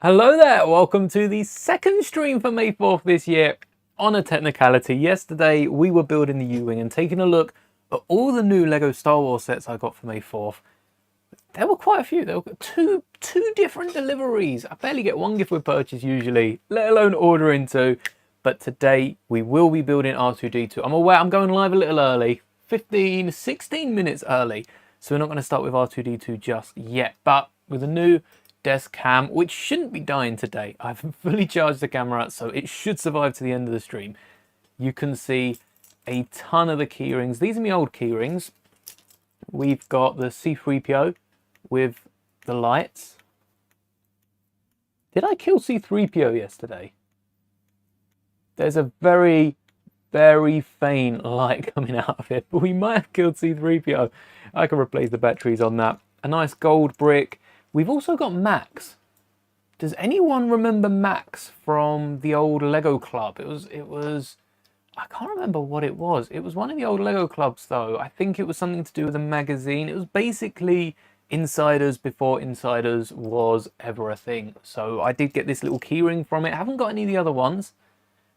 Hello there, welcome to the second stream for May 4th this year. On a technicality, yesterday we were building the U-Wing and taking a look at all the new LEGO Star Wars sets I got for May 4th. There were quite a few, there were two different deliveries. I barely get one gift with purchase usually, let alone ordering two. But today we will be building R2-D2. I'm aware I'm going live a little early, 16 minutes early. So we're not going to start with R2-D2 just yet, but with a new desk cam, which shouldn't be dying today. I've fully charged the camera, so it should survive to the end of the stream. You can see a ton of the keyrings. These are my old keyrings. We've got the C-3PO with the lights. Did I kill C-3PO yesterday? There's a very, very faint light coming out of it, but we might have killed C-3PO. I can replace the batteries on that. A nice gold brick. We've also got Max. Does anyone remember Max from the old Lego Club? It was, I can't remember what it was. It was one of the old Lego Clubs though. I think it was something to do with a magazine. It was basically Insiders before Insiders was ever a thing. So I did get this little keyring from it. I haven't got any of the other ones.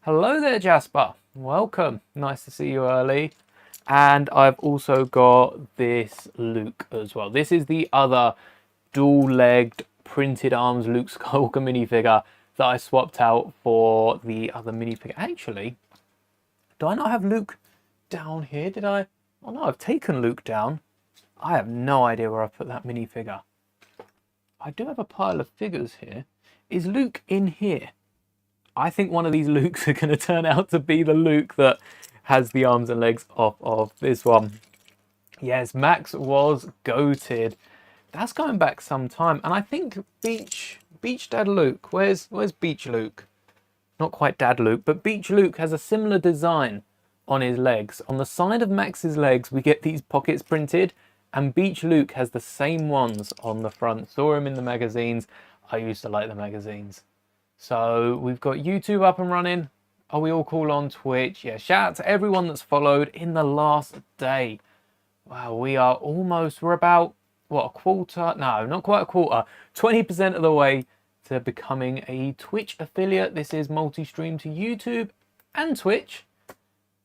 Hello there, Jasper. Welcome. Nice to see you early. And I've also got this Luke as well. This is the other dual-legged printed arms Luke Skywalker minifigure that I swapped out for the other minifigure. Actually, do I not have Luke down here? Did I? Oh no, I've taken Luke down. I have no idea where I put that minifigure. I do have a pile of figures here. Is Luke in here? I think one of these Lukes are going to turn out to be the Luke that has the arms and legs off of this one. Yes, Max was goated. That's going back some time, and I think Beach Dad Luke. Where's Beach Luke? Not quite Dad Luke, but Beach Luke has a similar design on his legs. On the side of Max's legs, we get these pockets printed, and Beach Luke has the same ones on the front. Saw him in the magazines. I used to like the magazines. So we've got YouTube up and running. Are we all cool on Twitch? Yeah, shout out to everyone that's followed in the last day. Wow, we're about, what, a quarter? No, not quite a quarter. 20% of the way to becoming a Twitch affiliate. This is multi-stream to YouTube and Twitch.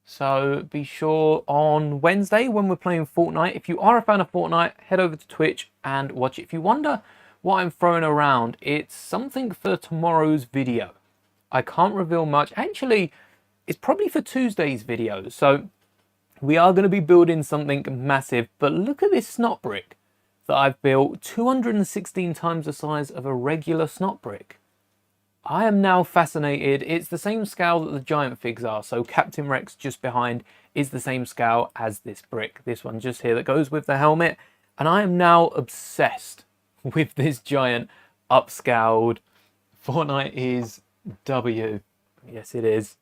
So be sure on Wednesday when we're playing Fortnite, if you are a fan of Fortnite, head over to Twitch and watch it. If you wonder what I'm throwing around, it's something for tomorrow's video. I can't reveal much. Actually, it's probably for Tuesday's video. So we are going to be building something massive, but look at this snot brick that I've built, 216 times the size of a regular snot brick. I am now fascinated. It's the same scale that the giant figs are. So Captain Rex just behind is the same scale as this brick. This one just here that goes with the helmet. And I am now obsessed with this giant upscaled. Fortnite is W. Yes, it is.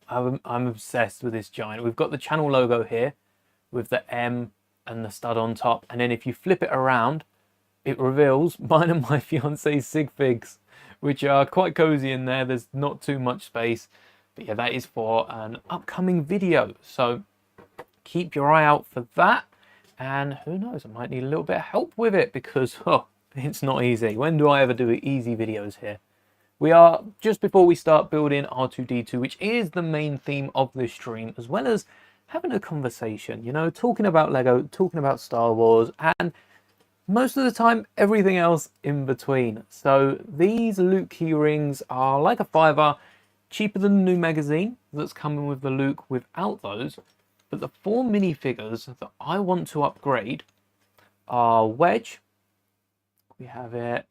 I'm obsessed with this giant. We've got the channel logo here with the M and the stud on top, and then if you flip it around, it reveals mine and my fiance's sig figs, which are quite cozy in there. There's not too much space, but yeah, that is for an upcoming video, so keep your eye out for that. And who knows, I might need a little bit of help with it because it's not easy. When do I ever do easy videos here? We are just before we start building R2-D2, which is the main theme of this stream, as well as having a conversation, you know, talking about Lego, talking about Star Wars, and most of the time, everything else in between. So these Luke keyrings are like a $5, cheaper than the new magazine that's coming with the Luke without those. But the 4 minifigures that I want to upgrade are Wedge. We have it.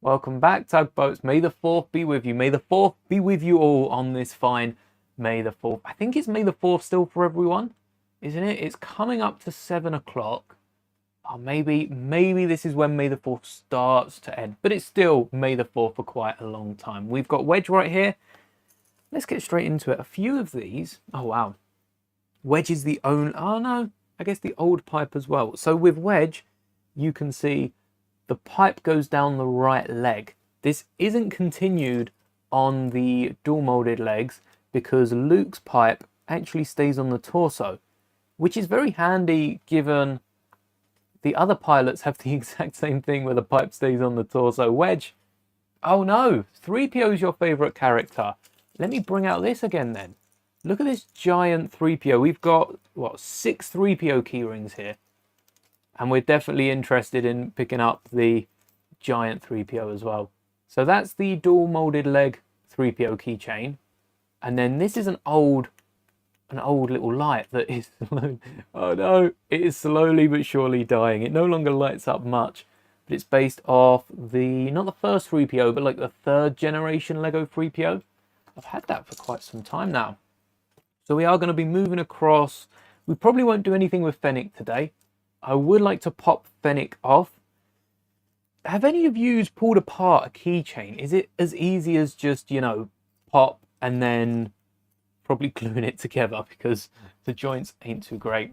Welcome back, Tugboats. May the 4th be with you. May the 4th be with you all on this fine May the 4th. I think it's May the 4th still for everyone, isn't it? It's coming up to 7 o'clock. Oh, maybe this is when May the 4th starts to end. But it's still May the 4th for quite a long time. We've got Wedge right here. Let's get straight into it. A few of these. Oh, wow. Wedge is the only... Oh, no. I guess the old pipe as well. So with Wedge, you can see the pipe goes down the right leg. This isn't continued on the dual molded legs, because Luke's pipe actually stays on the torso, which is very handy given the other pilots have the exact same thing where the pipe stays on the torso. Wedge Oh no, 3PO is your favourite character. Let me bring out this again then. Look at this giant 3PO. We've got, what, 6 3PO keyrings here. And we're definitely interested in picking up the giant 3PO as well. So that's the dual molded leg 3PO keychain. And then this is an old little light that is, oh no, it is slowly but surely dying. It no longer lights up much, but it's based off the, not the first 3PO, but like the 3rd generation Lego 3PO. I've had that for quite some time now. So we are going to be moving across. We probably won't do anything with Fennec today. I would like to pop Fennec off. Have any of you pulled apart a keychain? Is it as easy as just, you know, pop and then probably gluing it together, because the joints ain't too great?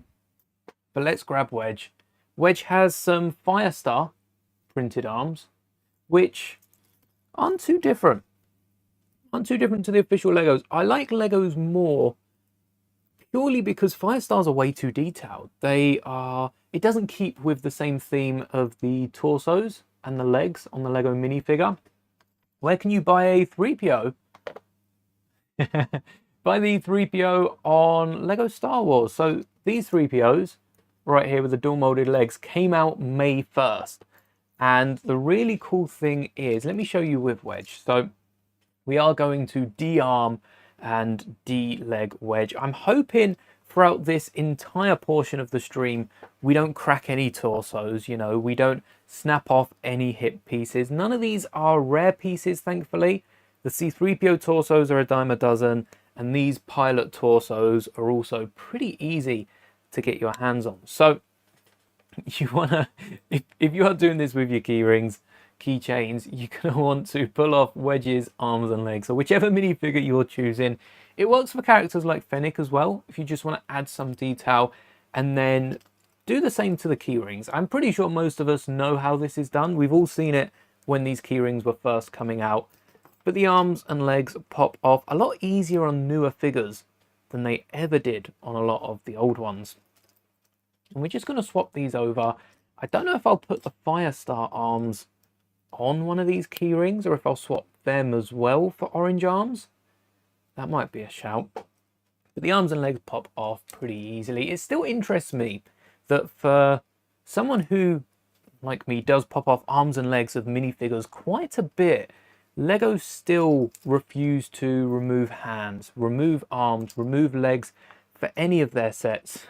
But let's grab Wedge. Wedge has some Firestar printed arms, which aren't too different. Aren't too different to the official Legos. I like Legos more purely because Firestars are way too detailed. They are, it doesn't keep with the same theme of the torsos and the legs on the Lego minifigure. Where can you buy a 3PO? Buy the 3PO on Lego Star Wars. So these 3POs right here with the dual molded legs came out May 1st. And the really cool thing is, let me show you with Wedge. So we are going to de-arm and de-leg Wedge. I'm hoping throughout this entire portion of the stream, we don't crack any torsos, you know, we don't snap off any hip pieces. None of these are rare pieces, thankfully. The C-3PO torsos are a dime a dozen, and these pilot torsos are also pretty easy to get your hands on. So you wanna, if you are doing this with your keyrings, keychains, you're gonna want to pull off Wedge's arms and legs, or whichever minifigure you're choosing. It works for characters like Fennec as well, if you just want to add some detail, and then do the same to the keyrings. I'm pretty sure most of us know how this is done. We've all seen it when these keyrings were first coming out. But the arms and legs pop off a lot easier on newer figures than they ever did on a lot of the old ones. And we're just going to swap these over. I don't know if I'll put the Firestar arms on one of these keyrings, or if I'll swap them as well for orange arms. That might be a shout. But the arms and legs pop off pretty easily. It still interests me that for someone who, like me, does pop off arms and legs of minifigures quite a bit, Lego still refuse to remove hands, remove arms, remove legs for any of their sets.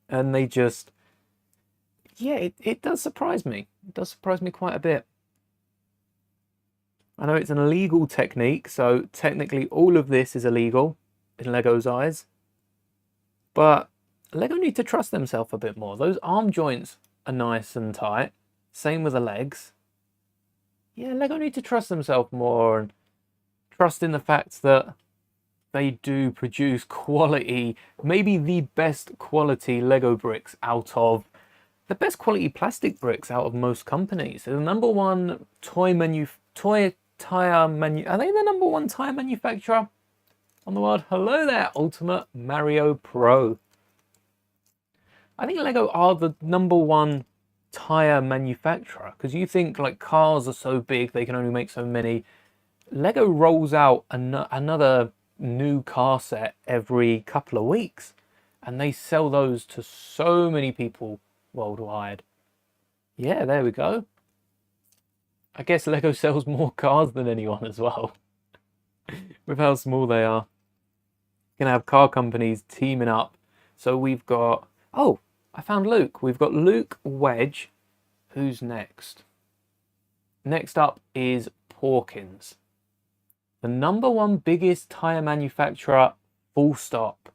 And they just, yeah, it does surprise me. It does surprise me quite a bit. I know it's an illegal technique, so technically all of this is illegal in Lego's eyes. But Lego need to trust themselves a bit more. Those arm joints are nice and tight. Same with the legs. Yeah, Lego need to trust themselves more and trust in the fact that they do produce quality, maybe the best quality Lego bricks out of, the best quality plastic bricks out of most companies. They're the #1 are they the #1 tire manufacturer on the world? Hello there, Ultimate Mario Pro. I think Lego are the #1 tire manufacturer, because you think like cars are so big they can only make so many. Lego rolls out another new car set every couple of weeks, and they sell those to so many people worldwide. Yeah, there we go. I guess Lego sells more cars than anyone as well, with how small they are. Gonna have car companies teaming up. So we've got, oh, I found Luke. We've got Luke, Wedge. Who's next? Next up is Porkins, the #1 biggest tire manufacturer, full stop.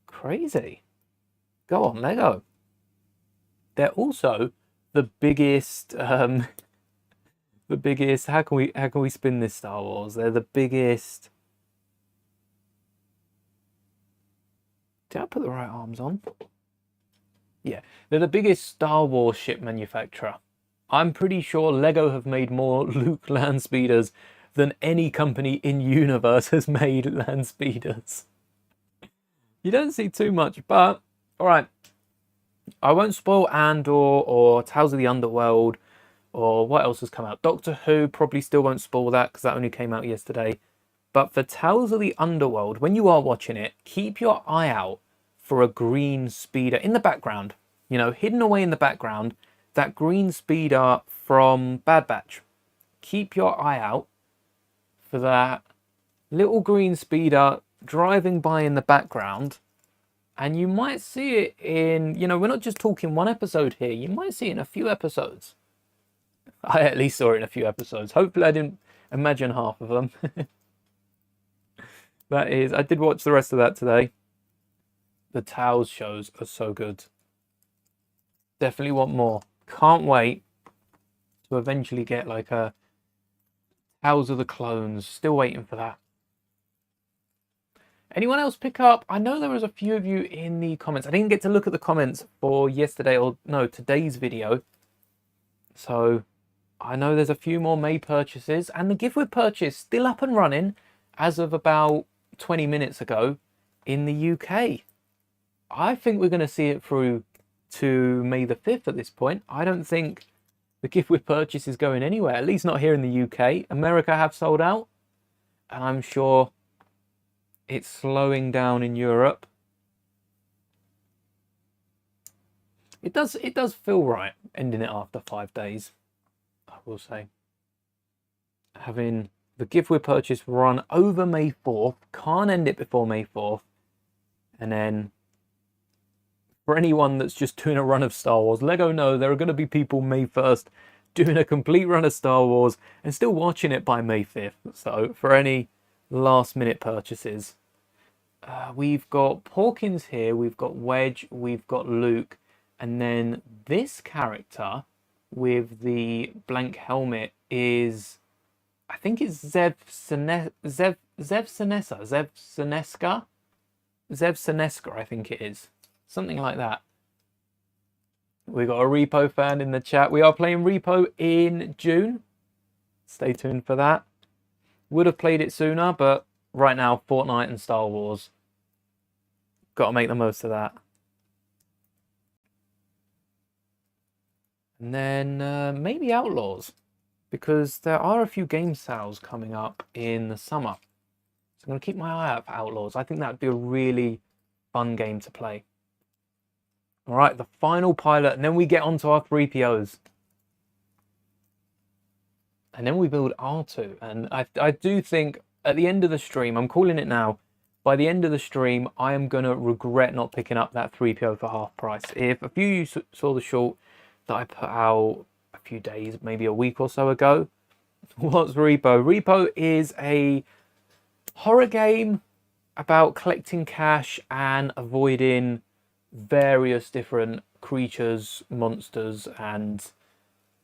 Crazy. Go on, Lego. They're also the biggest, the biggest, how can we spin this, Star Wars? They're the biggest. Did I put the right arms on? Yeah, they're the biggest Star Wars ship manufacturer. I'm pretty sure Lego have made more Luke land speeders than any company in universe has made land speeders. You don't see too much, but all right. I won't spoil Andor or Tales of the Underworld Or what else has come out? Doctor Who, probably still won't spoil that because that only came out yesterday. But for Tales of the Underworld, when you are watching it, keep your eye out for a green speeder in the background. You know, hidden away in the background, that green speeder from Bad Batch. Keep your eye out for that little green speeder driving by in the background. And you might see it in, you know, we're not just talking one episode here. You might see it in a few episodes. I at least saw it in a few episodes. Hopefully I didn't imagine half of them. That is, I did watch the rest of that today. The Tales shows are so good. Definitely want more. Can't wait to eventually get like a Tales of the Clones. Still waiting for that. Anyone else pick up? I know there was a few of you in the comments. I didn't get to look at the comments for yesterday, or no, today's video. So I know there's a few more May purchases, and the gift with purchase still up and running as of about 20 minutes ago in the UK. I think we're going to see it through to May the 5th at this point. I don't think the gift with purchase is going anywhere, at least not here in the UK. America have sold out, and I'm sure it's slowing down in Europe. It does feel right ending it after 5 days, I will say. Having the gift with purchase run over May 4th, can't end it before May 4th. And then for anyone that's just doing a run of Star Wars, Lego know there are going to be people May 1st doing a complete run of Star Wars and still watching it by May 5th. So for any last minute purchases, we've got Porkins here, we've got Wedge, we've got Luke, and then this character with the blank helmet is, I think it's Zev Seneska, I think it is. Something like that. We got a Repo fan in the chat. We are playing Repo in June. Stay tuned for that. Would have played it sooner, but right now, Fortnite and Star Wars. Got to make the most of that. And then maybe Outlaws, because there are a few game sales coming up in the summer. So I'm going to keep my eye out for Outlaws. I think that would be a really fun game to play. All right, the final pilot, and then we get onto our 3POs. And then we build R2. And I do think at the end of the stream, I'm calling it now, by the end of the stream, I am going to regret not picking up that 3PO for half price. If a few of you saw the short that I put out a few days, maybe a week or so ago, what's Repo? Repo is a horror game about collecting cash and avoiding various different creatures, monsters, and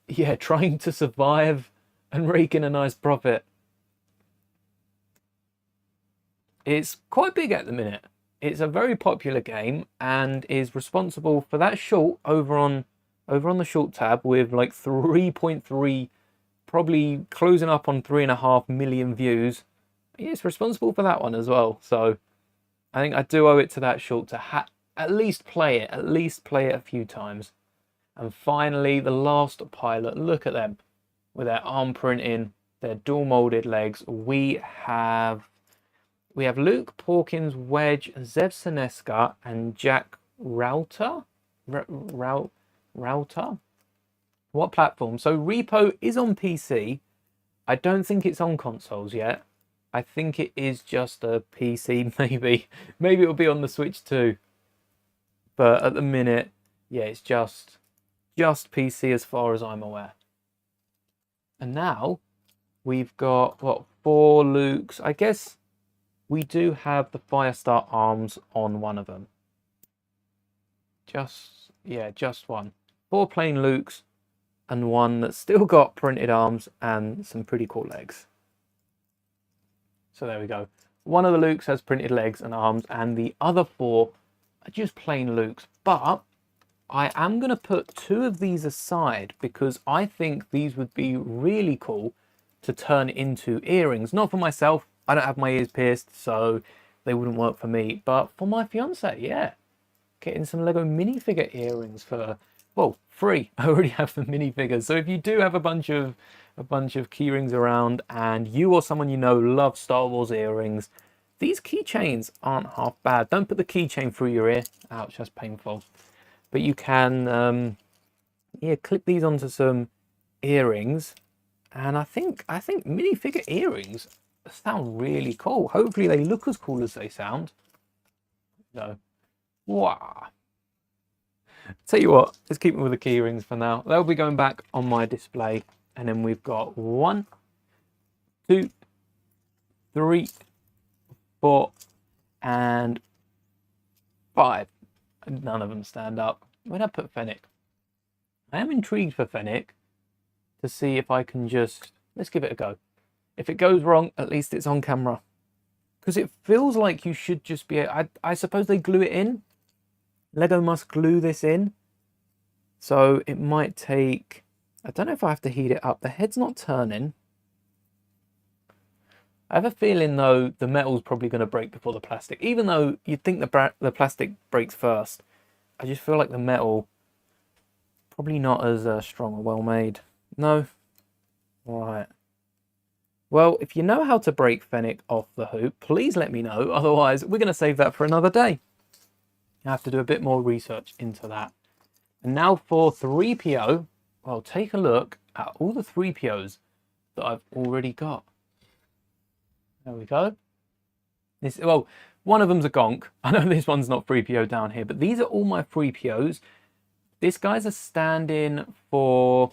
yeah, trying to survive and rake in a nice profit. It's quite big at the minute. It's a very popular game and is responsible for that short over on the short tab with like 3.3, probably closing up on 3.5 million views. It's responsible for that one as well. So I think I do owe it to that short to at least play it a few times. And finally, the last pilot. Look at them with their arm printing, their dual molded legs. We have Luke, Porkins, Wedge, Zev Seneska, and Jack Router. Router? What platform? So Repo is on PC. I don't think it's on consoles yet. I think it is just a PC, maybe. Maybe it'll be on the Switch too. But at the minute, yeah, it's just PC as far as I'm aware. And now we've got, what, 4 Lukes. I guess we do have the Firestar arms on one of them. Just one. 4 plain Lukes and one that's still got printed arms and some pretty cool legs. So there we go. One of the Lukes has printed legs and arms, and the other 4 are just plain Lukes. But I am going to put 2 of these aside because I think these would be really cool to turn into earrings. Not for myself. I don't have my ears pierced, so they wouldn't work for me. But for my fiance, yeah. Getting some Lego minifigure earrings for well, free. I already have the minifigures. So if you do have a bunch of key rings around and you or someone you know love Star Wars earrings, these keychains aren't half bad. Don't put the keychain through your ear. Ouch, that's painful. But you can, yeah, clip these onto some earrings. And I think minifigure earrings sound really cool. Hopefully they look as cool as they sound. So, wow. Tell you what, let's keep them with the key rings for now. They'll be going back on my display. And then we've got 1, 2, 3, 4, and 5. None of them stand up. Where'd I put Fennec? I am intrigued for Fennec to see if I can just... Let's give it a go. If it goes wrong, at least it's on camera. Because it feels like you should just be... I suppose they glue it in. Lego must glue this in. So it might take... I don't know if I have to heat it up. The head's not turning. I have a feeling, though, the metal's probably going to break before the plastic. Even though you'd think the plastic breaks first. I just feel like the metal... probably not as strong or well made. No? Right. Well, if you know how to break Fennec off the hoop, please let me know. Otherwise, we're going to save that for another day. I have to do a bit more research into that. And now for 3PO. Well, take a look at all the 3POs that I've already got. There we go. Well, one of them's a gonk. I know this one's not 3PO down here, but these are all my 3POs. This guy's a stand-in for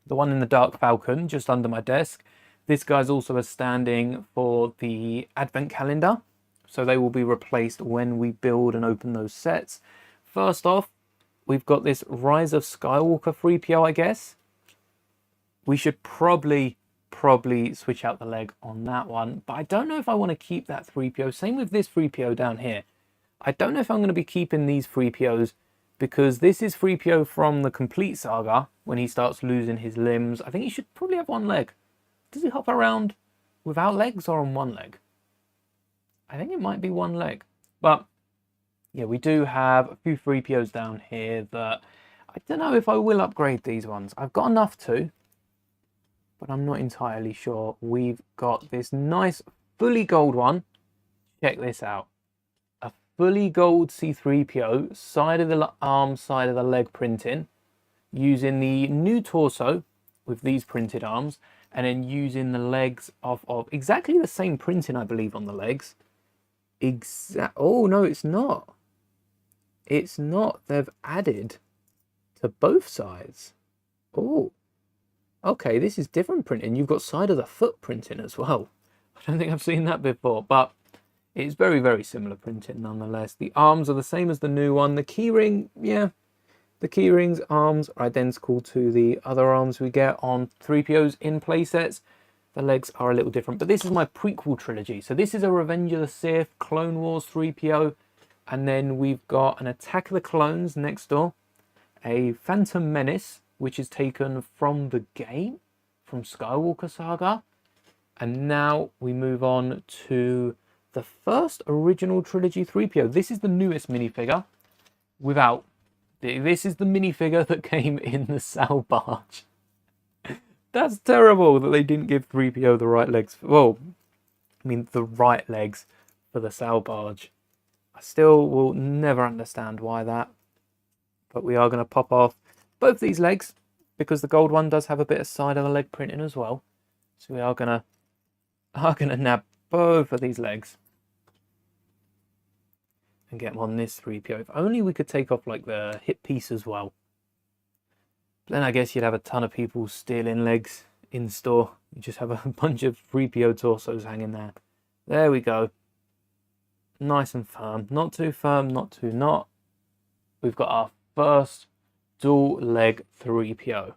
the one in the Dark Falcon, just under my desk. This guy's also a stand-in for the Advent Calendar. So they will be replaced when we build and open those sets. First off, we've got this Rise of Skywalker 3PO, I guess. We should probably switch out the leg on that one. But I don't know if I want to keep that 3PO. Same with this 3PO down here. I don't know if I'm going to be keeping these 3POs because this is 3PO from the Complete Saga when he starts losing his limbs. I think he should probably have one leg. Does he hop around without legs or on one leg? I think it might be one leg. But yeah, we do have a few 3POs down here that I don't know if I will upgrade these ones. I've got enough to, but I'm not entirely sure. We've got this nice fully gold one. Check this out. A fully gold C3PO, side of the arm, side of the leg printing, using the new torso with these printed arms, and then using the legs of exactly the same printing, I believe, on the legs. Oh, no, it's not. It's not. They've added to both sides. Oh, okay, this is different printing. You've got side of the foot printing as well. I don't think I've seen that before, but it's very, very similar printing nonetheless. The arms are the same as the new one. The keyring, yeah, the keyring's arms are identical to the other arms we get on 3POs in playsets. The legs are a little different, but this is my prequel trilogy. So this is a Revenge of the Sith, Clone Wars 3PO, and then we've got an Attack of the Clones next door, a Phantom Menace, which is taken from the game, from Skywalker Saga, and now we move on to the first original trilogy 3PO. This is the newest minifigure, without, this is the minifigure that came in the Sal barge. That's terrible that they didn't give 3PO the right legs. Well, I mean, the right legs for the Sal barge. I still will never understand why that. But we are going to pop off both these legs because the gold one does have a bit of side of the leg printing as well. So we are going to nab both of these legs and get them on this 3PO. If only we could take off like the hip piece as well. Then I guess you'd have a ton of people stealing legs in store. You just have a bunch of 3PO torsos hanging there. There we go. Nice and firm. Not too firm, not too not. We've got our first dual leg 3PO.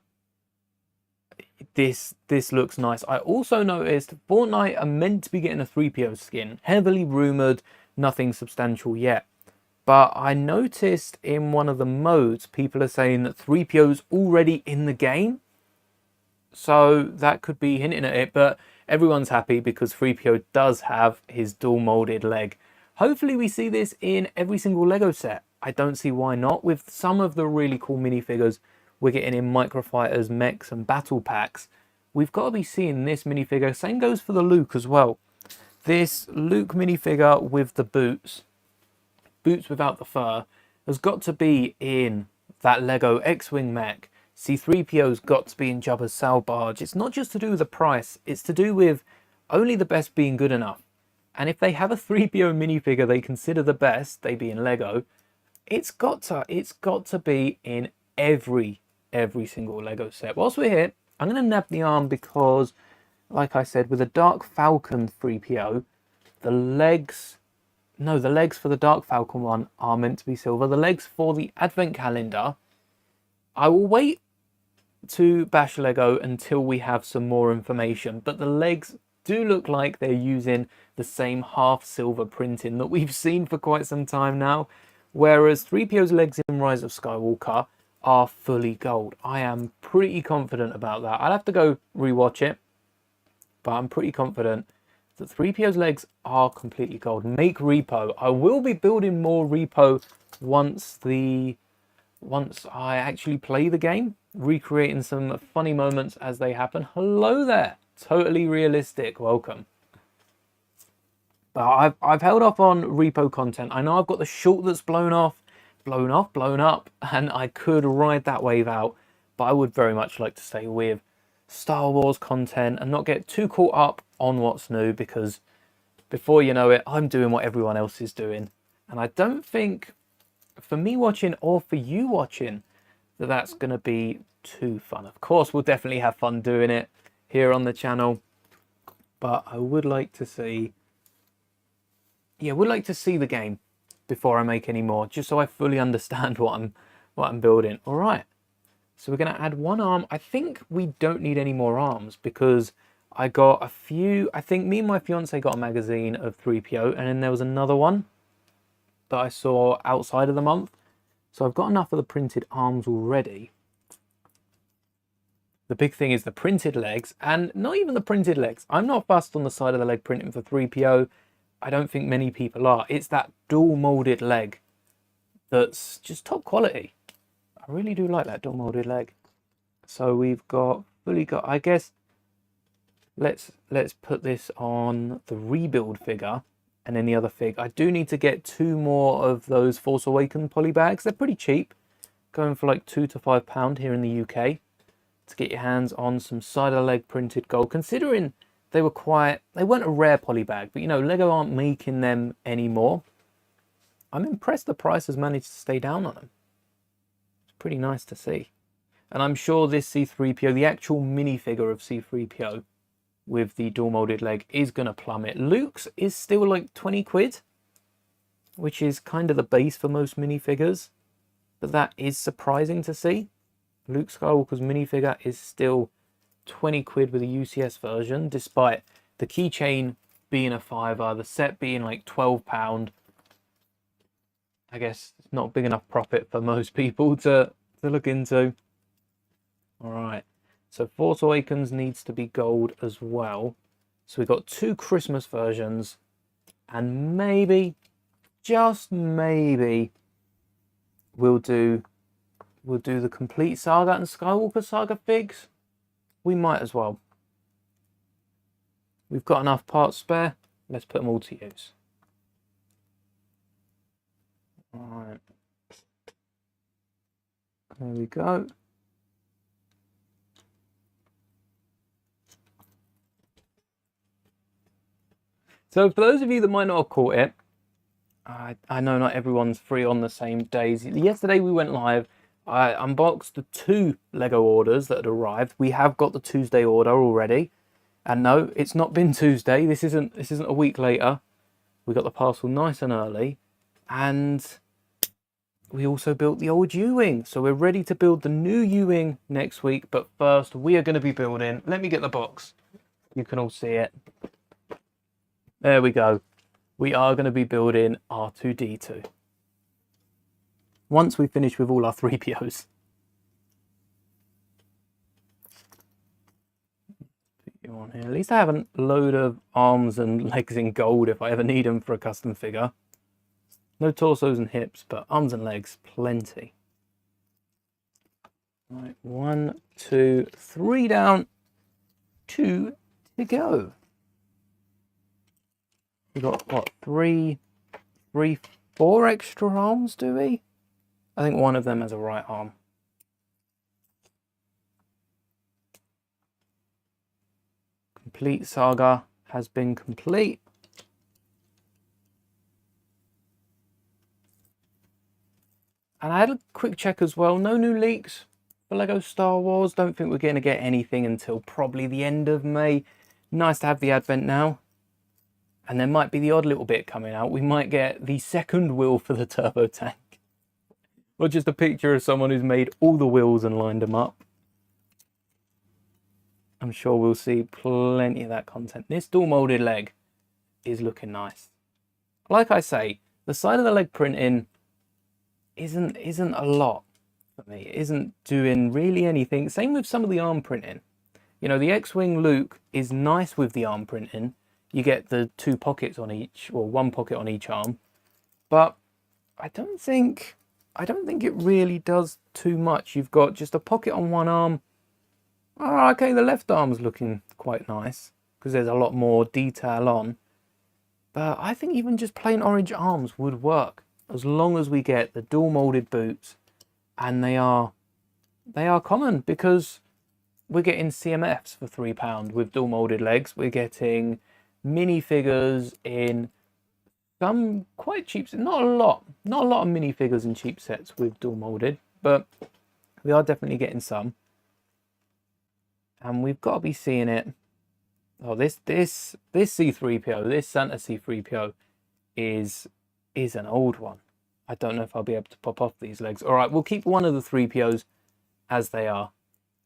This looks nice. I also noticed Fortnite are meant to be getting a 3PO skin. Heavily rumoured, nothing substantial yet. But I noticed in one of the modes, people are saying that 3PO's already in the game. So that could be hinting at it, but everyone's happy because 3PO does have his dual molded leg. Hopefully we see this in every single Lego set. I don't see why not. With some of the really cool minifigures we're getting in microfighters, mechs, and battle packs, we've got to be seeing this minifigure. Same goes for the Luke as well. This Luke minifigure with the boots without the fur, has got to be in that Lego X-Wing mech. C-3PO's got to be in Jabba's sail barge. It's not just to do with the price, it's to do with only the best being good enough. And if they have a 3PO minifigure they consider the best, they be in Lego, it's got to be in every single Lego set. Whilst we're here, I'm going to nab the arm because, like I said, with a Dark Falcon 3PO, the legs for the Dark Falcon one are meant to be silver. The legs for the Advent Calendar, I will wait to bash Lego until we have some more information, but the legs do look like they're using the same half silver printing that we've seen for quite some time now, whereas 3PO's legs in Rise of Skywalker are fully gold. I am pretty confident about that. I'll have to go rewatch it, but I'm pretty confident that 3PO's legs are completely gold. Make repo. I will be building more repo once I actually play the game, recreating some funny moments as they happen. Hello there. Totally realistic. Welcome. But I've held off on repo content. I know I've got the short that's blown up, and I could ride that wave out, but I would very much like to stay with Star Wars content and not get too caught up on what's new, because before you know it, I'm doing what everyone else is doing. And I don't think, for me watching or for you watching, that that's going to be too fun. Of course, we'll definitely have fun doing it here on the channel, but I would like to see, the game before I make any more, just so I fully understand what I'm building. All right, so we're going to add one arm. I think we don't need any more arms because I got a few. I think me and my fiance got a magazine of 3PO, and then there was another one that I saw outside of the month. So I've got enough of the printed arms already. The big thing is the printed legs, and not even the printed legs. I'm not fussed on the side of the leg printing for 3PO. I don't think many people are. It's that dual molded leg that's just top quality. I really do like that dual molded leg. So we've got I guess let's put this on the rebuild figure and then the other fig. I do need to get 2 more of those Force Awakens poly bags. They're pretty cheap, going for like £2 to £5 here in the UK, to get your hands on some side of the leg printed gold, considering they weren't a rare poly bag, but you know, Lego aren't making them anymore. I'm impressed the price has managed to stay down on them. It's pretty nice to see. And I'm sure this C-3PO, the actual minifigure of C-3PO with the dual molded leg, is going to plummet. Luke's is still like 20 quid, which is kind of the base for most minifigures, but that is surprising to see. Luke Skywalker's minifigure is still 20 quid with a UCS version, despite the keychain being a £5, the set being like £12. I guess it's not big enough profit for most people to look into. All right, so Force Awakens needs to be gold as well. So we've got 2 Christmas versions, and maybe, just maybe, we'll do the complete saga and Skywalker saga figs. We might as well. We've got enough parts spare. Let's put them all to use. All right. There we go. So for those of you that might not have caught it, I know not everyone's free on the same days. Yesterday we went live. I unboxed the 2 Lego orders that had arrived. We have got the Tuesday order already. And no, it's not been Tuesday. This isn't a week later. We got the parcel nice and early. And we also built the old U-Wing. So we're ready to build the new U-Wing next week. But first, we are going to be building... Let me get the box. You can all see it. There we go. We are going to be building R2-D2. Once we finish with all our 3POs. Put you on here. At least I have a load of arms and legs in gold if I ever need them for a custom figure. No torsos and hips, but arms and legs, plenty. Right, 1, 2, 3 down, 2 to go. We got what, 3, 4 extra arms, do we? I think one of them has a right arm. Complete saga has been complete. And I had a quick check as well. No new leaks for LEGO Star Wars. Don't think we're going to get anything until probably the end of May. Nice to have the advent now. And there might be the odd little bit coming out. We might get the second wheel for the turbo tank. Or just a picture of someone who's made all the wheels and lined them up. I'm sure we'll see plenty of that content. This dual molded leg is looking nice. Like I say, the side of the leg printing isn't a lot for me. It isn't doing really anything. Same with some of the arm printing. You know, the X-Wing Luke is nice with the arm printing. You get the 2 pockets on each, or 1 pocket on each arm. But I don't think it really does too much. You've got just a pocket on one arm. Oh, okay, the left arm's looking quite nice because there's a lot more detail on. But I think even just plain orange arms would work as long as we get the dual molded boots, and they are common because we're getting CMFs for £3 with dual molded legs. We're getting minifigures in some quite cheap, not a lot of minifigures and cheap sets with dual molded, but we are definitely getting some. And we've got to be seeing it. Oh, this C3PO, this Santa C3PO is an old one. I don't know if I'll be able to pop off these legs. All right, we'll keep one of the 3POs as they are.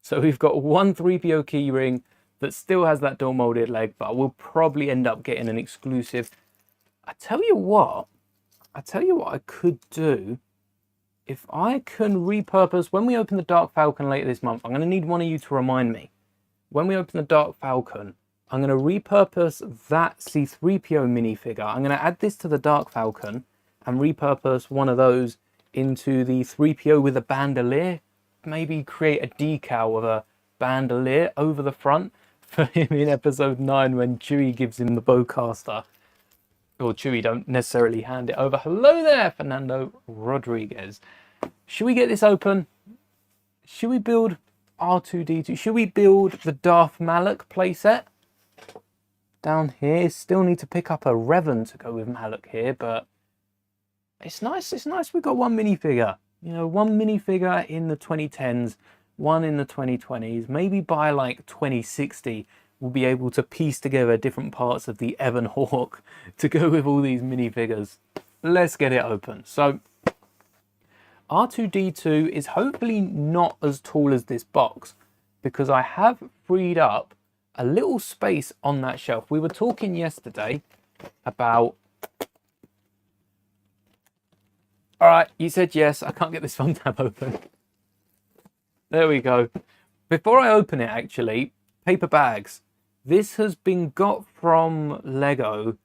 So we've got one 3PO keyring that still has that dual molded leg, but we'll probably end up getting an exclusive. I tell you what I could do. If I can repurpose, when we open the Dark Falcon later this month, I'm going to need one of you to remind me. When we open the Dark Falcon, I'm going to repurpose that C3PO minifigure. I'm going to add this to the Dark Falcon and repurpose one of those into the 3PO with a bandolier. Maybe create a decal of a bandolier over the front for him in episode 9 when Chewie gives him the bowcaster. Or Chewie don't necessarily hand it over. Hello there, Fernando Rodriguez. Should we get this open? Should we build R2-D2? Should we build the Darth Malak playset? Down here, still need to pick up a Revan to go with Malak here, but it's nice we've got one minifigure. You know, one minifigure in the 2010s, one in the 2020s. Maybe by like 2060, we'll be able to piece together different parts of the Evan Hawk to go with all these minifigures. Let's get it open. So R2-D2 is hopefully not as tall as this box because I have freed up a little space on that shelf. We were talking yesterday about... All right, you said yes. I can't get this phone tab open. There we go. Before I open it, actually, paper bags. This has been got from Lego,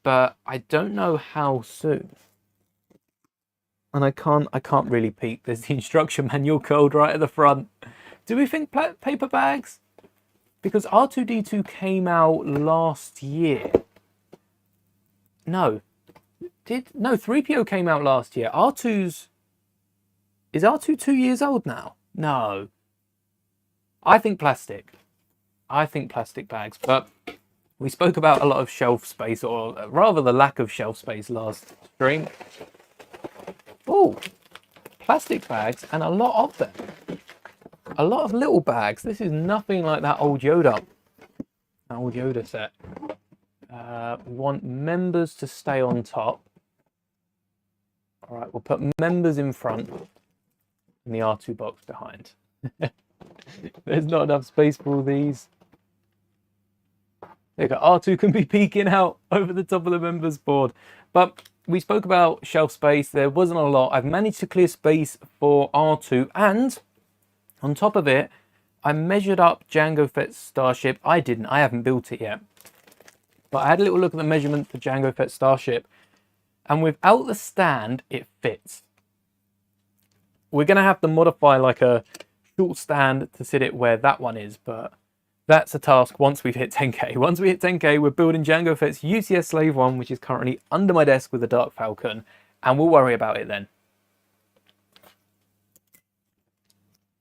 but I don't know how soon. And I can't really peek. There's the instruction manual code right at the front. Do we think paper bags? Because R2-D2 came out last year. No. No, 3PO came out last year. Is R2 2 years old now? No. I think plastic. I think plastic bags. But we spoke about a lot of shelf space, or rather the lack of shelf space last stream. Oh, plastic bags, and a lot of them. A lot of little bags. This is nothing like that old Yoda set. We want members to stay on top. All right, we'll put members in front and the R2 box behind. There's not enough space for all these. There you go. R2 can be peeking out over the top of the members board. But we spoke about shelf space. There wasn't a lot. I've managed to clear space for R2, and on top of it, I measured up Jango Fett's Starship. I haven't built it yet. But I had a little look at the measurement for Jango Fett's Starship. And without the stand, it fits. We're going to have to modify like a short stand to sit it where that one is, but that's a task once we've hit 10k. Once we hit 10k, we're building Jango Fett's UCS Slave 1, which is currently under my desk with the Dark Falcon, and we'll worry about it then.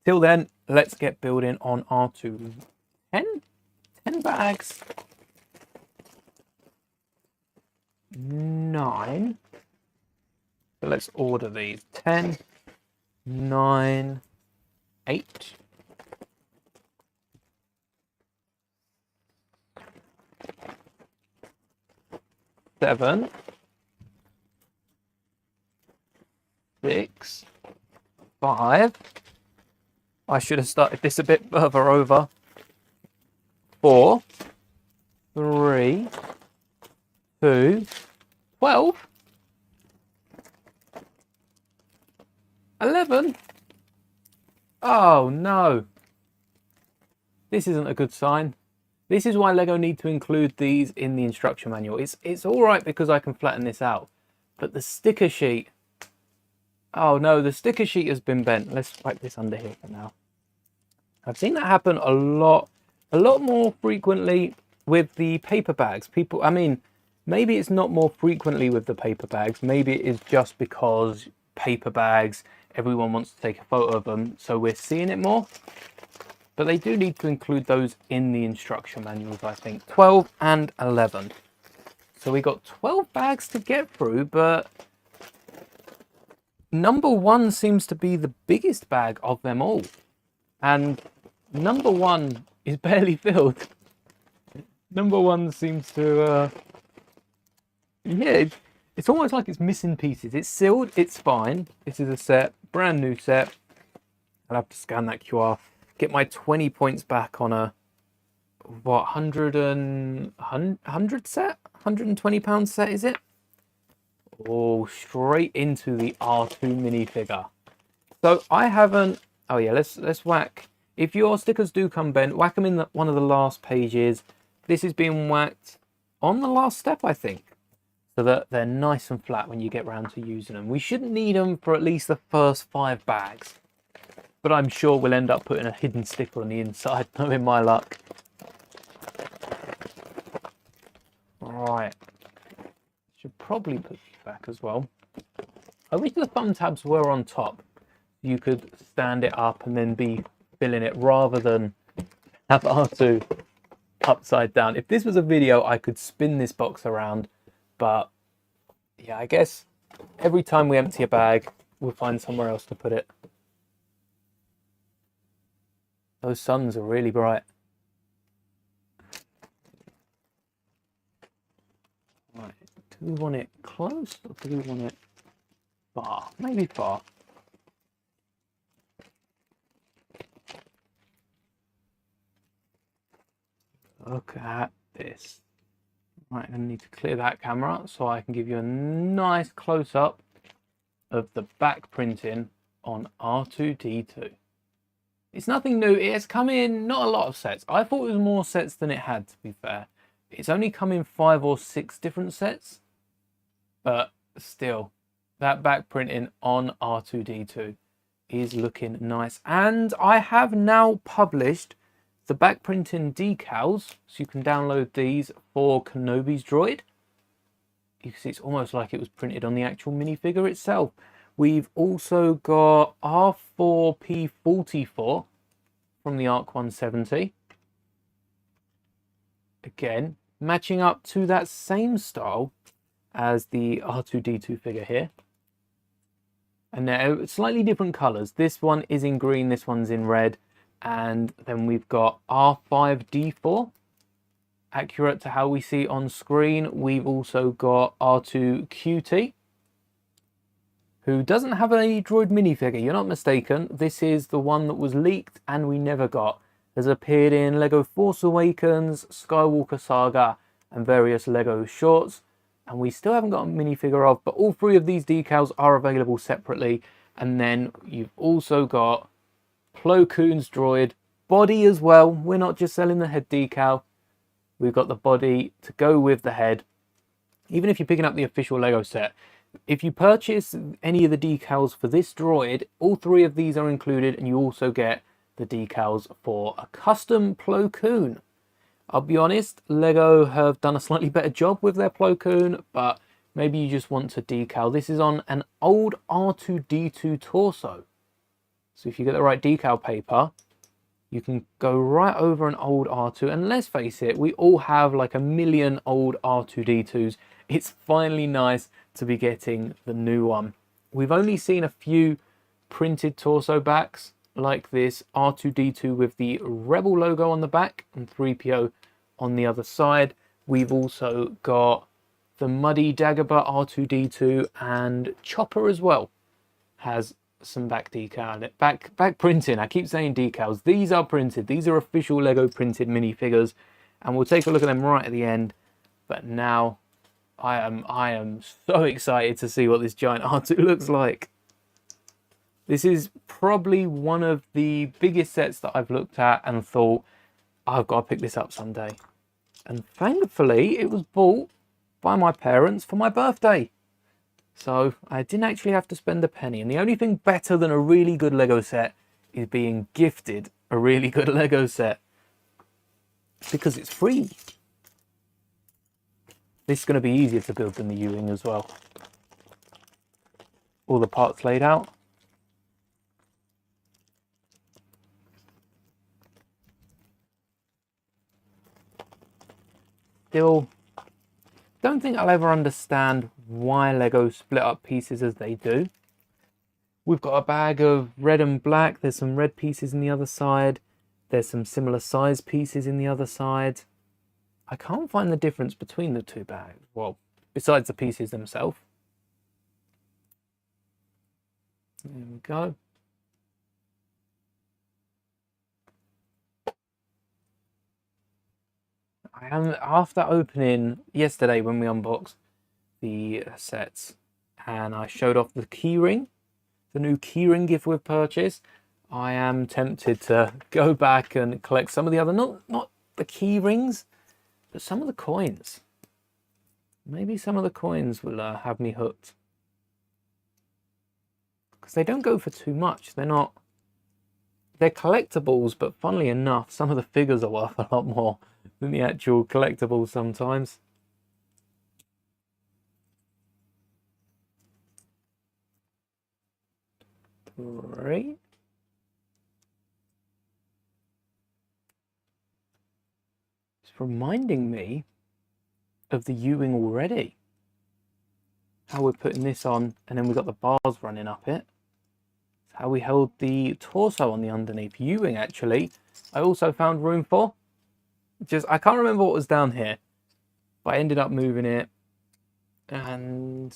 Till then, let's get building on R2. 10 bags. 9. So let's order these. 10, 9, 8. 7, 6, 5. I should have started this a bit further over. 4, 3, 2, 12, 11. Oh no. This isn't a good sign. This is why Lego need to include these in the instruction manual. It's all right because I can flatten this out, but the sticker sheet, oh no, the sticker sheet has been bent. Let's wipe this under here for now. I've seen that happen a lot more frequently with the paper bags. People, I mean, maybe it's not more frequently with the paper bags. Maybe it is just because paper bags, everyone wants to take a photo of them, so we're seeing it more. But they do need to include those in the instruction manuals, I think. 12 and 11. So we got 12 bags to get through, but number 1 seems to be the biggest bag of them all. And number 1 is barely filled. Number 1 seems to, yeah, it's almost like it's missing pieces. It's sealed, it's fine. This is a set, brand new set. I'll have to scan that QR. Get my 20 points back on a, what, 100 set? £120 set, is it? Oh, straight into the R2 minifigure. So I haven't, oh yeah, let's whack. If your stickers do come bent, whack them in one of the last pages. This is being whacked on the last step, I think, so that they're nice and flat when you get round to using them. We shouldn't need them for at least the first 5 bags. But I'm sure we'll end up putting a hidden sticker on the inside, knowing my luck. Right. Should probably put these back as well. I wish the thumb tabs were on top. You could stand it up and then be filling it rather than have R2 upside down. If this was a video, I could spin this box around. But yeah, I guess every time we empty a bag, we'll find somewhere else to put it. Those suns are really bright. Right, do we want it close or do we want it far? Maybe far. Look at this. Right, I'm going to need to clear that camera so I can give you a nice close-up of the back printing on R2-D2. It's nothing new. It has come in not a lot of sets. I thought it was more sets than it had, to be fair. It's only come in 5 or 6 different sets. But still, that back printing on R2-D2 is looking nice. And I have now published the back printing decals, so you can download these for Kenobi's droid. You can see it's almost like it was printed on the actual minifigure itself. We've also got R4P44 from the Arc 170. Again, matching up to that same style as the R2-D2 figure here. And they're slightly different colours. This one is in green, this one's in red. And then we've got R5D4, accurate to how we see on screen. We've also got R2QT, who doesn't have a droid minifigure. You're not mistaken. This is the one that was leaked and we never got. Has appeared in Lego Force Awakens, Skywalker Saga, and various Lego shorts. And we still haven't got a minifigure of, but all 3 of these decals are available separately. And then you've also got Plo Koon's droid body as well. We're not just selling the head decal. We've got the body to go with the head. Even if you're picking up the official Lego set, If you purchase any of the decals for this droid, all 3 of these are included, and you also get the decals for a custom Plo Koon. I'll be honest, Lego have done a slightly better job with their Plo Koon, but maybe you just want to decal. This is on an old R2-D2 torso. So if you get the right decal paper, you can go right over an old R2. And let's face it, we all have like a million old R2-D2s. It's finally nice to be getting the new one. We've only seen a few printed torso backs like this R2-D2 with the Rebel logo on the back and 3PO on the other side. We've also got the Muddy Dagobah R2-D2, and Chopper as well has some back decal, back printing. I keep saying decals. These are printed. These are official Lego printed minifigures, and we'll take a look at them right at the end. But now I am so excited to see what this giant R2 looks like. This is probably one of the biggest sets that I've looked at and thought, I've got to pick this up someday. And thankfully, it was bought by my parents for my birthday. So I didn't actually have to spend a penny. And the only thing better than a really good Lego set is being gifted a really good Lego set. Because it's free. This is going to be easier to build than the U-Wing as well. All the parts laid out. Still don't think I'll ever understand why Lego split up pieces as they do. We've got a bag of red and black. There's some red pieces in the other side. There's some similar size pieces in the other side. I can't find the difference between the 2 bags. Well, besides the pieces themselves. There we go. I am, after opening yesterday when we unboxed the sets and I showed off the keyring, the new keyring gift with purchase, I am tempted to go back and collect some of the other, not the key rings, but some of the coins. Maybe some of the coins will have me hooked. Because they don't go for too much. They're collectibles, but funnily enough, some of the figures are worth a lot more than the actual collectibles sometimes. Great. It's reminding me of the U-Wing already. How we're putting this on, and then we've got the bars running up it. It's how we held the torso on the underneath. U-Wing, actually, I also found room for. I can't remember what was down here, but I ended up moving it. And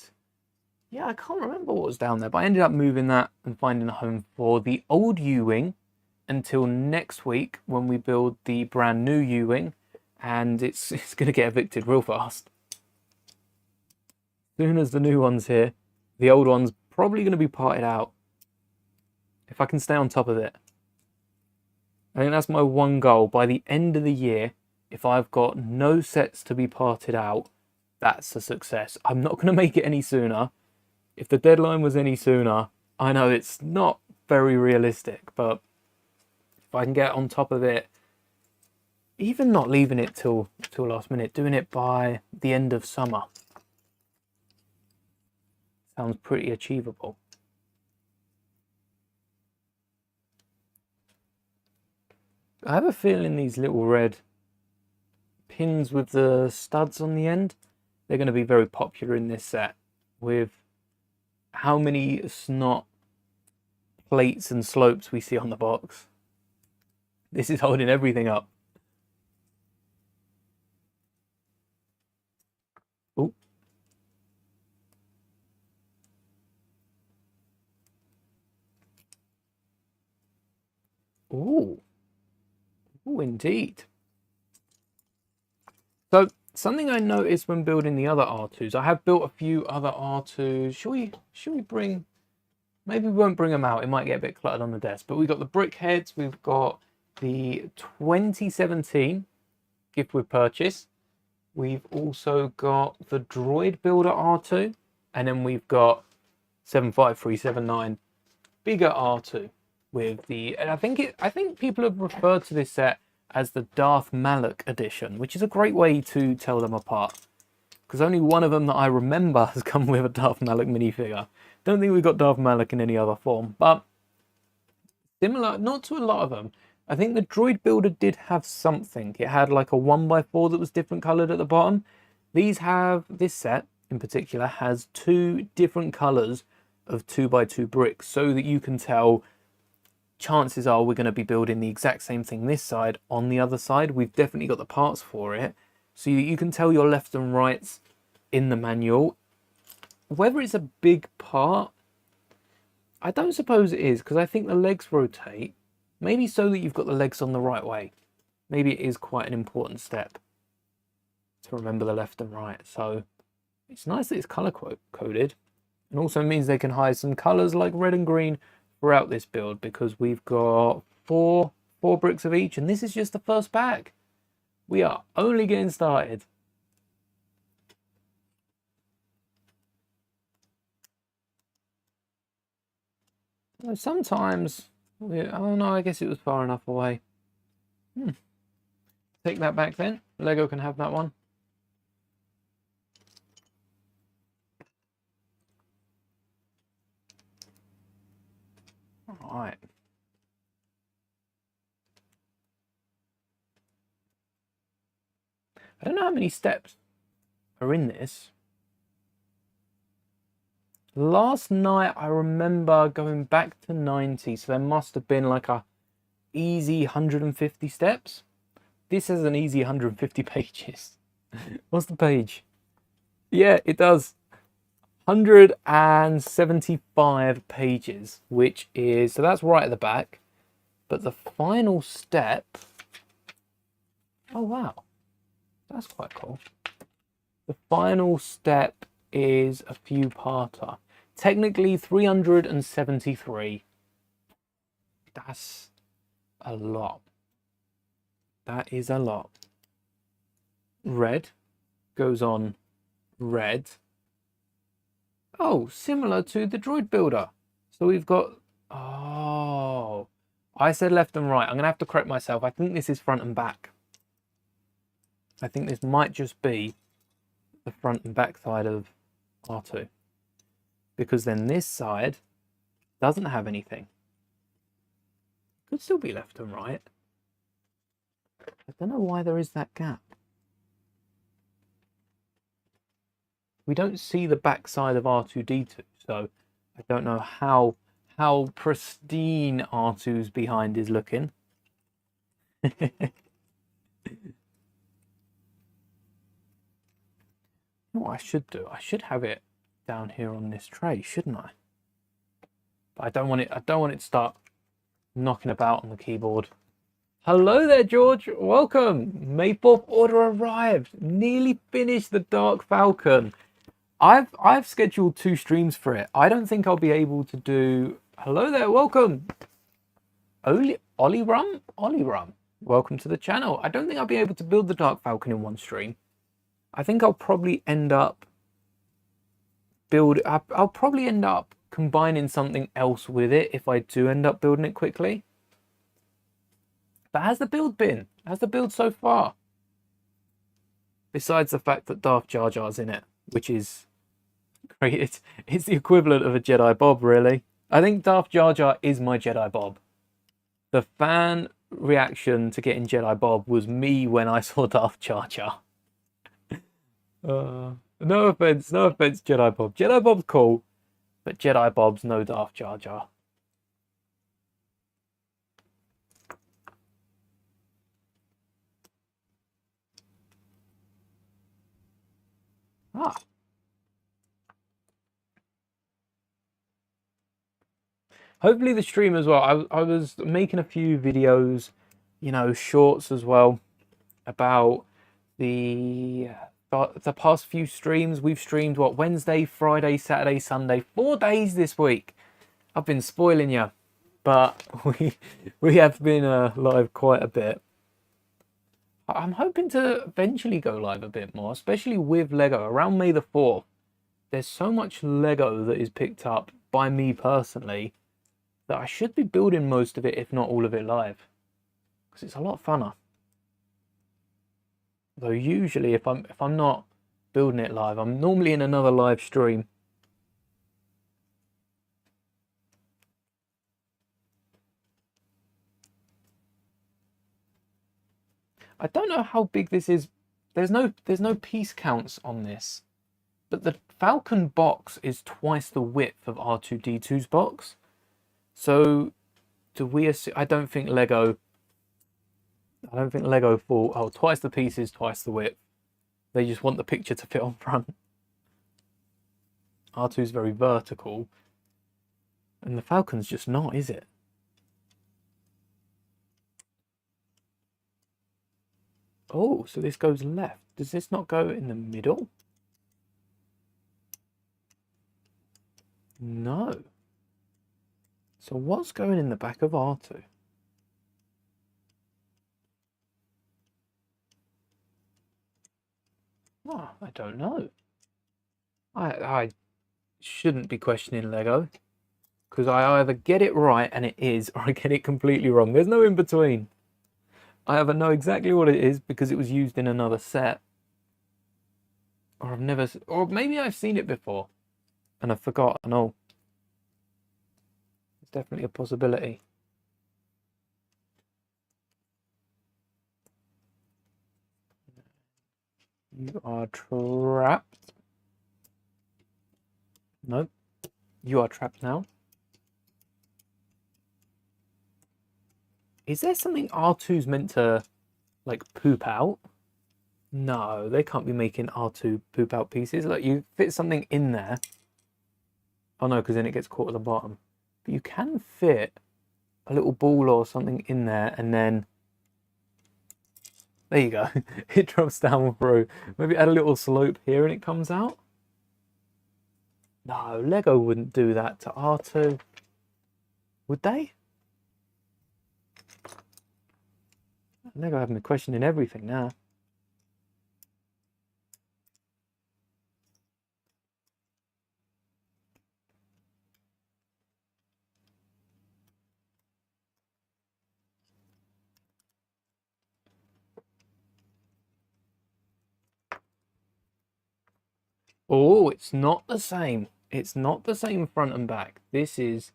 yeah, I can't remember what was down there, but I ended up moving that and finding a home for the old U-Wing until next week when we build the brand new U-Wing, and it's going to get evicted real fast. As soon as the new one's here, the old one's probably going to be parted out. If I can stay on top of it. I think that's my one goal. By the end of the year, if I've got no sets to be parted out, that's a success. I'm not going to make it any sooner. If the deadline was any sooner, I know it's not very realistic, but if I can get on top of it, even not leaving it till last minute, doing it by the end of summer, sounds pretty achievable. I have a feeling these little red pins with the studs on the end, they're going to be very popular in this set, with how many snot plates and slopes we see on the box. This is holding everything up. Ooh. Ooh. Ooh, indeed. So, something I noticed when building the other R2s, I have built a few other R2s. Should we bring, maybe we won't bring them out. It might get a bit cluttered on the desk. But we've got the brick heads. We've got the 2017 gift with purchase. We've also got the Droid Builder R2. And then we've got 75379 bigger R2 with the, and I think people have referred to this set as the Darth Malak edition, which is a great way to tell them apart, because only one of them that I remember has come with a Darth Malak minifigure. Don't think we've got Darth Malak in any other form, but similar, not to a lot of them. I think the Droid Builder did have something. It had like a 1x4 that was different coloured at the bottom. These have, this set in particular has 2 different colours of 2x2 bricks, so that you can tell, chances are we're going to be building the exact same thing this side on the other side. We've definitely got the parts for it, so you can tell your left and rights in the manual. Whether it's a big part, I don't suppose it is, because I think the legs rotate. Maybe so that you've got the legs on the right way. Maybe it is quite an important step to remember the left and right. So it's nice that it's color coded. It also means they can hide some colors like red and green throughout this build, because we've got four bricks of each, and this is just the first pack. We are only getting started. Sometimes, oh no, I guess it was far enough away. Take that back then. Lego can have that one. All right. I don't know how many steps are in this. Last night I remember going back to 90, so there must have been like a easy 150 steps. This has an easy 150 pages. What's the page? Yeah, it does. 175 pages, which is, so that's right at the back. But the final step, oh wow, that's quite cool. The final step is a few-parter. Technically 373. That's a lot. That is a lot. Red goes on red. Oh, similar to the Droid Builder. So we've got, oh, I said left and right. I'm going to have to correct myself. I think this is front and back. I think this might just be the front and back side of R2. Because then this side doesn't have anything. Could still be left and right. I don't know why there is that gap. We don't see the back side of R2-D2, so I don't know how pristine R2's behind is looking. What I should do, I should have it down here on this tray, shouldn't I? But I don't want it to start knocking about on the keyboard. Hello there, George. Welcome. May 4th order arrived. Nearly finished the Dark Falcon. I've scheduled 2 streams for it. I don't think I'll be able to do. Hello there. Welcome. Ollie Rum. Welcome to the channel. I don't think I'll be able to build the Dark Falcon in one stream. I think I'll probably end up I'll probably end up combining something else with it if I do end up building it quickly. But how's the build been? How's the build so far? Besides the fact that Darth Jar Jar's in it, which is great. It's the equivalent of a Jedi Bob, really. I think Darth Jar Jar is my Jedi Bob. The fan reaction to getting Jedi Bob was me when I saw Darth Jar Jar. No offense, Jedi Bob. Jedi Bob's cool, but Jedi Bob's no Darth Jar Jar. Hopefully the stream as well. I was making a few videos, you know, shorts as well, about the past few streams. We've streamed, what, Wednesday, Friday, Saturday, Sunday, 4 days this week. I've been spoiling you, but we have been live quite a bit. I'm hoping to eventually go live a bit more, especially with Lego around May the 4th. there's so much Lego that is picked up by me personally that I should be building most of it, if not all of it, live, because it's a lot funner. Though usually if I'm not building it live, I'm normally in another live stream. I don't know how big this is. There's no piece counts on this, but the Falcon box is twice the width of R2-D2's box. So do we assume, I don't think Lego thought, oh, twice the pieces, twice the width. They just want the picture to fit on front. R2's very vertical, and the Falcon's just not, is it? Oh, so this goes left. Does this not go in the middle? No. So what's going in the back of R2? Oh, I don't know. I shouldn't be questioning Lego, because I either get it right and it is, or I get it completely wrong. There's no in between. I either know exactly what it is because it was used in another set, or I've never, or maybe I've seen it before and I've forgotten. Oh, it's definitely a possibility. You are trapped. Nope. You are trapped now. Is there something R2's meant to, like, poop out? No, they can't be making R2 poop out pieces. Like, you fit something in there. Oh no, because then it gets caught at the bottom. But you can fit a little ball or something in there, and then there you go. It drops down through. Maybe add a little slope here and it comes out. No, Lego wouldn't do that to R2. Would they? Lego have me questioning everything now. Oh, it's not the same. It's not the same front and back. This is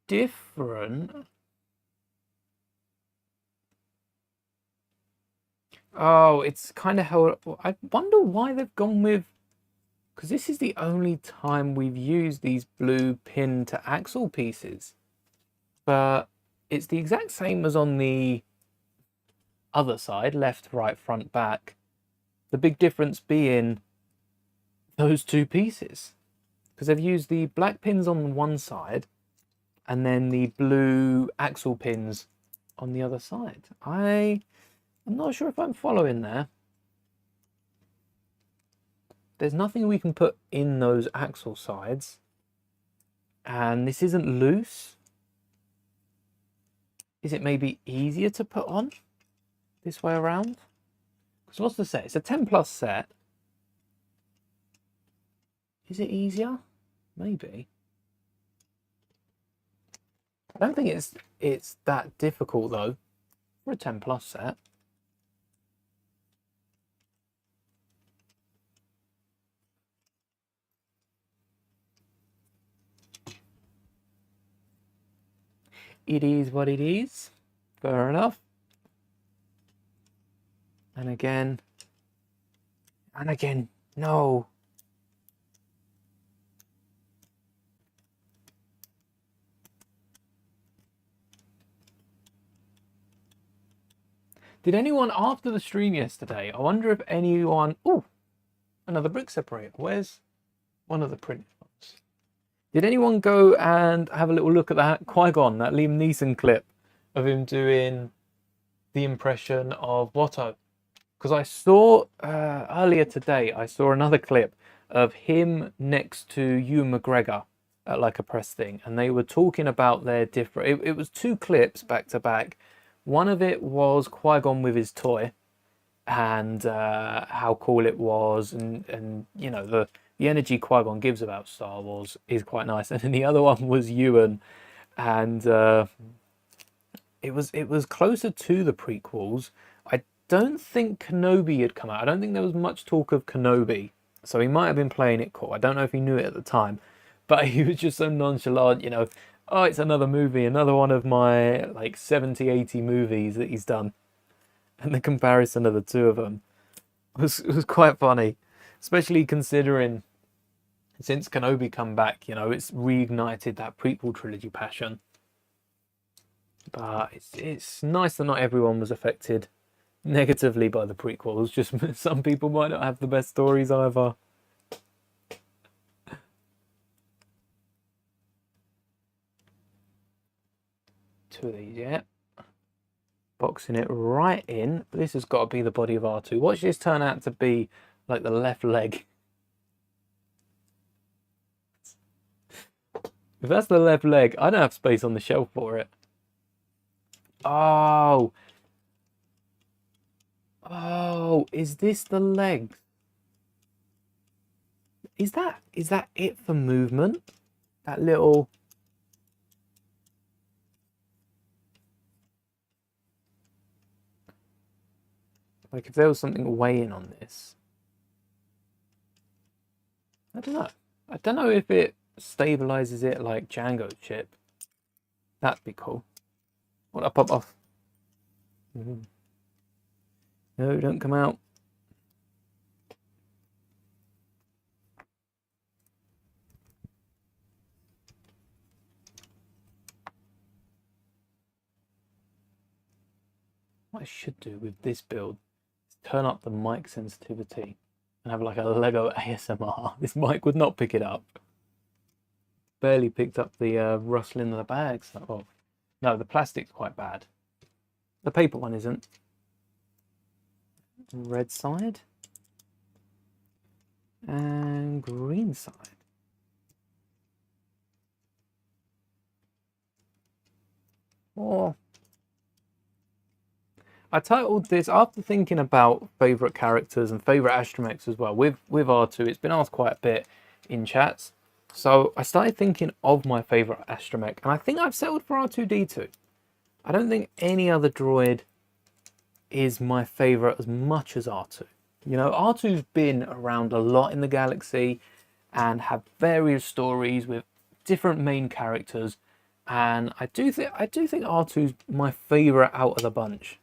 different. Oh, it's kind of how... I wonder why they've gone with... Because this is the only time we've used these blue pin to axle pieces. But it's the exact same as on the other side, left, right, front, back. The big difference being those two pieces. Because they've used the black pins on one side and then the blue axle pins on the other side. I'm not sure if I'm following there. There's nothing we can put in those axle sides. And this isn't loose. Is it maybe easier to put on this way around? Because what's the set? It's a 10+ set. Is it easier? Maybe. I don't think it's that difficult though for a 10+ set. It is what it is. Fair enough. And again. No. Did anyone, after the stream yesterday, I wonder if anyone... Oh, another brick separator. Where's one of the printed ones? Did anyone go and have a little look at that Qui-Gon, that Liam Neeson clip of him doing the impression of Watto? Because I saw earlier today, I saw another clip of him next to Ewan McGregor at like a press thing, and they were talking about their different... It was two clips back to back. One of it was Qui-Gon with his toy, and how cool it was, and you know, the energy Qui-Gon gives about Star Wars is quite nice. And then the other one was Ewan, and it was closer to the prequels. I don't think Kenobi had come out. I don't think there was much talk of Kenobi, so he might have been playing it cool. I don't know if he knew it at the time, but he was just so nonchalant, you know. Oh, it's another movie, another one of my like 70, 80 movies that he's done. And the comparison of the two of them was quite funny, especially considering since Kenobi come back, you know, it's reignited that prequel trilogy passion. But it's nice that not everyone was affected negatively by the prequels. Just some people might not have the best stories either. Two of these, yeah. Boxing it right in. This has got to be the body of R2. Watch this turn out to be like the left leg. If that's the left leg, I don't have space on the shelf for it. Oh. Oh, is this the legs? Is that it for movement? That little... Like, if there was something weighing on this... I don't know. I don't know if it stabilizes it like Django chip. That'd be cool. What, I pop off? No, don't come out. What I should do with this build is turn up the mic sensitivity and have like a Lego ASMR. This mic would not pick it up. Barely picked up the rustling of the bags. Oh, no, the plastic's quite bad. The paper one isn't. Red side. And green side. Oh. I titled this after thinking about favourite characters and favourite astromechs as well. With R2, it's been asked quite a bit in chats. So I started thinking of my favourite astromech, and I think I've settled for R2-D2. I don't think any other droid is my favourite as much as R2. You know, R2's been around a lot in the galaxy and have various stories with different main characters, and I do think R2's my favourite out of the bunch.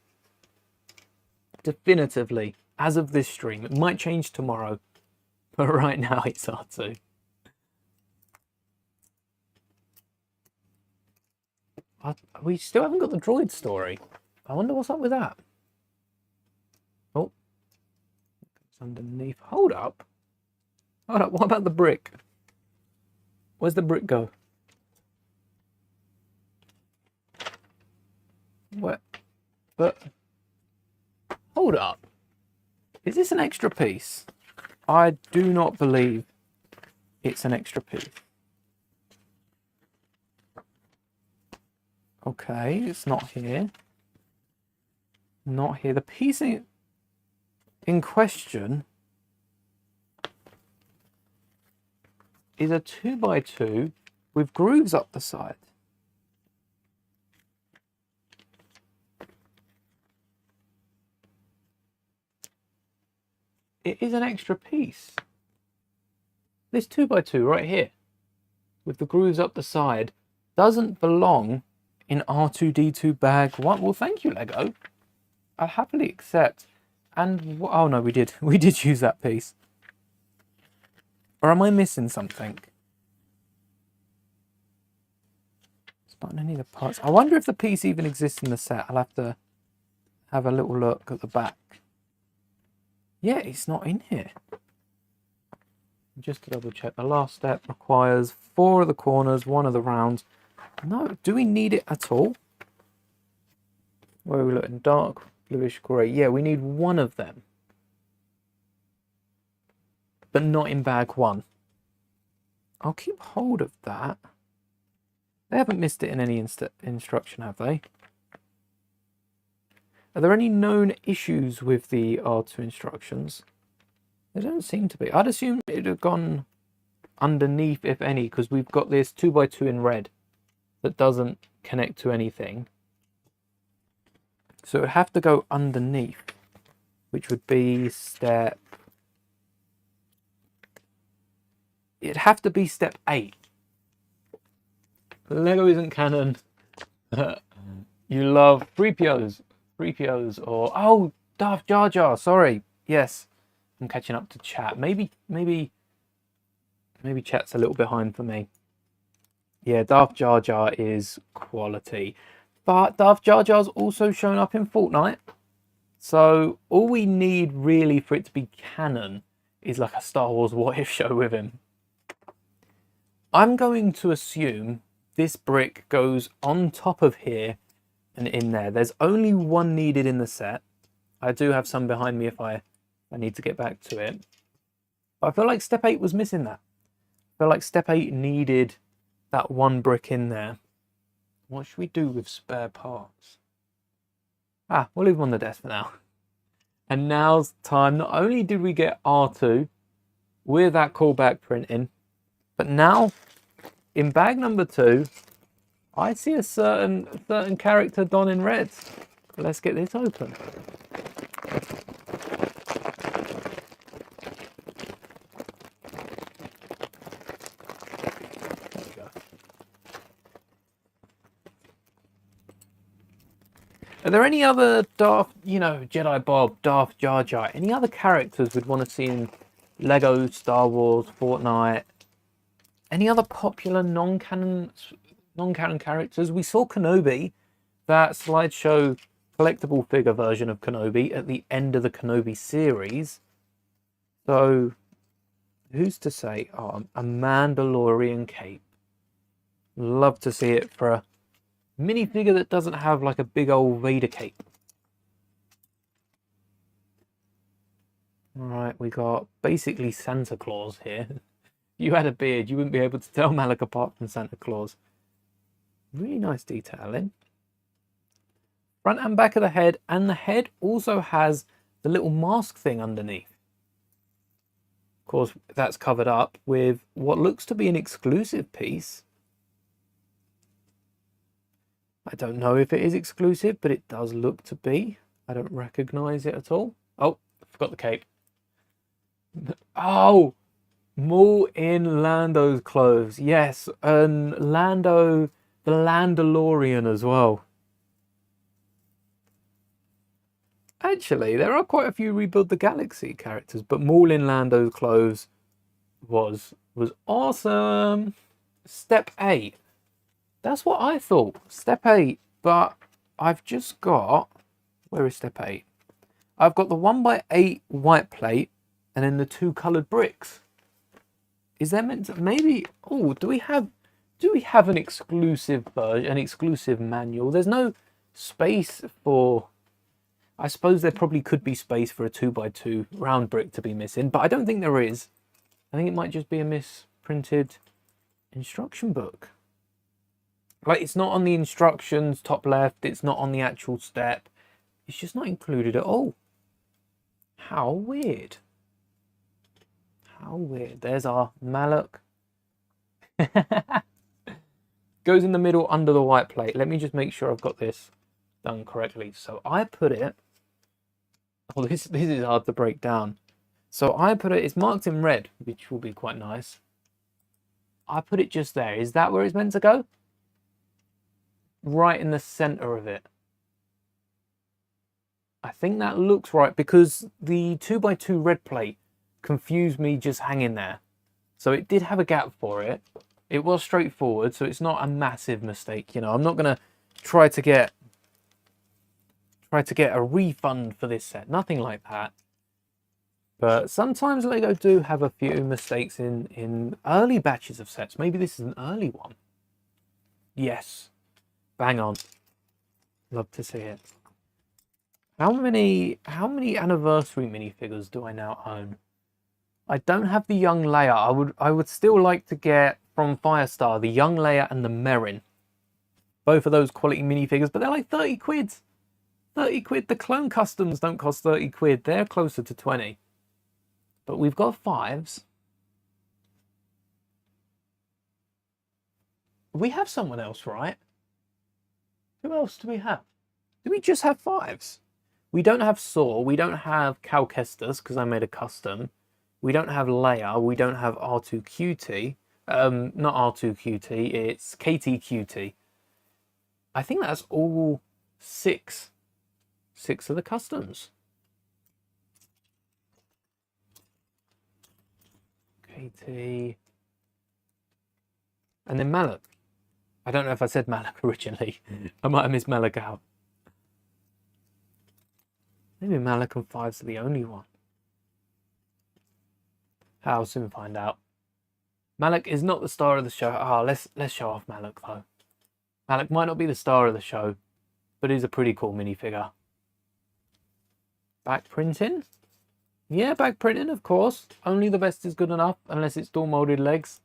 Definitively, as of this stream. It might change tomorrow, but right now it's R2. We still haven't got the droid story. I wonder what's up with that. Oh, it's underneath. Hold up. Hold up. What about the brick? Where's the brick go? What? But hold up. Is this an extra piece? I do not believe it's an extra piece. Okay, it's not here. Not here. The piece in question is a 2x2 with grooves up the side. It is an extra piece. This 2x2 right here with the grooves up the side doesn't belong in R2-D2 bag 1. Well, thank you, Lego. I'll happily accept. And, oh no, we did use that piece. Or am I missing something? It's not in any of the parts. I wonder if the piece even exists in the set. I'll have to have a little look at the back. Yeah, it's not in here. Just to double check, the last step requires 4 of the corners, 1 of the rounds. No, do we need it at all? Where are we looking? Dark, bluish grey. Yeah, we need 1 of them. But not in bag 1. I'll keep hold of that. They haven't missed it in any instruction, have they? Are there any known issues with the R2 instructions? There don't seem to be. I'd assume it'd have gone underneath, if any, because we've got this 2x2 in red that doesn't connect to anything. So it would have to go underneath, which would be step... It'd have to be step 8. Lego isn't canon. You love 3POs. 3POs or... Oh, Darth Jar Jar, sorry. Yes, I'm catching up to chat. Maybe chat's a little behind for me. Yeah, Darth Jar Jar is quality. But Darth Jar Jar's also shown up in Fortnite. So all we need really for it to be canon is like a Star Wars What If show with him. I'm going to assume this brick goes on top of here and in there. There's only one needed in the set. I do have some behind me if I need to get back to it. But I feel like step 8 was missing that. I feel like step 8 needed that one brick in there. What should we do with spare parts? We'll leave them on the desk for now. And now's the time. Not only did we get R2 with that callback printing, but now in bag number 2, I see a certain character done in red. Let's get this open. There we go. Are there any other Darth, Jedi Bob, Darth Jar Jar, any other characters we'd want to see in Lego, Star Wars, Fortnite? Any other popular non-canon characters? We saw Kenobi, that slideshow collectible figure version of Kenobi at the end of the Kenobi series. So, who's to say? Oh, a Mandalorian cape. Love to see it for a minifigure that doesn't have like a big old Vader cape. Alright, we got basically Santa Claus here. If you had a beard, you wouldn't be able to tell Malak apart from Santa Claus. Really nice detailing. Front and back of the head, and the head also has the little mask thing underneath. Of course, that's covered up with what looks to be an exclusive piece. I don't know if it is exclusive, but it does look to be. I don't recognise it at all. Oh, I forgot the cape. Oh! Maul in Lando's clothes. Yes, and Lando, the Landalorian as well. Actually, there are quite a few Rebuild the Galaxy characters, but Maul in Lando's clothes was awesome. Step 8. That's what I thought. Step 8, but I've just got... Where is step 8? I've got the 1x8 white plate and then the 2 coloured bricks. Is there meant to... Maybe... Oh, do we have an exclusive version, an exclusive manual? There's no space for... I suppose there probably could be space for a 2x2 round brick to be missing, but I don't think there is. I think it might just be a misprinted instruction book. Like, it's not on the instructions top left, it's not on the actual step. It's just not included at all. How weird. How weird. There's our Malak. Goes in the middle under the white plate. Let me just make sure I've got this done correctly. So I put it... Oh, this is hard to break down. So I put it... It's marked in red, which will be quite nice. I put it just there. Is that where it's meant to go? Right in the centre of it. I think that looks right because the 2x2 red plate confused me just hanging there. So it did have a gap for it. It was straightforward, so it's not a massive mistake. I'm not going to try to get a refund for this set. Nothing like that. But sometimes Lego do have a few mistakes in early batches of sets. Maybe this is an early one. Yes. Bang on. Love to see it. How many anniversary minifigures do I now own? I don't have the young Leia. I would still like to get from Firestar the young Leia and the Merrin. Both of those quality minifigures, but they're like 30 quid. 30 quid. The clone customs don't cost 30 quid. They're closer to 20. But we've got 5s. We have someone else, right? Who else do we have? Do we just have 5s? We don't have Saw. We don't have Cal Kestis, because I made a custom. We don't have Leia. We don't have R2QT. Not R2QT. It's KTQT. I think that's all 6. 6 of the customs. KT. And then Malak. I don't know if I said Malak originally. I might have missed Malak out. Maybe Malak and 5's are the only one. I'll soon find out. Malak is not the star of the show. Let's show off Malak though. Malak might not be the star of the show, but he's a pretty cool minifigure. Back printing? Yeah, back printing, of course. Only the best is good enough, unless it's dual molded legs.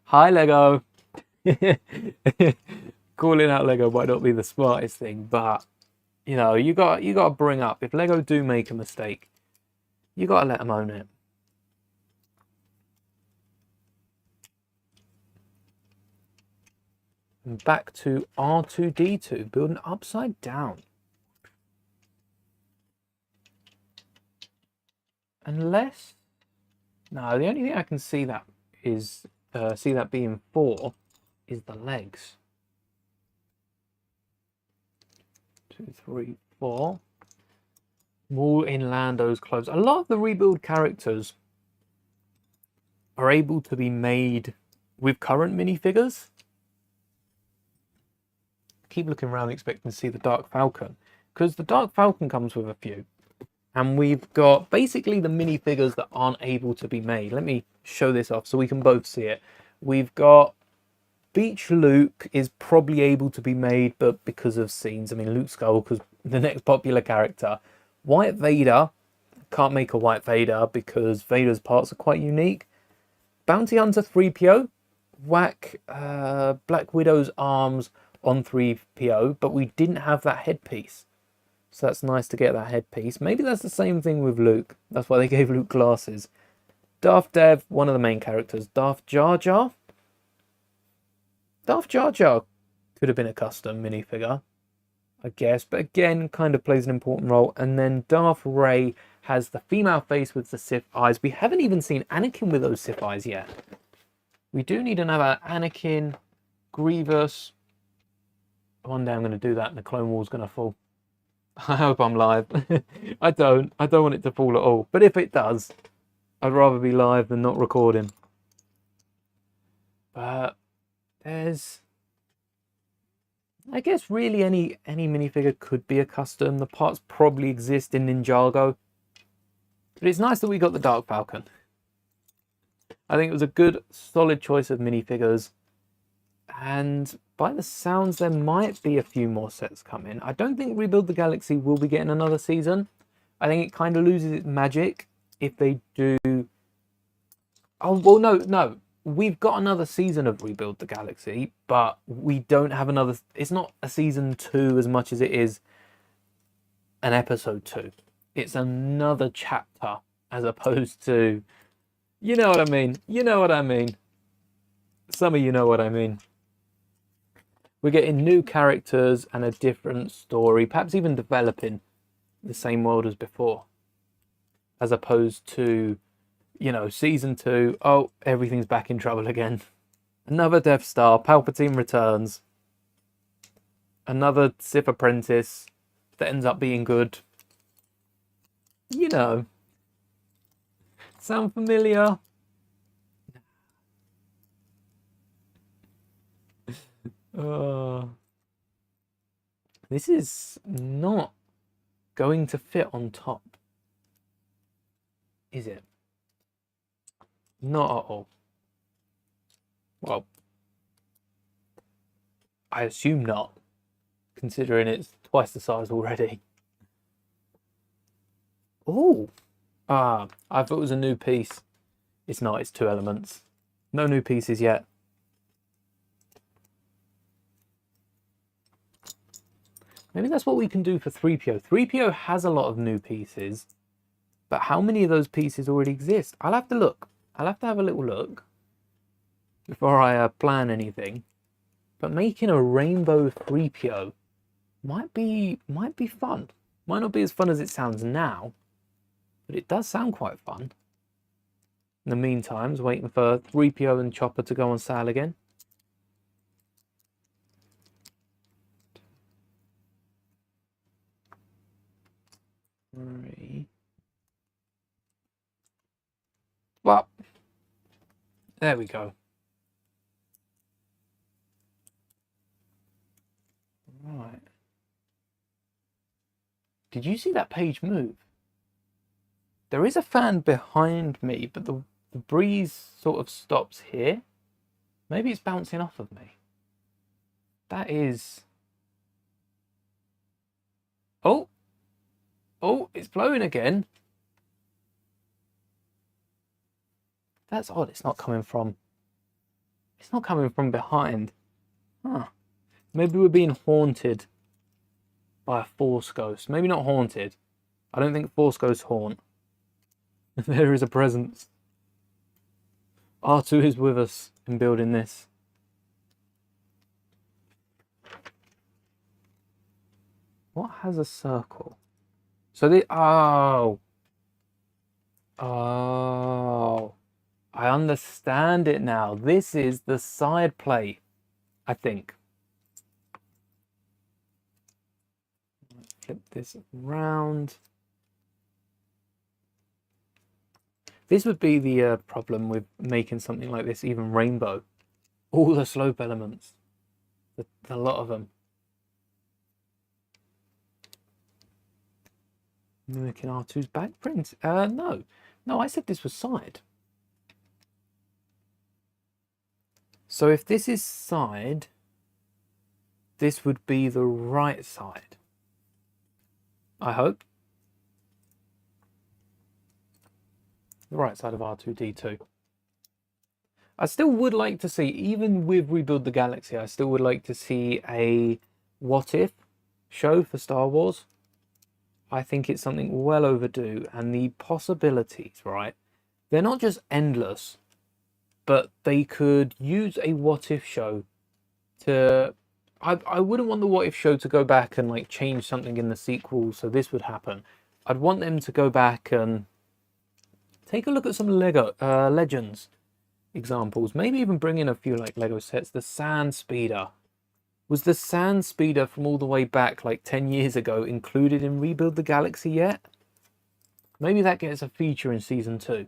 Hi, Lego. Calling out Lego might not be the smartest thing, but you know, you got to bring up. If Lego do make a mistake, you got to let them own it. And back to R2D2, building upside down. Unless, no, the only thing I can see that is being 4 is the legs. 2, 3, 4. All in Lando's clothes. A lot of the rebuild characters are able to be made with current minifigures. Keep looking around expecting to see the Dark Falcon, because the Dark Falcon comes with a few. And we've got basically the minifigures that aren't able to be made. Let me show this off so we can both see it. We've got Beach Luke is probably able to be made, but because of scenes. I mean, Luke Skywalker's the next popular character. White Vader, can't make a White Vader because Vader's parts are quite unique. Bounty Hunter 3PO, whack Black Widow's arms on 3PO, but we didn't have that headpiece. So that's nice to get that headpiece. Maybe that's the same thing with Luke. That's why they gave Luke glasses. Darth Dev, one of the main characters. Darth Jar Jar. Darth Jar Jar could have been a custom minifigure, I guess. But again, kind of plays an important role. And then Darth Rey has the female face with the Sith eyes. We haven't even seen Anakin with those Sith eyes yet. We do need another Anakin, Grievous. One day I'm going to do that and the Clone War's going to fall. I hope I'm live. I don't want it to fall at all. But if it does, I'd rather be live than not recording. But there's, I guess really any minifigure could be a custom. The parts probably exist in Ninjago. But it's nice that we got the Dark Falcon. I think it was a good, solid choice of minifigures. And by the sounds, there might be a few more sets coming. I don't think Rebuild the Galaxy will be getting another season. I think it kind of loses its magic if they do. Oh, well, no. We've got another season of Rebuild the Galaxy, but we don't have another. It's not a season 2 as much as it is an episode 2. It's another chapter as opposed to, you know what I mean? You know what I mean. Some of you know what I mean. We're getting new characters and a different story, perhaps even developing the same world as before. As opposed to, you know, season 2, oh, everything's back in trouble again. Another Death Star, Palpatine returns. Another Sith apprentice that ends up being good. You know. Sound familiar? This is not going to fit on top, is it? Not at all. Well, I assume not, considering it's twice the size already. Oh, I thought it was a new piece. It's not, it's 2 elements. No new pieces yet. Maybe that's what we can do for 3PO. 3PO has a lot of new pieces, but how many of those pieces already exist? I'll have to look. I'll have to have a little look before I plan anything. But making a rainbow 3PO might be fun. Might not be as fun as it sounds now, but it does sound quite fun. In the meantime, I was waiting for 3PO and Chopper to go on sale again. Well, there we go. Right. Did you see that page move? There is a fan behind me, but the breeze sort of stops here. Maybe it's bouncing off of me. That is... Oh! Oh, it's blowing again. That's odd. It's not coming from behind. Huh. Maybe we're being haunted by a Force ghost. Maybe not haunted. I don't think Force ghosts haunt. There is a presence. R2 is with us in building this. What has a circle? So the oh, I understand it now. This is the side plate, I think. Flip this around. This would be the problem with making something like this, even rainbow. All the slope elements, a lot of them. Mimicking R2's back print? No, I said this was side. So if this is side, this would be the right side. I hope. The right side of R2-D2. I still would like to see, even with Rebuild the Galaxy, I still would like to see a what if show for Star Wars. I think it's something well overdue, and the possibilities, right? They're not just endless, but they could use a what if show to... I wouldn't want the what if show to go back and like change something in the sequel so this would happen. I'd want them to go back and take a look at some Lego Legends examples. Maybe even bring in a few like Lego sets. The Sand Speeder. Was the Sand Speeder from all the way back like 10 years ago included in Rebuild the Galaxy yet? Maybe that gets a feature in Season 2.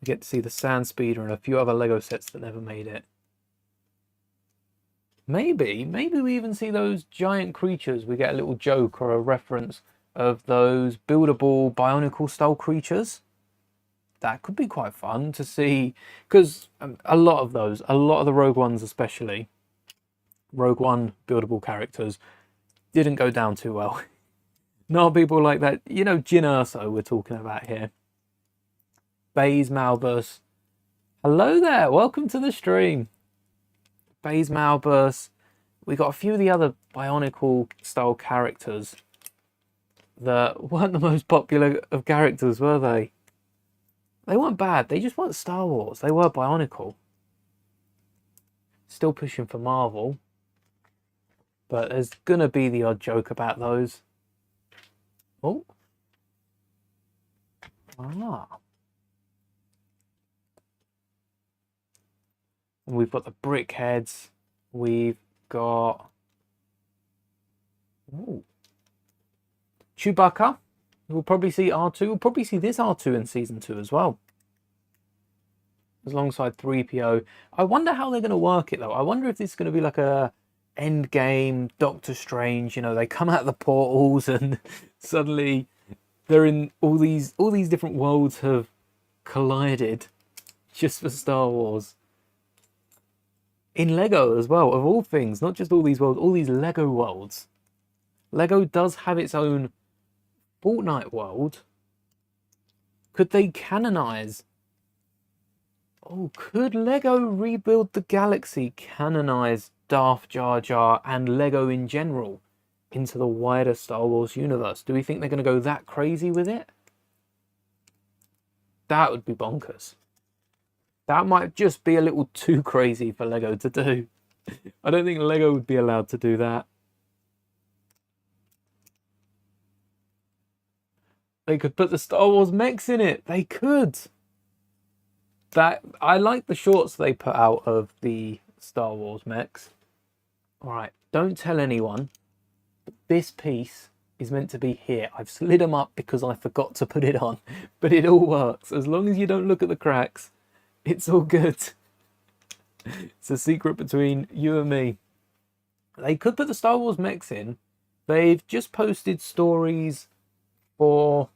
We get to see the Sand Speeder and a few other Lego sets that never made it. Maybe we even see those giant creatures. We get a little joke or a reference of those buildable Bionicle style creatures. That could be quite fun to see, because a lot of the Rogue Ones especially, Rogue One buildable characters, didn't go down too well. Not people like that, you know, Jyn Erso we're talking about here. Baze Malbus. Hello there, welcome to the stream. Baze Malbus. We got a few of the other Bionicle style characters that weren't the most popular of characters, were they? They weren't bad, they just weren't Star Wars. They were Bionicle. Still pushing for Marvel. But there's gonna be the odd joke about those. Oh. Ah. And we've got the brick heads. We've got... Ooh. Chewbacca. We'll probably see R2. We'll probably see this R2 in Season 2 as well. Alongside 3PO. I wonder how they're going to work it though. I wonder if this is going to be like a Endgame Doctor Strange. You know, they come out of the portals and suddenly they're in all these different worlds have collided just for Star Wars. In Lego as well, of all things. Not just all these worlds, all these Lego worlds. Lego does have its own Fortnite world. Could they canonize? Oh, could Lego Rebuild the Galaxy canonize Darth Jar Jar and Lego in general into the wider Star Wars universe? Do we think they're going to go that crazy with it? That would be bonkers. That might just be a little too crazy for Lego to do. I don't think Lego would be allowed to do that. They could put the Star Wars mechs in it. They could. I like the shorts they put out of the Star Wars mechs. All right, don't tell anyone. But this piece is meant to be here. I've slid them up because I forgot to put it on, but it all works. As long as you don't look at the cracks, it's all good. It's a secret between you and me. They could put the Star Wars mechs in. They've just posted stories for...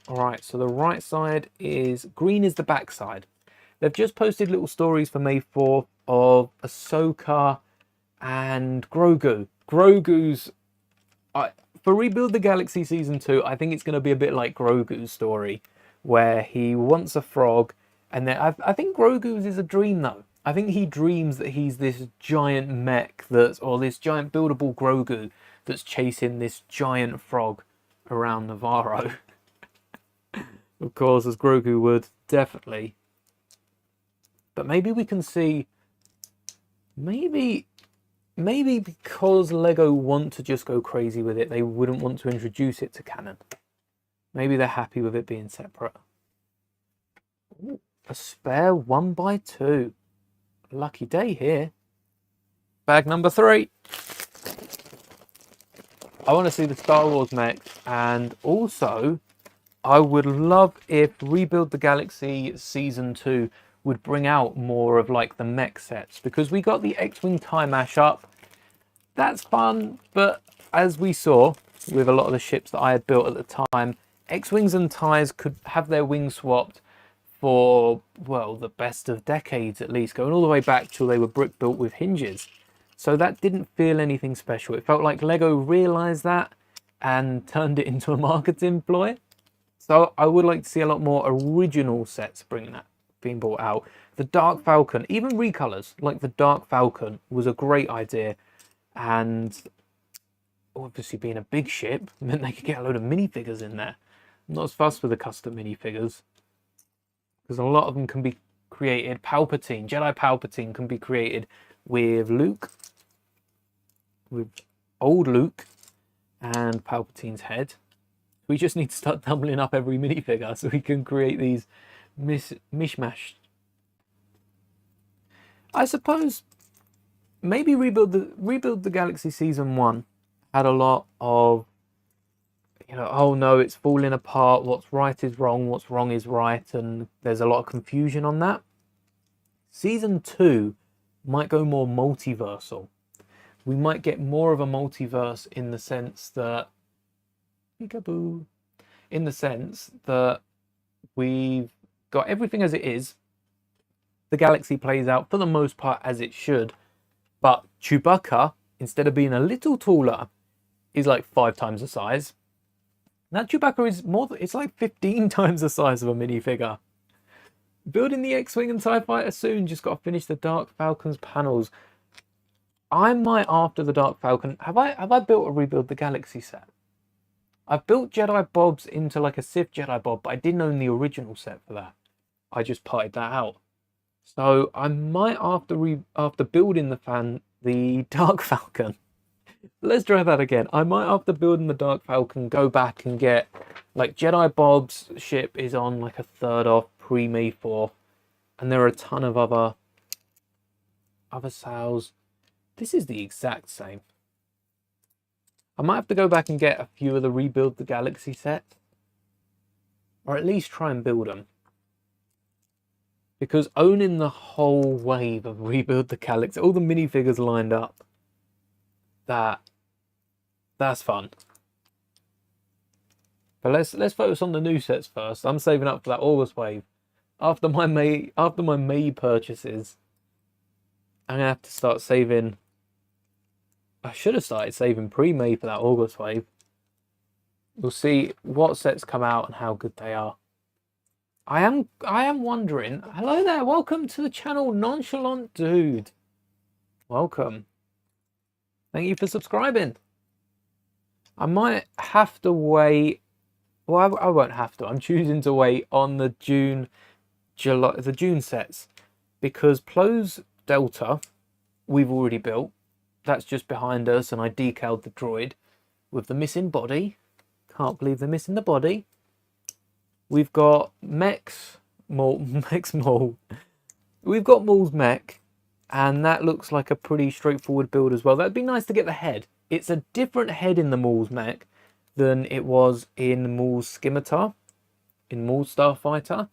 Alright, so the right side is... Green is the back side. They've just posted little stories for May 4th of Ahsoka and Grogu. Grogu's... for Rebuild the Galaxy Season 2, I think it's going to be a bit like Grogu's story, where he wants a frog, and then I think Grogu's is a dream, though. I think he dreams that he's this giant mech or this giant buildable Grogu that's chasing this giant frog around Navarro. Of course, as Grogu would, definitely. But maybe we can see... Maybe because Lego want to just go crazy with it, they wouldn't want to introduce it to canon. Maybe they're happy with it being separate. Ooh, a spare 1x2. Lucky day here. Bag number 3. I want to see the Star Wars mechs, and also I would love if Rebuild the Galaxy Season 2 would bring out more of like the mech sets, because we got the X-Wing TIE mashup. That's fun, but as we saw with a lot of the ships that I had built at the time, X-Wings and TIEs could have their wings swapped for, well, the best of decades at least, going all the way back till they were brick built with hinges. So that didn't feel anything special. It felt like Lego realised that and turned it into a marketing ploy. So I would like to see a lot more original sets being brought out. The Dark Falcon, even recolors like the Dark Falcon, was a great idea. And obviously being a big ship meant they could get a load of minifigures in there. I'm not as fussed with the custom minifigures, because a lot of them can be created. Jedi Palpatine can be created with Luke, with old Luke and Palpatine's head. We just need to start doubling up every minifigure so we can create these mishmash. I suppose maybe Rebuild the Galaxy Season 1 had a lot of, oh no, it's falling apart, what's right is wrong, what's wrong is right, and there's a lot of confusion on that. Season 2 might go more multiversal. We might get more of a multiverse in the sense that... Peekaboo. In the sense that we've got everything as it is. The galaxy plays out for the most part as it should. But Chewbacca, instead of being a little taller, is like 5 times the size. That Chewbacca is it's like 15 times the size of a minifigure. Building the X-Wing and TIE Fighter soon, just got to finish the Dark Falcon's panels. I might, after the Dark Falcon, have I built a Rebuild the Galaxy set? I've built Jedi Bobs into like a Sith Jedi Bob, but I didn't own the original set for that. I just parted that out. So I might, after building the Dark Falcon, let's try that again. I might, after building the Dark Falcon, go back and get, like, Jedi Bob's ship is on like a 1/3 off pre-May 4th, and there are a ton of other sales. This is the exact same. I might have to go back and get a few of the Rebuild the Galaxy sets, or at least try and build them. Because owning the whole wave of Rebuild the Galaxy, all the minifigures lined up, that's fun. But let's focus on the new sets first. I'm saving up for that August wave. After my May purchases, I'm gonna have to start saving. I should have started saving pre-May for that August wave. We'll see what sets come out and how good they are. I am wondering. Hello there, welcome to the channel, Nonchalant Dude. Welcome. Thank you for subscribing. I might have to wait. Well, I won't have to. I'm choosing to wait on the June sets because Plo's Delta we've already built. That's just behind us, and I decaled the droid with the missing body. Can't believe they're missing the body. We've got Mech's Maul. We've got Maul's mech, and that looks like a pretty straightforward build as well. That'd be nice to get the head. It's a different head in the Maul's mech than it was in Maul's Scimitar, in Maul's Starfighter,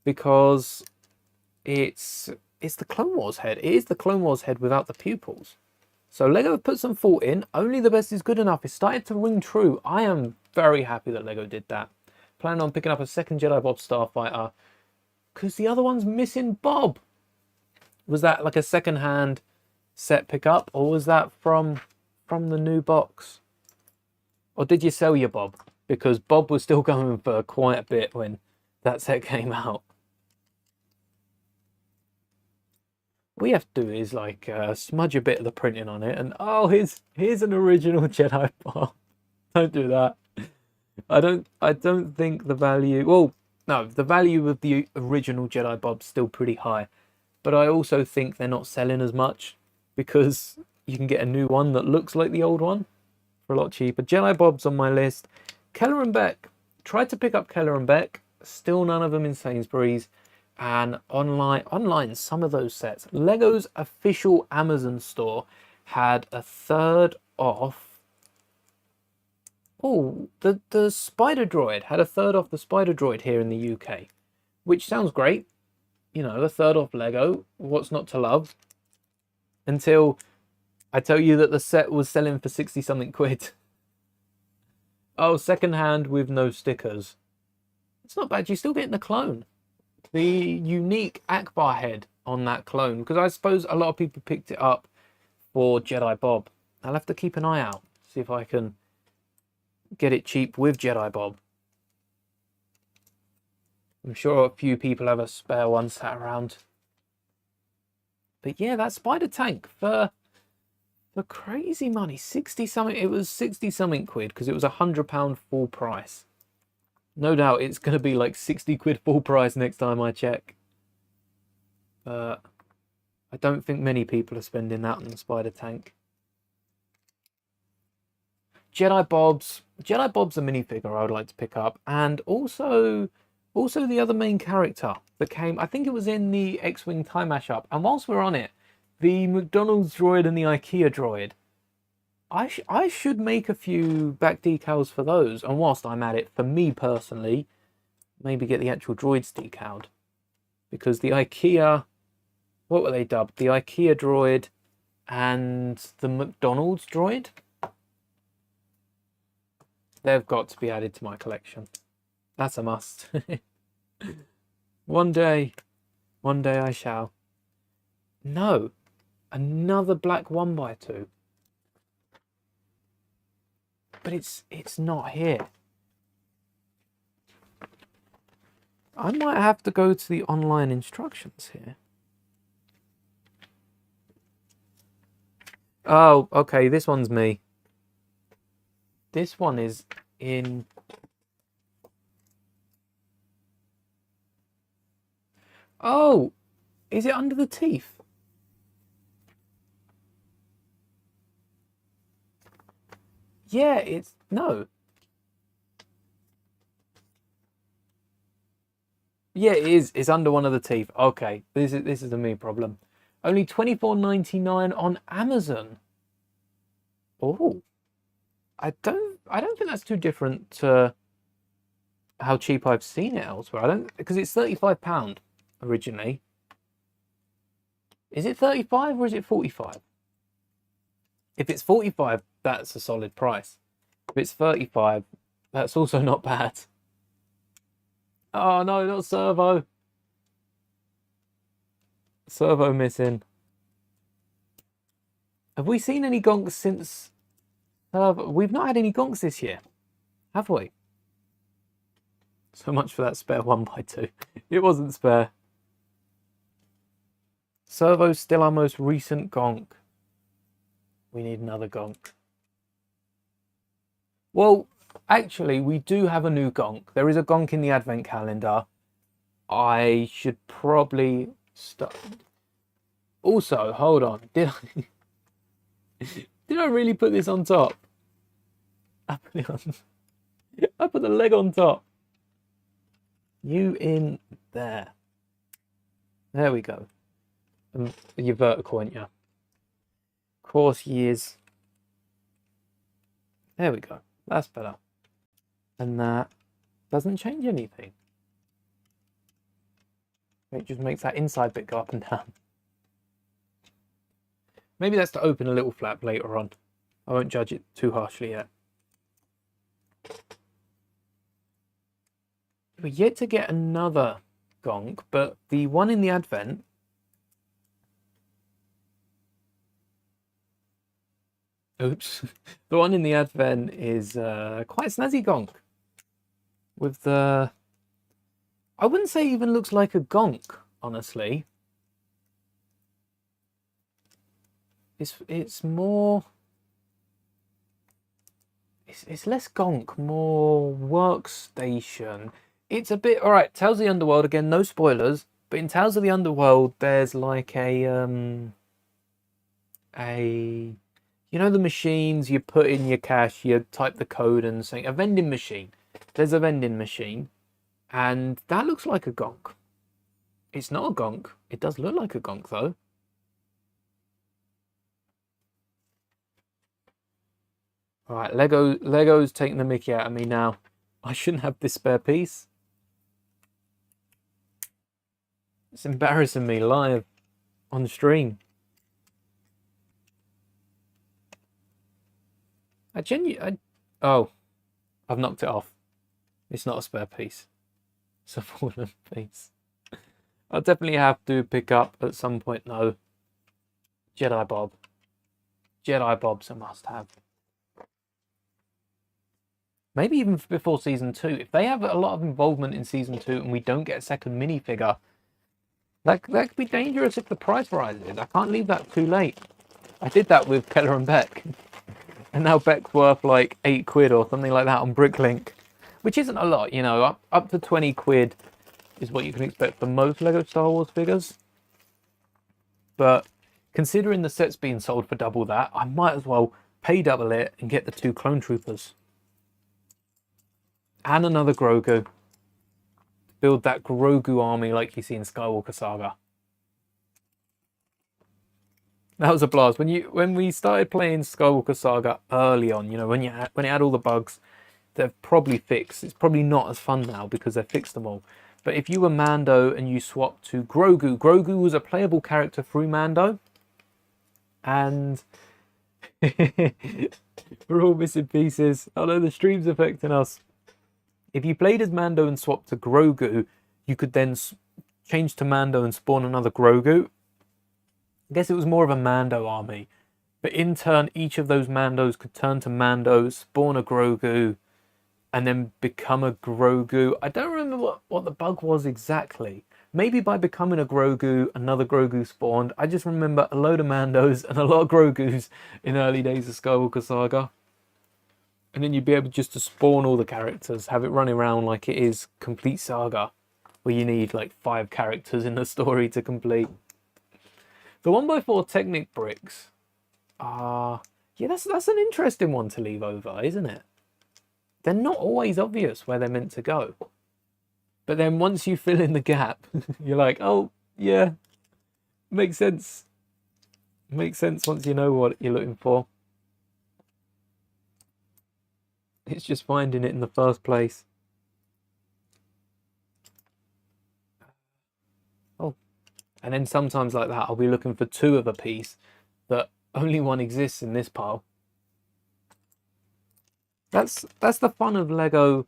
because it's the Clone Wars head. It is the Clone Wars head without the pupils. So Lego have put some thought in. Only the best is good enough. It started to ring true. I am very happy that Lego did that. Planning on picking up a second Jedi Bob Starfighter because the other one's missing Bob. Was that like a second-hand set pickup, or was that from the new box? Or did you sell your Bob? Because Bob was still going for quite a bit when that set came out. What you have to do is like smudge a bit of the printing on it, and oh, here's an original Jedi Bob. Don't do that. I don't think the value. Well, no, the value of the original Jedi Bob's still pretty high, but I also think they're not selling as much because you can get a new one that looks like the old one for a lot cheaper. Jedi Bob's on my list. Keller and Beck. Tried to pick up Keller and Beck. Still none of them in Sainsbury's. And online, some of those sets. Lego's official Amazon store had a third off. Oh, the Spider Droid had a third off the Spider Droid here in the UK, which sounds great. You know, a third off Lego. What's not to love? Until I tell you that the set was selling for 60-something quid. Oh, second hand with no stickers. It's not bad. You're still getting the clone. The unique Akbar head on that clone, because I suppose a lot of people picked it up for Jedi Bob. I'll have to keep an eye out, see if I can get it cheap with Jedi Bob. I'm sure a few people have a spare one sat around. But yeah, that Spider tank for crazy money, 60-something. It was 60-something quid because it was £100 full price. No doubt it's going to be like 60 quid full price next time I check. But I don't think many people are spending that on the Spider tank. Jedi Bob's a minifigure I would like to pick up, and also the other main character that came, I think it was in the X-Wing Time Mashup. And whilst we're on it, the McDonald's droid and the IKEA droid, I should make a few back decals for those. And whilst I'm at it, for me personally, maybe get the actual droids decaled. Because the IKEA, what were they dubbed? The IKEA droid and the McDonald's droid? They've got to be added to my collection. That's a must. One day I shall. No, another black 1x2. But it's not here. I might have to go to the online instructions here. Oh, okay, this one's me. This one is in... Oh, is it under the teeth? Yeah, it's... No. Yeah, it is. It's under one of the teeth. Okay, this is a me problem. Only $24.99 on Amazon. Oh. I don't think that's too different to how cheap I've seen it elsewhere. Because it's £35 originally. Is it 35 or is it 45? If it's 45, that's a solid price. If it's 35, that's also not bad. Oh no, not Servo. Servo missing. Have we seen any gonks since... We've not had any gonks this year, have we? So much for that spare 1x2. It wasn't spare. Servo's still our most recent gonk. We need another gonk. Well, actually, we do have a new gonk. There is a gonk in the advent calendar. I should probably start. Also, hold on. Did I really put this on top? I put it on. I put the leg on top. You in there. There we go. You're vertical, aren't you? Of course he is. There we go. That's better. And that doesn't change anything. It just makes that inside bit go up and down. Maybe that's to open a little flap later on. I won't judge it too harshly yet. We're yet to get another gonk, but the one in the advent oops. The one in the advent is quite snazzy gonk. With the... I wouldn't say even looks like a gonk, honestly. It's more... It's less gonk, more workstation. It's a bit... Alright, Tales of the Underworld, again, no spoilers. But in Tales of the Underworld, there's like a... You know the machines, you put in your cash, you type the code and say, a vending machine. There's a vending machine. And that looks like a gonk. It's not a gonk. It does look like a gonk, though. Alright, Lego's taking the mickey out of me now. I shouldn't have this spare piece. It's embarrassing me live on stream. Oh, I've knocked it off. It's not a spare piece. It's a fallen piece. I'll definitely have to pick up at some point, though. Jedi Bob. Jedi Bob's a must-have. Maybe even before Season 2. If they have a lot of involvement in Season 2 and we don't get a second minifigure, that could be dangerous if the price rises. I can't leave that too late. I did that with Keller and Beck. And now Beck's worth like 8 quid or something like that on Bricklink. Which isn't a lot, you know. Up to 20 quid is what you can expect for most LEGO Star Wars figures. But considering the set's being sold for double that, I might as well pay double it and get the 2 clone troopers. And another Grogu. Build that Grogu army like you see in Skywalker Saga. That was a blast. When we started playing Skywalker Saga early on, you know, when it had all the bugs, they've probably fixed. It's probably not as fun now because they've fixed them all. But if you were Mando and you swapped to Grogu, Grogu was a playable character through Mando. And we're all missing pieces. Oh no, the stream's affecting us. If you played as Mando and swapped to Grogu, you could then change to Mando and spawn another Grogu. I guess it was more of a Mando army. But in turn, each of those Mandos could turn to Mando, spawn a Grogu, and then become a Grogu. I don't remember what the bug was exactly. Maybe by becoming a Grogu, another Grogu spawned. I just remember a load of Mandos and a lot of Grogus in early days of Skywalker Saga. And then you'd be able just to spawn all the characters, have it running around like it is complete Saga, where you need like 5 characters in the story to complete. The 1x4 Technic bricks are... yeah, that's an interesting one to leave over, isn't it? They're not always obvious where they're meant to go. But then once you fill in the gap, you're like, oh, yeah, makes sense. Makes sense once you know what you're looking for. It's just finding it in the first place. Oh, and then sometimes like that, I'll be looking for 2 of a piece, but only one exists in this pile. That's the fun of Lego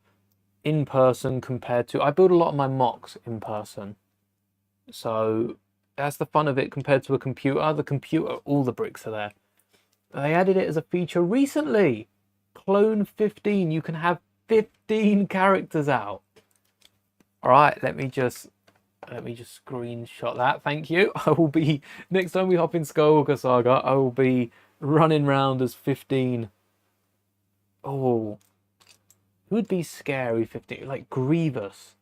in person compared to... I build a lot of my mocks in person. So that's the fun of it compared to a computer. The computer, all the bricks are there. They added it as a feature recently. Clone 15, you can have 15 characters out. All right, let me just screenshot that. Thank you. I will be, next time we hop in Skywalker Saga, I will be running round as 15. Oh, who would be scary 15? Like Grievous.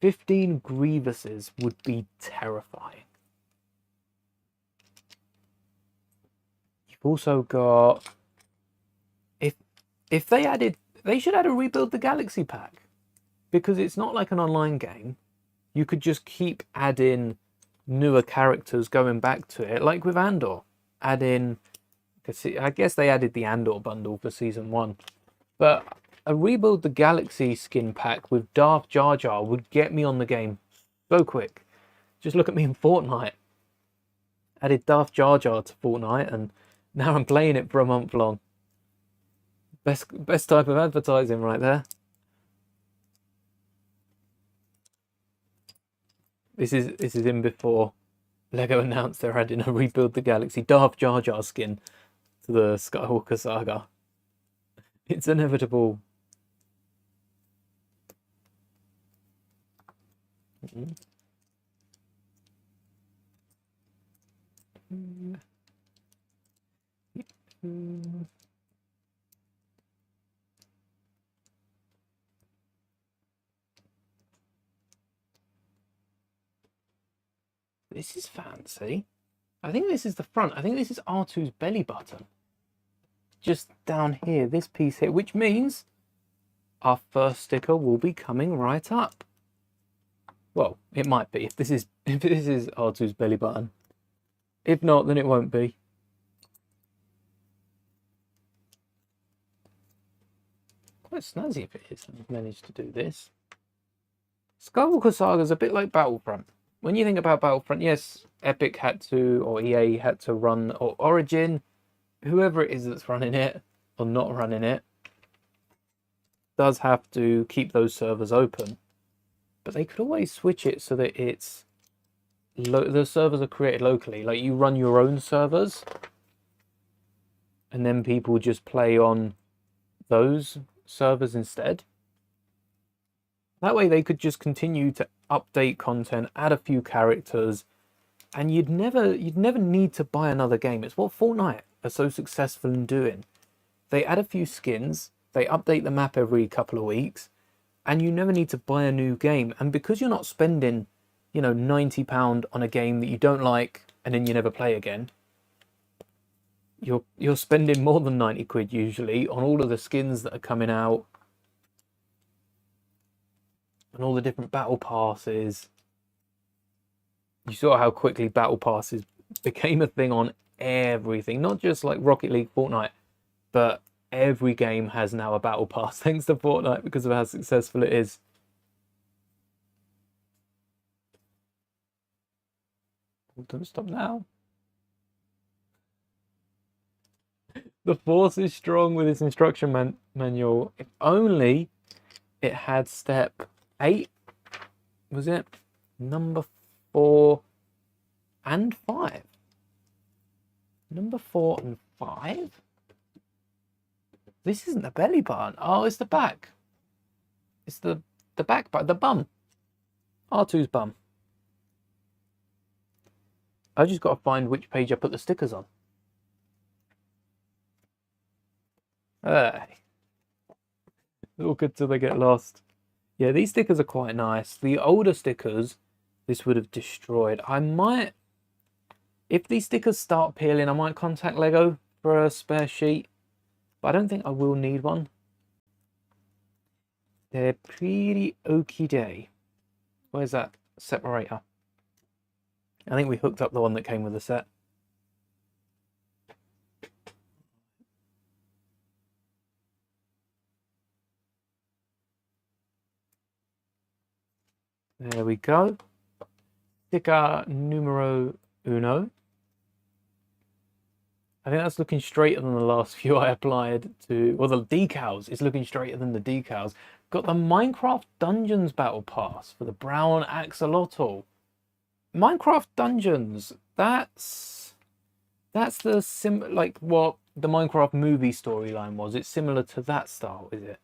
15 Grievuses would be terrifying. You've also got... If they added... They should add a Rebuild the Galaxy pack. Because it's not like an online game. You could just keep adding newer characters going back to it. Like with Andor. Add in... I guess they added the Andor bundle for Season 1. But a Rebuild the Galaxy skin pack with Darth Jar Jar would get me on the game so quick. Just look at me in Fortnite. Added Darth Jar Jar to Fortnite and now I'm playing it for a month long. Best type of advertising right there. This is in before Lego announced they're adding a Rebuild the Galaxy Darth Jar Jar skin to the Skywalker saga. It's inevitable. This is fancy. I think this is the front. I think this is R2's belly button. Just down here, this piece here, which means our first sticker will be coming right up. Well, it might be if this is R2's belly button. If not, then it won't be. Quite snazzy if it is. I've managed to do this. Skywalker Saga is a bit like Battlefront. When you think about Battlefront, yes, Epic had to, or EA had to run, or Origin, whoever it is that's running it, or not running it, does have to keep those servers open. But they could always switch it so that it's... the servers are created locally. Like, you run your own servers, and then people just play on those servers instead. That way they could just continue to update content, add a few characters, and you'd never need to buy another game. It's what Fortnite are so successful in doing. They add a few skins, they update the map every couple of weeks, and you never need to buy a new game. And because you're not spending, you know, £90 on a game that you don't like and then you never play again, you're spending more than 90 quid usually on all of the skins that are coming out and all the different battle passes. You saw how quickly battle passes became a thing on everything, not just like Rocket League, Fortnite, but every game has now a battle pass thanks to Fortnite because of how successful it is. Don't stop now. The Force is strong with its instruction manual. If only it had step 8, was it? Number 4 and 5. Number 4 and 5? This isn't the belly button. Oh, it's the back. It's the back part, the bum. R2's bum. I just got to find which page I put the stickers on. Hey. All good till they get lost. Yeah, these stickers are quite nice. The older stickers, this would have destroyed. I might, if these stickers start peeling, I might contact Lego for a spare sheet. But I don't think I will need one. They're pretty okie day. Where's that separator? I think we hooked up the one that came with the set. There we go. Sticker numero uno. I think that's looking straighter than the last few I applied to. Well, the decals is looking straighter than the decals. Got the Minecraft Dungeons Battle Pass for the brown axolotl. Minecraft Dungeons. That's the like what the Minecraft movie storyline was. It's similar to that style, is it?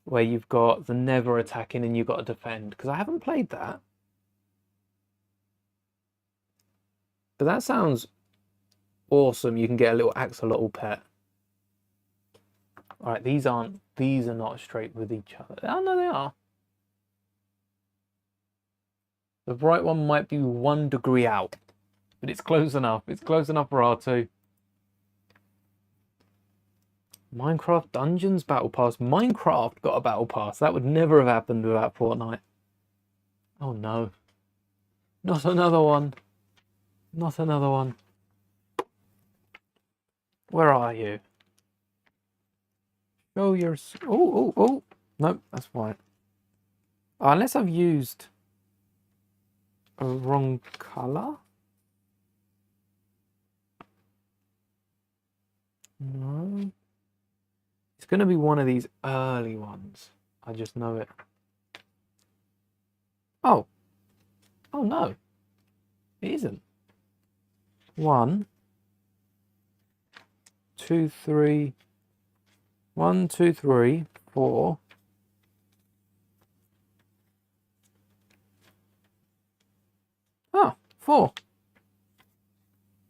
Where you've got the never attacking and you've got to defend. Because I haven't played that. But that sounds Awesome, you can get a little axolotl pet. All right, these are not straight with each other. Oh, no, they are. The right one might be 1 degree out, but it's close enough. It's close enough for R2. Minecraft Dungeons Battle Pass. Minecraft got a Battle Pass. That would never have happened without Fortnite. Oh no. Not another one. Not another one. Where are you? Show your... Oh. Nope, that's fine. Unless I've used a wrong colour? No. It's going to be one of these early ones. I just know it. Oh. Oh no. It isn't. 1, 2, 3. 1, 2, 3, 4. Ah, 4.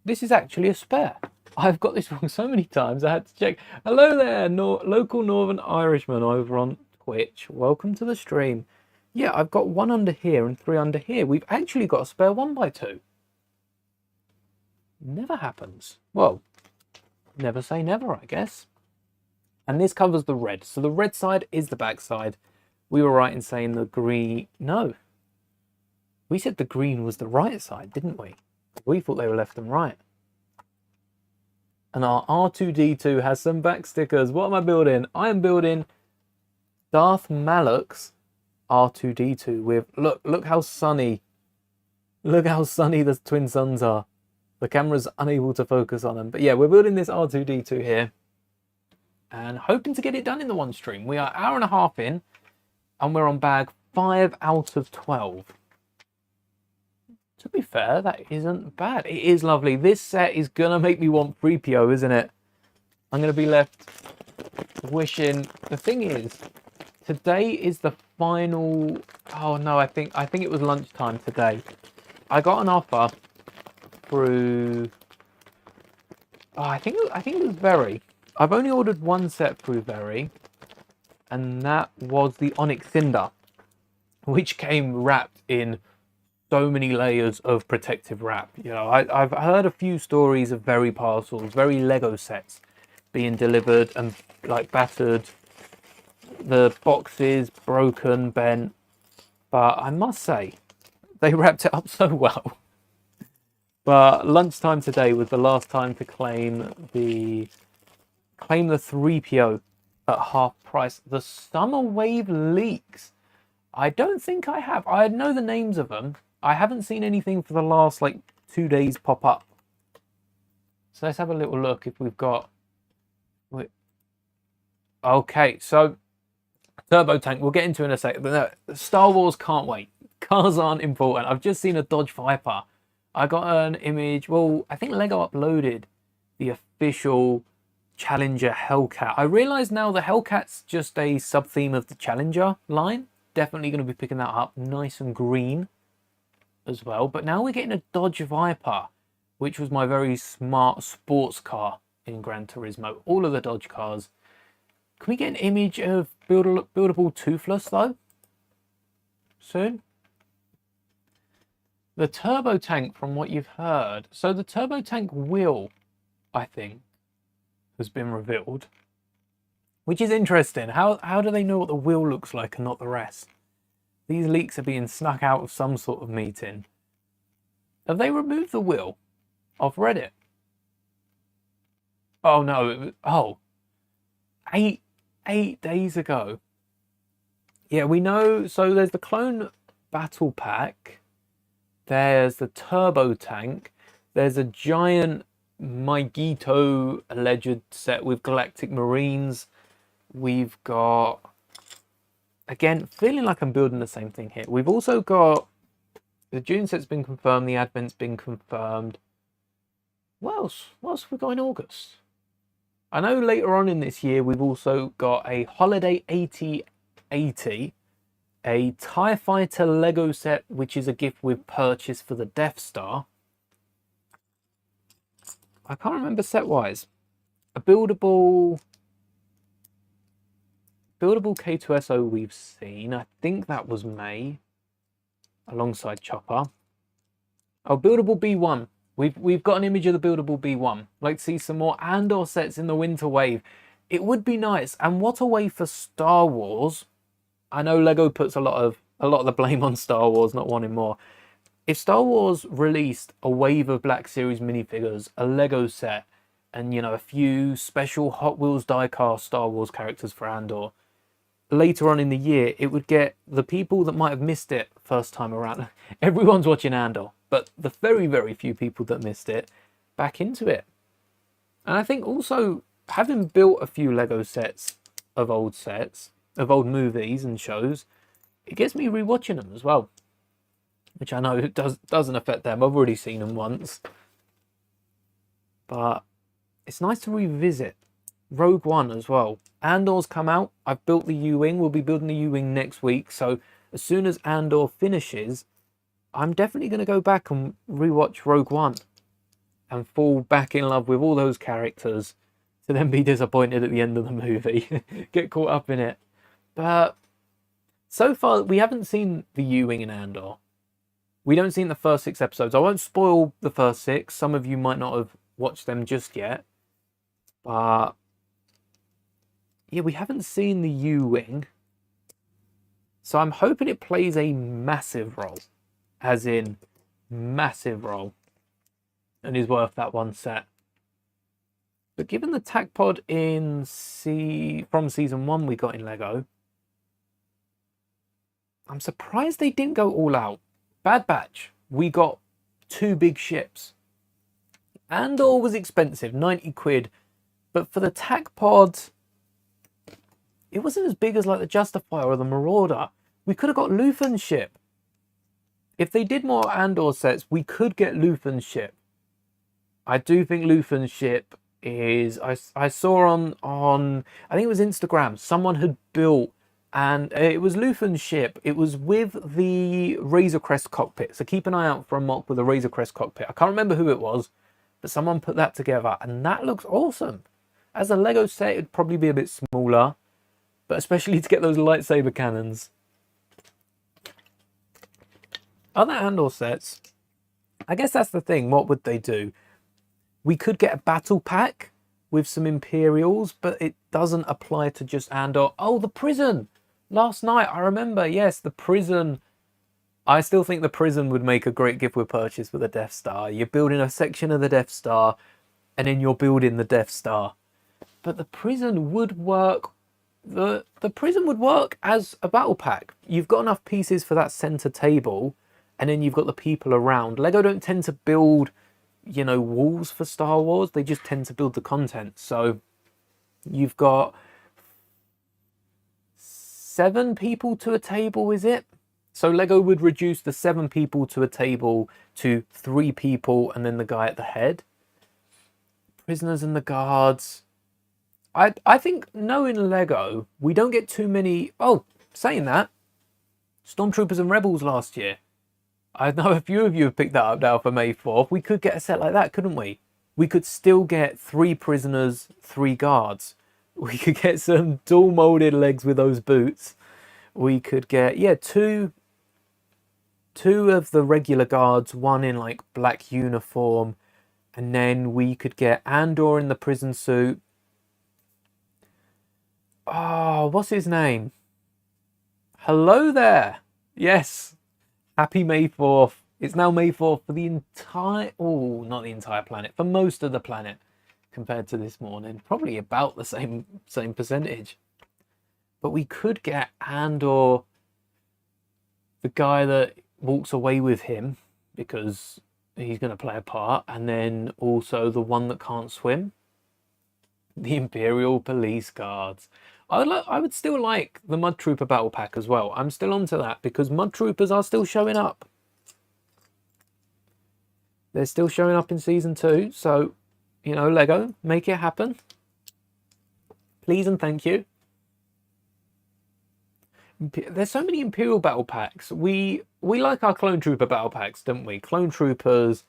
This is actually a spare. I've got this wrong so many times I had to check. Hello there, local Northern Irishman over on Twitch. Welcome to the stream. Yeah, I've got 1 under here and 3 under here. We've actually got a spare 1x2. Never happens. Well, never say never, I guess. And this covers the red. So the red side is the back side. We were right in saying the green... No. We said the green was the right side, didn't we? We thought they were left and right. And our R2-D2 has some back stickers. What am I building? I am building Darth Malak's R2-D2 with... Look how sunny. Look how sunny the twin suns are. The camera's unable to focus on them. But yeah, we're building this R2-D2 here. And hoping to get it done in the one stream. We are 1.5 hours in. And we're on bag 5 out of 12. To be fair, that isn't bad. It is lovely. This set is going to make me want 3PO, isn't it? I'm going to be left wishing... The thing is, today is the final... Oh no, I think it was lunchtime today. I got an offer through... Oh, I think it was Very. I've only ordered 1 set through Very, and that was the Onyx Cinder, which came wrapped in so many layers of protective wrap. You know, I've heard a few stories of Very parcels, Very Lego sets being delivered and like battered, the boxes broken, bent, but I must say they wrapped it up so well. But lunchtime today was the last time to claim the 3PO at half price. The Summer Wave leaks. I don't think I have. I know the names of them. I haven't seen anything for the last like 2 days pop up. So let's have a little look if we've got... Okay, so Turbo Tank, we'll get into in a second. But no, Star Wars can't wait. Cars aren't important. I've just seen a Dodge Viper. I got an image. Well, I think Lego uploaded the official Challenger Hellcat. I realise now the Hellcat's just a sub-theme of the Challenger line. Definitely going to be picking that up. Nice and green as well. But now we're getting a Dodge Viper, which was my very smart sports car in Gran Turismo. All of the Dodge cars. Can we get an image of buildable Toothless though? Soon? The Turbo Tank, from what you've heard. So the Turbo Tank wheel, I think, has been revealed. Which is interesting. How do they know what the wheel looks like and not the rest? These leaks are being snuck out of some sort of meeting. Have they removed the wheel off Reddit? Oh no, oh. 8 days ago. Yeah, we know, so there's the Clone Battle Pack. There's the Turbo Tank. There's a giant Maigito alleged set with Galactic Marines. We've got, again, feeling like I'm building the same thing here. We've also got the June set's been confirmed, the Advent's been confirmed. What else? What else have we got in August? I know later on in this year we've also got a Holiday 8080, a TIE Fighter Lego set, which is a gift with purchase for the Death Star. I can't remember set-wise. A buildable K2SO we've seen. I think that was May, alongside Chopper. Oh, buildable B1. We've got an image of the buildable B1. Like to see some more Andor sets in the winter wave. It would be nice. And what a way for Star Wars. I know Lego puts a lot of the blame on Star Wars not wanting more. If Star Wars released a wave of Black Series minifigures, a Lego set, and you know, a few special Hot Wheels diecast Star Wars characters for Andor, later on in the year, it would get the people that might have missed it first time around. Everyone's watching Andor, but the very, very few people that missed it back into it. And I think also having built a few Lego sets, of old movies and shows, it gets me rewatching them as well, which I know doesn't affect them. I've already seen them once, but it's nice to revisit. Rogue One as well. Andor's come out. I've built the U-Wing. We'll be building the U-Wing next week. So as soon as Andor finishes, I'm definitely going to go back and rewatch Rogue One and fall back in love with all those characters to then be disappointed at the end of the movie. Get caught up in it. But so far, we haven't seen the U-Wing in Andor. We don't see in the first 6 episodes. I won't spoil the first 6. Some of you might not have watched them just yet. But yeah, we haven't seen the U-Wing. So I'm hoping it plays a massive role. As in, massive role. And is worth that one set. But given the TAC pod from season 1 we got in Lego, I'm surprised they didn't go all out. Bad Batch, we got 2 big ships. Andor was expensive, 90 quid. But for the TAC pod, it wasn't as big as like the Justifier or the Marauder. We could have got Luthen's ship. If they did more Andor sets, we could get Luthen's ship. I do think Luthen's ship is... I saw on I think it was Instagram, someone had built, and it was Luthen's ship. It was with the Razor Crest cockpit. So keep an eye out for a mock with a Razor Crest cockpit. I can't remember who it was, but someone put that together, and that looks awesome. As a Lego set, it'd probably be a bit smaller, but especially to get those lightsaber cannons. Other Andor sets, I guess that's the thing. What would they do? We could get a battle pack with some Imperials, but it doesn't apply to just Andor. Oh, the prison! Last night, I remember, yes, the prison. I still think the prison would make a great gift with purchase for the Death Star. You're building a section of the Death Star, and then you're building the Death Star. But the prison would work. The prison would work as a battle pack. You've got enough pieces for that center table, and then you've got the people around. Lego don't tend to build, you know, walls for Star Wars. They just tend to build the content. So you've got 7 people to a table, is it? So Lego would reduce the 7 people to a table to 3 people and then the guy at the head. Prisoners and the guards. I think, knowing Lego, we don't get too many... Oh, saying that, Stormtroopers and Rebels last year. I know a few of you have picked that up now for May 4th. We could get a set like that, couldn't we? We could still get 3 prisoners, 3 guards. We could get some dual molded legs with those boots. We could get, yeah, two of the regular guards, 1 in like black uniform, and then we could get Andor in the prison suit. Oh, what's his name? Hello there. Yes. Happy May 4th. It's now May 4th for the entire... Oh, not the entire planet. For most of the planet compared to this morning. Probably about the same percentage. But we could get Andor, the guy that walks away with him, because he's going to play a part. And then also the one that can't swim. The Imperial Police Guards. I would still like the Mud Trooper Battle Pack as well. I'm still onto that because Mud Troopers are still showing up. They're still showing up in Season 2. So, you know, Lego, make it happen. Please and thank you. There's so many Imperial Battle Packs. We like our Clone Trooper Battle Packs, don't we? Clone Troopers,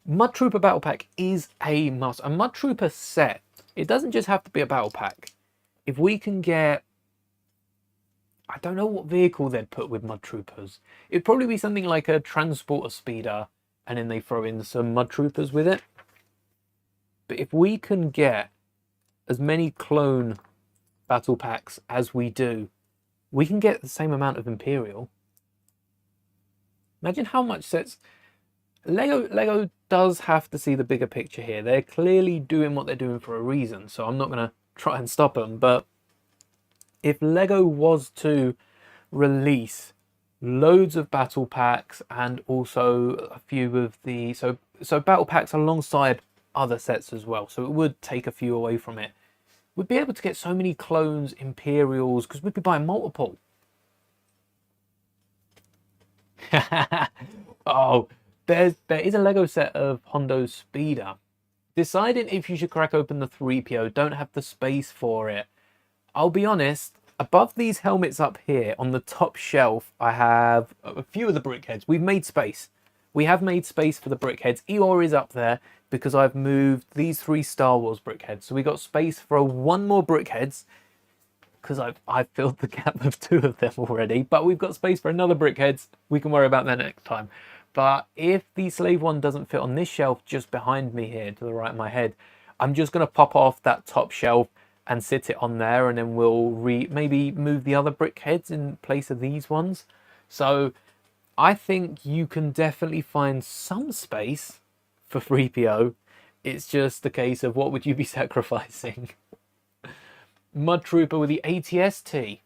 Mud Trooper Battle Pack is a must. A Mud Trooper set, it doesn't just have to be a battle pack. If we can get, I don't know what vehicle they'd put with Mud Troopers. It'd probably be something like a transporter speeder, and then they throw in some Mud Troopers with it. But if we can get as many clone battle packs as we do, we can get the same amount of Imperial. Imagine how much sets... Lego does have to see the bigger picture here. They're clearly doing what they're doing for a reason, so I'm not going to try and stop them. But if Lego was to release loads of battle packs and also a few of the... So battle packs alongside other sets as well, so it would take a few away from it. We'd be able to get so many clones, Imperials, because we'd be buying multiple. Oh, there is a Lego set of Hondo's Speeder. Deciding if you should crack open the 3PO, don't have the space for it. I'll be honest, above these helmets up here, on the top shelf, I have a few of the brickheads. We've made space. We have made space for the brickheads. Eeyore is up there because I've moved these 3 Star Wars brickheads. So we got space for 1 more brickheads because I've filled the gap of 2 of them already. But we've got space for another brickheads. We can worry about that next time. But if the Slave one doesn't fit on this shelf just behind me here to the right of my head, I'm just going to pop off that top shelf and sit it on there, and then we'll maybe move the other brickheads in place of these ones. So I think you can definitely find some space for 3PO. It's just a case of what would you be sacrificing? Mud Trooper with the ATST.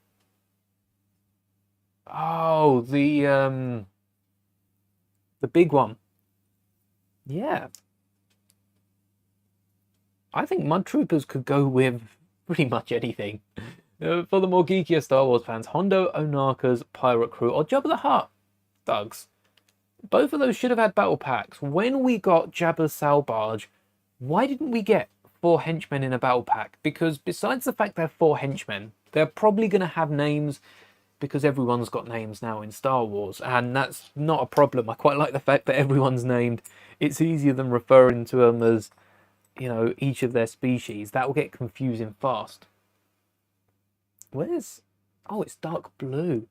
Oh, the big one. Yeah. I think Mud Troopers could go with pretty much anything. For the more geekier Star Wars fans, Hondo Ohnaka's Pirate Crew or Jabba the Hutt thugs. Both of those should have had battle packs. When we got Jabba's Salbarge, why didn't we get 4 henchmen in a battle pack? Because besides the fact they're 4 henchmen, they're probably going to have names, because everyone's got names now in Star Wars, and that's not a problem. I quite like the fact that everyone's named. It's easier than referring to them as, you know, each of their species. That will get confusing fast. Where's... Oh, it's dark blue.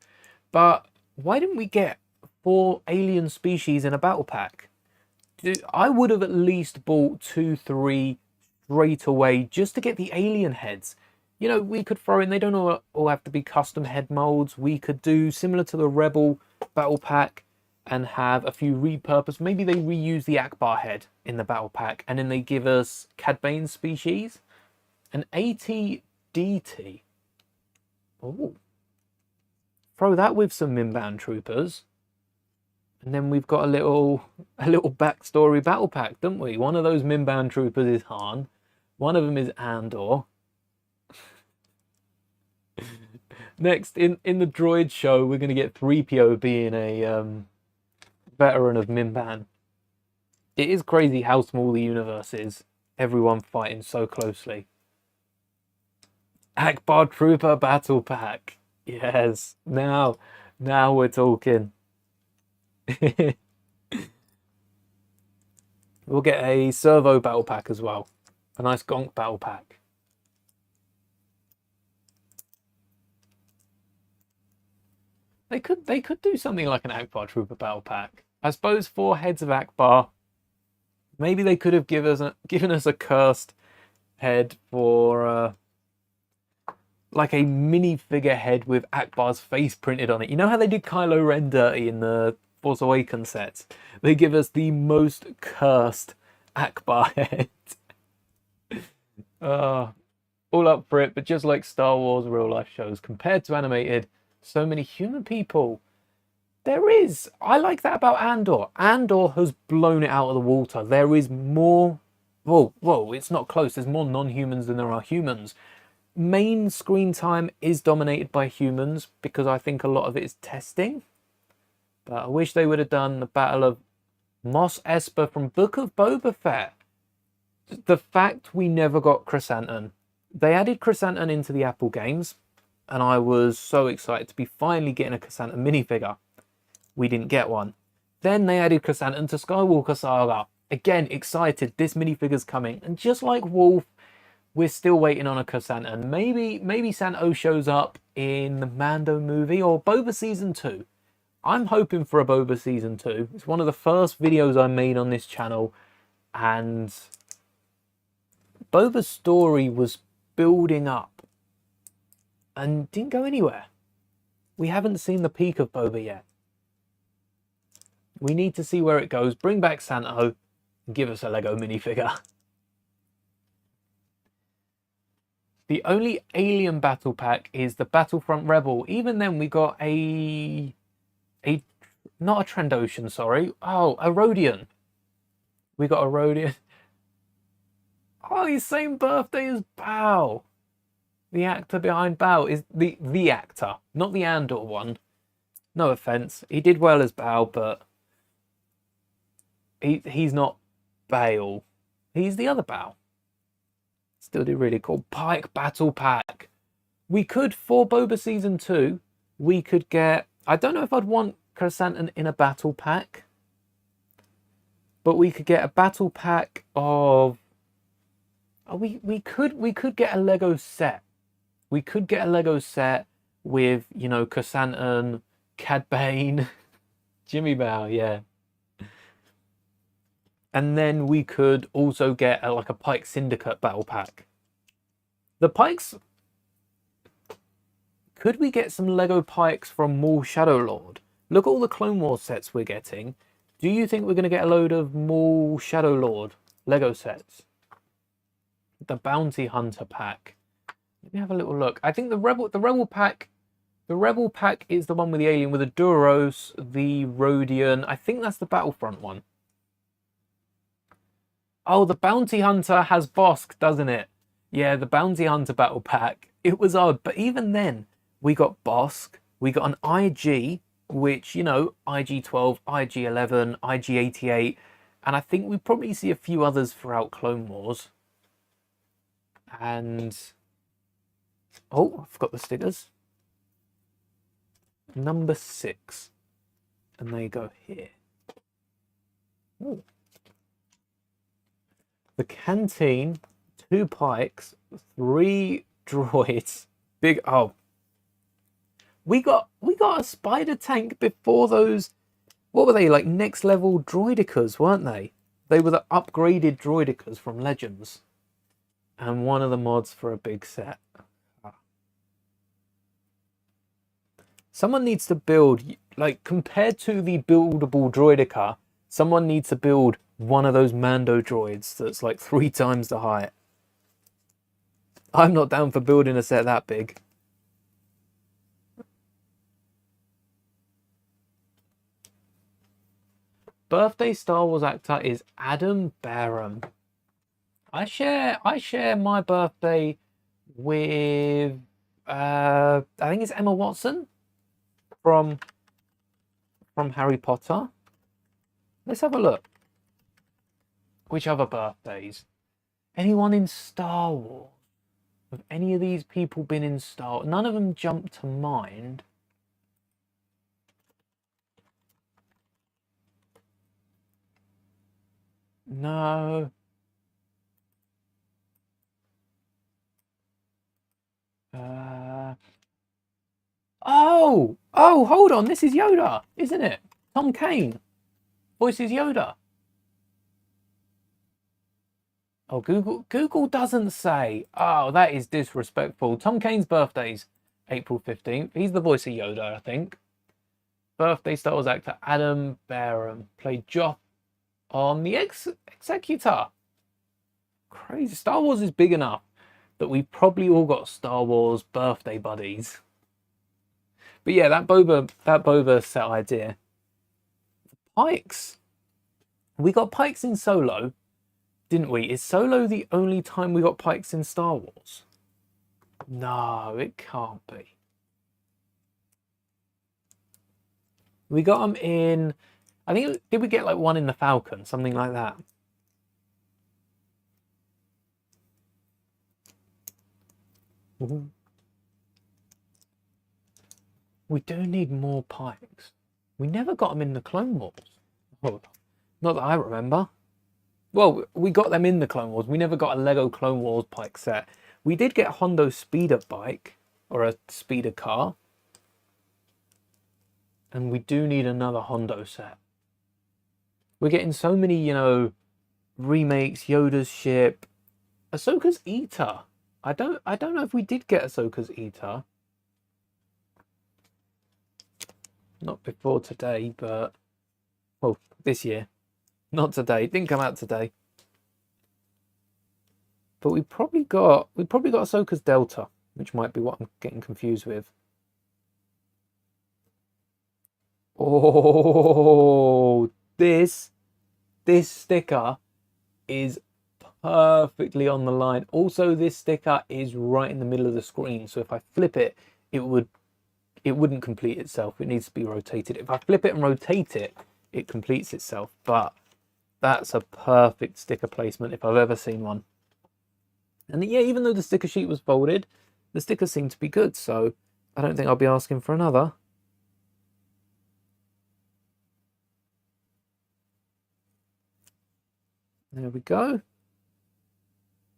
But why didn't we get 4 alien species in a battle pack? I would have at least bought 2, 3 straight away just to get the alien heads. You know, we could throw in, they don't all have to be custom head molds. We could do similar to the Rebel battle pack and have a few repurposed. Maybe they reuse the Akbar head in the battle pack and then they give us Cad Bane species. An AT-DT. Oh. Throw that with some Mimban troopers. And then we've got a little backstory battle pack, don't we? One of those Mimban troopers is Han. One of them is Andor. Next, in the droid show, we're going to get 3PO being a veteran of Mimban. It is crazy how small the universe is. Everyone fighting so closely. Akbar Trooper Battle Pack. Yes, now we're talking. We'll get a Servo Battle Pack as well. A nice Gonk Battle Pack. They could do something like an Akbar Trooper Battle Pack. I suppose 4 heads of Akbar. Maybe they could have given us a cursed head for like a mini figure head with Akbar's face printed on it. You know how they did Kylo Ren dirty in the Force Awakens sets? They give us the most cursed Akbar head. All up for it, but just like Star Wars real life shows, compared to animated, so many human people. There is. I like that about Andor. Andor has blown it out of the water. There is more... Whoa, it's not close. There's more non-humans than there are humans. Main screen time is dominated by humans because I think a lot of it is testing. But I wish they would have done the Battle of Mos Espa from Book of Boba Fett. The fact we never got Chrysanthemum. They added Chrysanthemum into the Apple games, and I was so excited to be finally getting a Chrysanthemum minifigure. We didn't get one. Then they added Chrysanthemum to Skywalker Saga. again, excited. This minifigure's coming. And just like Wolf, we're still waiting on a Chrysanthemum. Maybe Santo shows up in the Mando movie or Boba Season 2. I'm hoping for a Boba Season 2. It's one of the first videos I made on this channel. And Boba's story was building up and didn't go anywhere. We haven't seen the peak of Boba yet. We need to see where it goes. Bring back Santo and give us a Lego minifigure. The only alien battle pack is the Battlefront Rebel. Even then, we got not a Trandoshan, sorry. Oh, a Rodian. We got a Rodian. Oh, he's same birthday as Bao. The actor behind Bao is the actor, not the Andor one. No offense. He did well as Bao, but he's not Bail. He's the other Bao. Still did really cool. Pike Battle Pack. We could, for Boba Season 2, we could get... I don't know if I'd want Chrysanthemum in a battle pack. But we could get a battle pack of... Oh, we could get a Lego set. We could get a Lego set with, you know, Chrysanthemum, Cad Bane, Jimmy Bao, yeah. And then we could also get like a Pike Syndicate battle pack. The Pikes... Could we get some Lego Pikes from Maul Shadow Lord? Look at all the Clone Wars sets we're getting. Do you think we're going to get a load of Maul Shadow Lord Lego sets? The Bounty Hunter pack. Let me have a little look. I think the Rebel pack is the one with the alien with the Duros, the Rodian. I think that's the Battlefront one. Oh, the Bounty Hunter has Bosk, doesn't it? Yeah, the Bounty Hunter battle pack. It was odd, but even then, we got Bosk, we got an IG, which, you know, IG-12, IG-11, IG-88, and I think we probably see a few others throughout Clone Wars. And... oh, I forgot the stickers. Number 6. And they go here. Ooh. The Canteen, 2 Pikes, 3 droids. Big... oh. We got a spider tank before those... what were they? Like next level droidicas, weren't they? They were the upgraded droidicas from Legends. And one of the mods for a big set. Someone needs to build, like, compared to the buildable droidica, someone needs to build one of those Mando droids that's like 3 times the height. I'm not down for building a set that big. Birthday Star Wars actor is Adam Barham. I share my birthday with I think it's Emma Watson from Harry Potter. Let's have a look. Which other birthdays? Anyone in Star Wars? Have any of these people been in Star Wars? None of them jump to mind. No. Oh, hold on. This is Yoda, isn't it? Tom Kane voices Yoda. Oh, Google doesn't say. Oh, that is disrespectful. Tom Kane's birthday's April 15th. He's the voice of Yoda, I think. Birthday Star Wars actor Adam Barham played Joff on the Executor. Crazy. Star Wars is big enough that we probably all got Star Wars birthday buddies. But yeah, that Boba set idea. Pikes. We got Pikes in Solo, didn't we? Is Solo the only time we got Pikes in Star Wars? No, it can't be. We got them in... I think, did we get like one in the Falcon? Something like that. Ooh. We do need more Pikes. We never got them in the Clone Wars. Oh, not that I remember. Well, we got them in the Clone Wars. We never got a Lego Clone Wars bike set. We did get a Hondo speeder bike, or a speeder car. And we do need another Hondo set. We're getting so many, you know, remakes, Yoda's ship, Ahsoka's Eater. I don't know if we did get Ahsoka's Eater. Not before today, but well, this year. Not today. It didn't come out today. But we probably got Ahsoka's Delta, which might be what I'm getting confused with. Oh, this sticker is perfectly on the line. Also, this sticker is right in the middle of the screen, so if I flip it, it wouldn't complete itself. It needs to be rotated. If I flip it and rotate it, it completes itself. But that's a perfect sticker placement if I've ever seen one. And yeah, even though the sticker sheet was folded, the stickers seem to be good, so I don't think I'll be asking for another. There we go.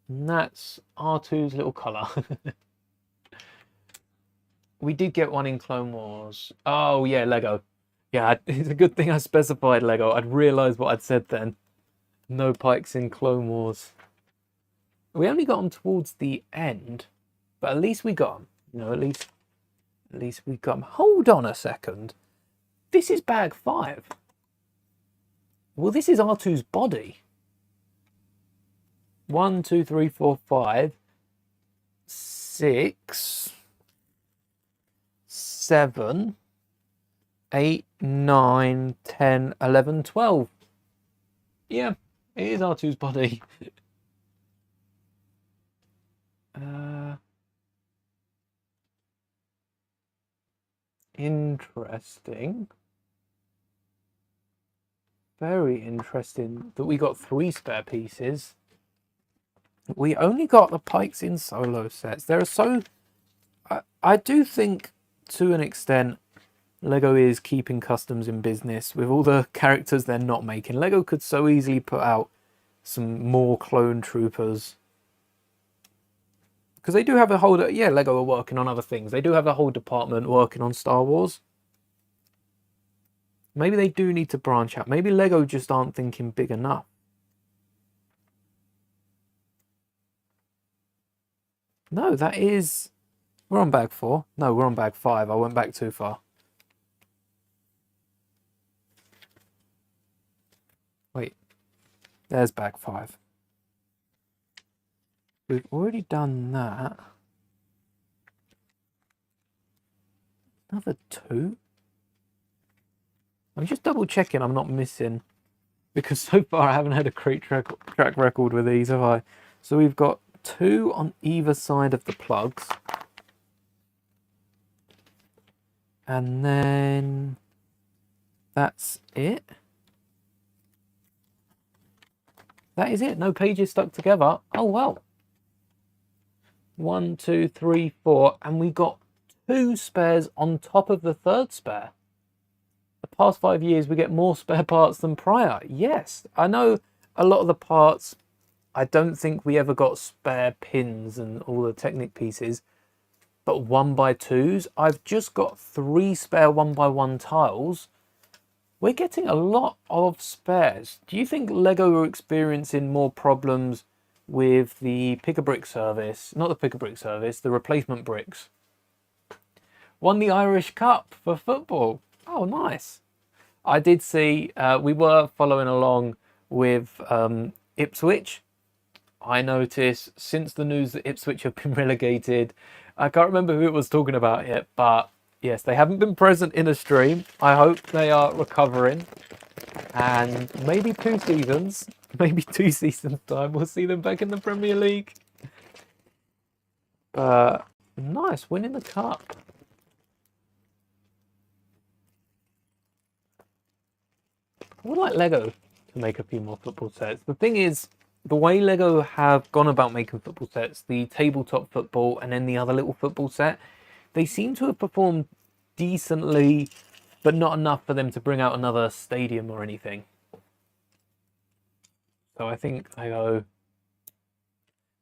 And that's R2's little colour. We did get one in Clone Wars. Oh, yeah, Lego. Yeah, it's a good thing I specified Lego. I'd realised what I'd said then. No pikes in Clone Wars. We only got them towards the end, but at least we got them. You know, at least we got them. Hold on a second. This is bag 5. Well, this is R2's body. 1, 2, 3, 4, 5, 6, 7, 8, 9, 10, 11, 12. Yeah, it is R2's body. Interesting. Very interesting that we got 3 spare pieces. We only got the pikes in solo sets. There are so... I do think, to an extent, Lego is keeping customs in business with all the characters they're not making. Lego could so easily put out some more clone troopers. Because they do have a whole... Yeah, Lego are working on other things. They do have a whole department working on Star Wars. Maybe they do need to branch out. Maybe Lego just aren't thinking big enough. No, that is... We're on bag 4. No, we're on bag 5. I went back too far. Wait. There's bag 5. We've already done that. Another 2? I'm just double checking I'm not missing. Because so far I haven't had a great track record with these, have I? So we've got 2 on either side of the plugs. And then that's it. That is it. No pages stuck together. Oh, well. 1, 2, 3, 4. And we got 2 spares on top of the 3rd spare. The past 5 years, we get more spare parts than prior. Yes, I know a lot of the parts, I don't think we ever got spare pins and all the Technic pieces. But 1x2s, I've just got 3 spare 1x1 tiles. We're getting a lot of spares. Do you think Lego are experiencing more problems with the pick-a-brick service? Not the pick-a-brick service, the replacement bricks. Won the Irish Cup for football. Oh, nice. I did see, we were following along with Ipswich. I noticed since the news that Ipswich have been relegated, I can't remember who it was talking about it, but yes, they haven't been present in a stream. I hope they are recovering. And maybe 2 seasons, maybe 2 seasons time, we'll see them back in the Premier League. Nice, winning the cup. I would like Lego to make a few more football sets. The thing is, the way Lego have gone about making football sets, the tabletop football and then the other little football set, they seem to have performed decently, but not enough for them to bring out another stadium or anything. So I think I go,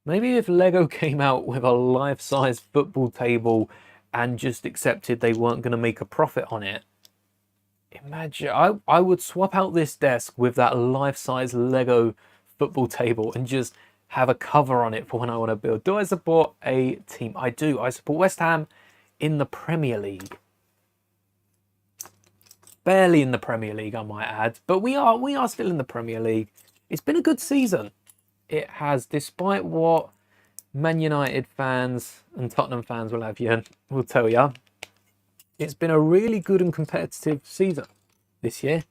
maybe if Lego came out with a life-size football table and just accepted they weren't going to make a profit on it, imagine, I would swap out this desk with that life-size Lego football table and just have a cover on it for when I want to build. Do I support a team? I do. I support West Ham in the Premier League. Barely in the Premier League, I might add, but we are still in the Premier League. It's been a good season. It has, despite what Man United fans and Tottenham fans will tell you, it's been a really good and competitive season this year.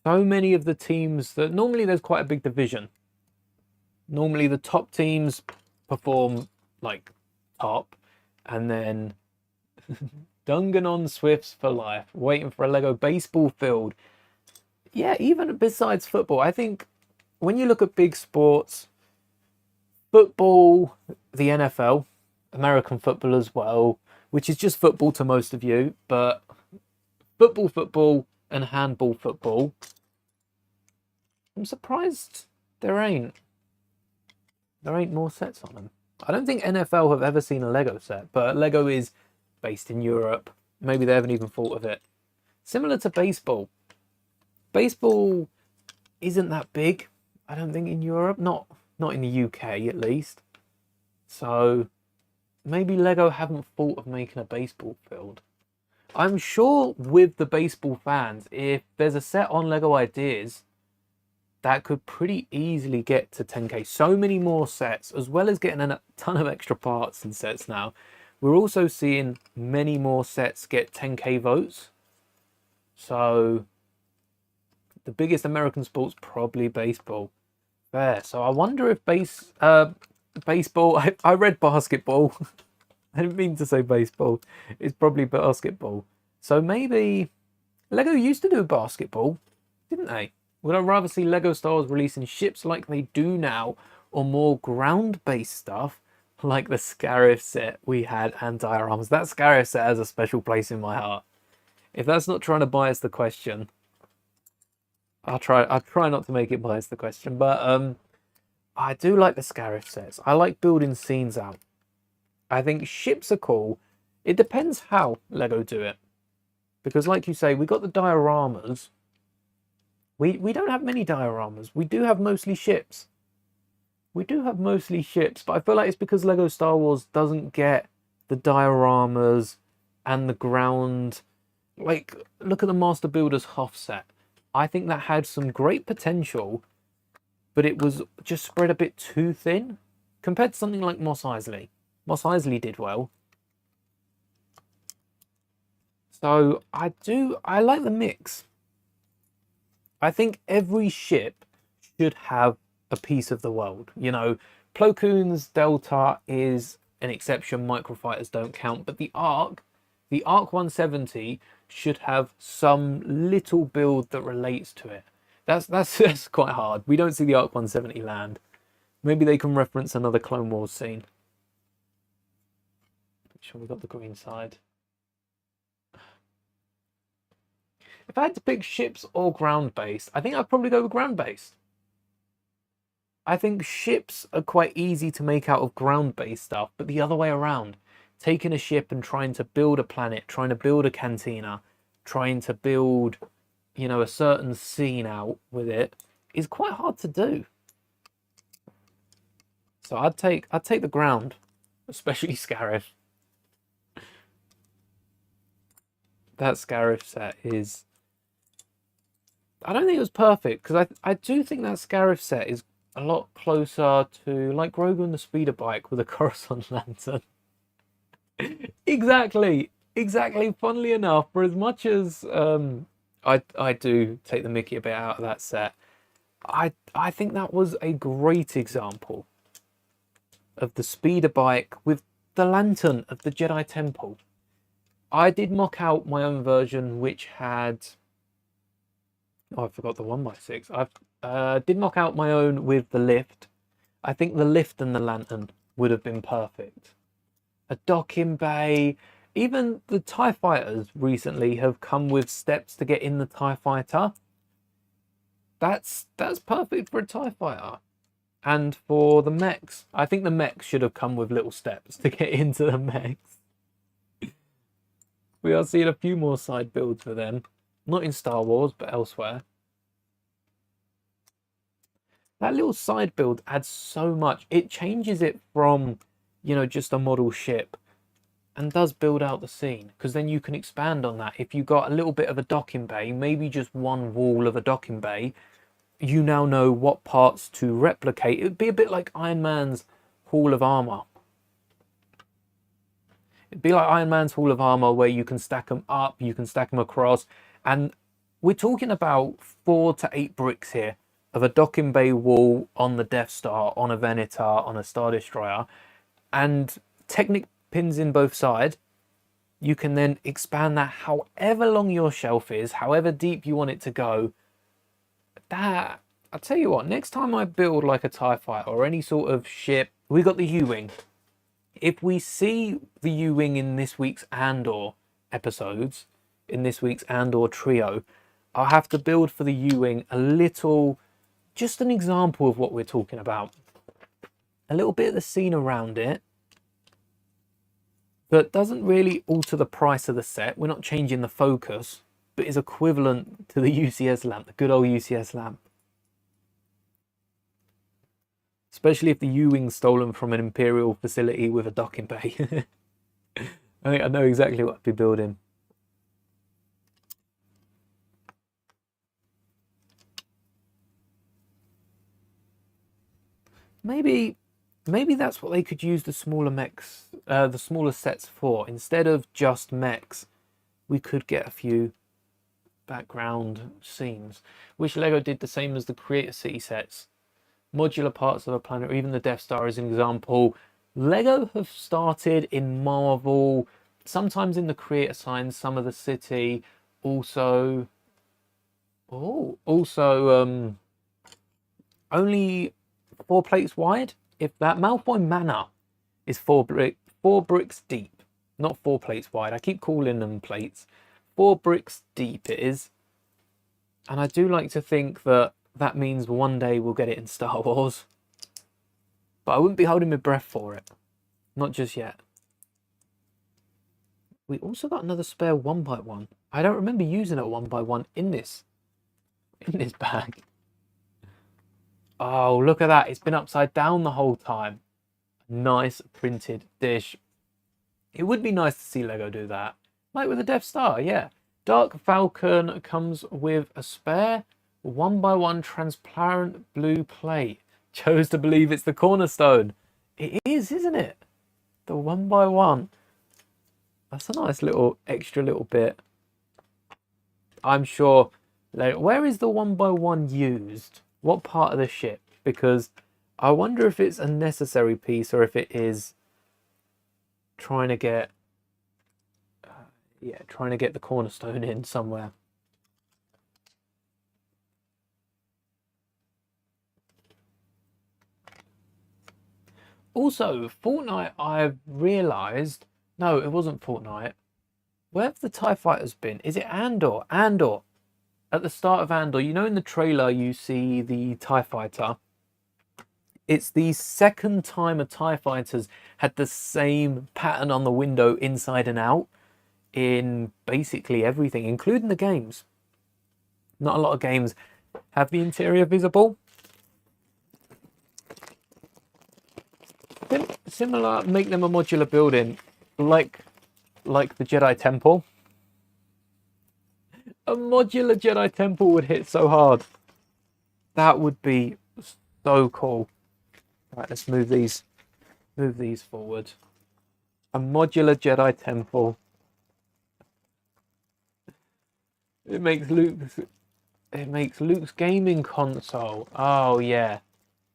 So many of the teams that normally there's quite a big division. Normally the top teams perform like top, and then Dungan Swifts for life, waiting for a Lego baseball field. Yeah, even besides football, I think when you look at big sports, football, the NFL, American football as well, which is just football to most of you, but football, and handball football, I'm surprised there ain't more sets on them. I don't think NFL have ever seen a Lego set, but Lego is based in Europe. Maybe they haven't even thought of it. Similar to baseball. Baseball isn't that big, I don't think, in Europe. Not in the UK, at least. So maybe Lego haven't thought of making a baseball field. I'm sure with the baseball fans, if there's a set on Lego Ideas, that could pretty easily get to 10k. So many more sets, as well as getting a ton of extra parts and sets now. We're also seeing many more sets get 10k votes. So the biggest American sport's probably baseball. Fair. So I wonder if baseball, I read basketball. I didn't mean to say baseball. It's probably basketball. So maybe Lego used to do basketball, didn't they? Would I rather see Lego Star Wars releasing ships like they do now, or more ground-based stuff like the Scarif set we had and dioramas? That Scarif set has a special place in my heart. If that's not trying to bias the question, I'll try not to make it bias the question, but I do like the Scarif sets. I like building scenes out. I think ships are cool. It depends how Lego do it. Because like you say, we got the dioramas. We don't have many dioramas. We do have mostly ships. We do have mostly ships, but I feel like it's because Lego Star Wars doesn't get the dioramas and the ground. Like, look at the Master Builder's Hoth set. I think that had some great potential, but it was just spread a bit too thin compared to something like Mos Eisley. Mos Eisley did well. So I like the mix. I think every ship should have a piece of the world. You know, Plo Koon's Delta is an exception, microfighters don't count, but the Ark 170 should have some little build that relates to it. That's quite hard. We don't see the Ark 170 land. Maybe they can reference another Clone Wars scene. Make sure we got the green side. If I had to pick ships or ground-based, I think I'd probably go with ground-based. I think ships are quite easy to make out of ground-based stuff, but the other way around, taking a ship and trying to build a planet, trying to build a cantina, trying to build, you know, a certain scene out with it is quite hard to do. So I'd take the ground, especially Scarif. That Scarif set is, I don't think it was perfect, because I do think that Scarif set is a lot closer to like Grogu and the speeder bike with a Coruscant lantern. Exactly. Funnily enough, for as much as I do take the mickey a bit out of that set, I think that was a great example of the speeder bike with the lantern of the Jedi Temple. I did mock out my own version, which had, oh, I forgot the 1x6. I did mock out my own with the lift. I think the lift and the lantern would have been perfect. A docking bay. Even the TIE fighters recently have come with steps to get in the TIE fighter. That's perfect for a TIE fighter. And for the mechs, I think the mechs should have come with little steps to get into the mechs. We are seeing a few more side builds for them. Not in Star Wars, but elsewhere. That little side build adds so much. It changes it from, you know, just a model ship and does build out the scene. Because then you can expand on that. If you got a little bit of a docking bay, maybe just one wall of a docking bay, you now know what parts to replicate. It would be a bit like Iron Man's Hall of Armor. It'd be like Iron Man's Hall of Armor, where you can stack them up, you can stack them across. And we're talking about 4 to 8 bricks here of a docking bay wall on the Death Star, on a Venator, on a Star Destroyer. And Technic pins in both sides. You can then expand that however long your shelf is, however deep you want it to go. That, I'll tell you what, next time I build like a TIE fighter or any sort of ship, we got the U-Wing. If we see the U-Wing in this week's Andor episodes, in this week's Andor trio, I'll have to build for the U-Wing a little, just an example of what we're talking about. A little bit of the scene around it that doesn't really alter the price of the set. We're not changing the focus, but is equivalent to the UCS lamp, the good old UCS lamp. Especially if the U-Wing's stolen from an Imperial facility with a docking bay. I think I know exactly what I'd be building. Maybe that's what they could use the smaller mechs, the smaller sets for. Instead of just mechs, we could get a few background scenes. Wish Lego did the same as the Creator City sets. Modular parts of a planet, or even the Death Star as an example. Lego have started in Marvel, sometimes in the Creator Signs, some of the city, also only 4 plates wide. If that Malfoy Manor is 4 bricks deep, not 4 plates wide. I keep calling them plates. 4 bricks deep it is. And I do like to think that that means one day we'll get it in Star Wars. But I wouldn't be holding my breath for it. Not just yet. We also got another spare 1x1. I don't remember using a 1x1 in this bag. Oh, look at that. It's been upside down the whole time. Nice printed dish. It would be nice to see Lego do that. Like with the Death Star, yeah. Dark Falcon comes with a spare 1x1 transparent blue plate. Chose to believe it's the cornerstone. It is, isn't it? The 1x1. That's a nice little extra little bit. I'm sure. Like, where is the 1x1 used? What part of the ship? Because I wonder if it's a necessary piece or if it is trying to get trying to get the cornerstone in somewhere. Also, Fortnite, I've realised... No, it wasn't Fortnite. Where have the TIE fighters been? Is it Andor? Andor. At the start of Andor, you know in the trailer you see the TIE fighter. It's the second time a TIE fighter's had the same pattern on the window inside and out in basically everything, including the games. Not a lot of games have the interior visible. Similar, make them a modular building, like the Jedi Temple. A modular Jedi Temple would hit so hard. That would be so cool. Right, let's move these forward. A modular Jedi Temple. It makes Luke's gaming console. Oh yeah.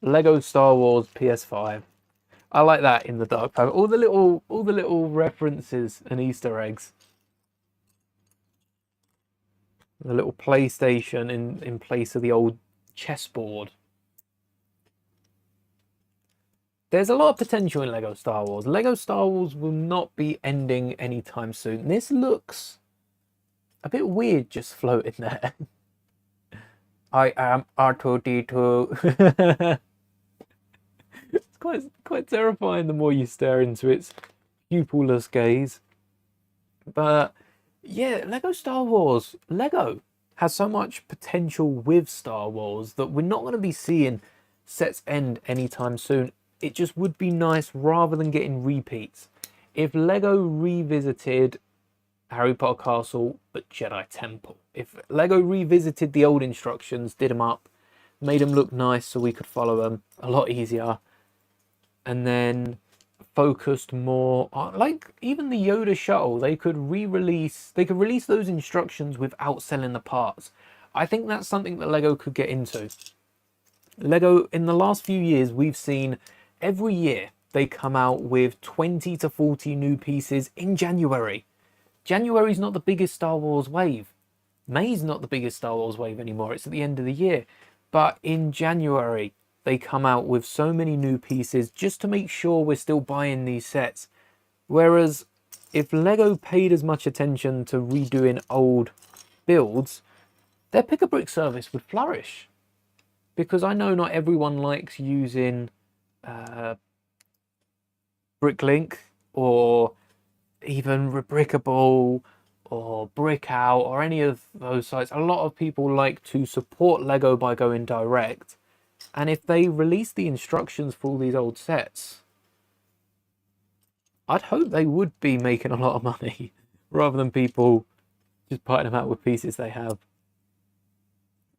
Lego Star Wars PS5. I like that in the dark pack. All the little references and Easter eggs. The little PlayStation in place of the old chessboard. There's a lot of potential in Lego Star Wars. Lego Star Wars will not be ending anytime soon. This looks a bit weird just floating there. I am R2D2. It's quite terrifying the more you stare into its pupilless gaze. But yeah, Lego Star Wars. Lego has so much potential with Star Wars that we're not going to be seeing sets end anytime soon. It just would be nice, rather than getting repeats, if Lego revisited Harry Potter Castle but Jedi Temple. If Lego revisited the old instructions, did them up, made them look nice so we could follow them a lot easier, and then focused more on, like, even the Yoda shuttle, they could release those instructions without selling the parts. I think that's something that Lego could get into. Lego, in the last few years, we've seen every year they come out with 20 to 40 new pieces in January. January's not the biggest Star Wars wave. May's not the biggest Star Wars wave anymore. It's at the end of the year. But in January, they come out with so many new pieces just to make sure we're still buying these sets. Whereas if Lego paid as much attention to redoing old builds, their pick-a-brick service would flourish. Because I know not everyone likes using Bricklink or even Rebrickable or Brickout or any of those sites. A lot of people like to support Lego by going direct. And if they release the instructions for all these old sets, I'd hope they would be making a lot of money rather than people just putting them out with pieces they have.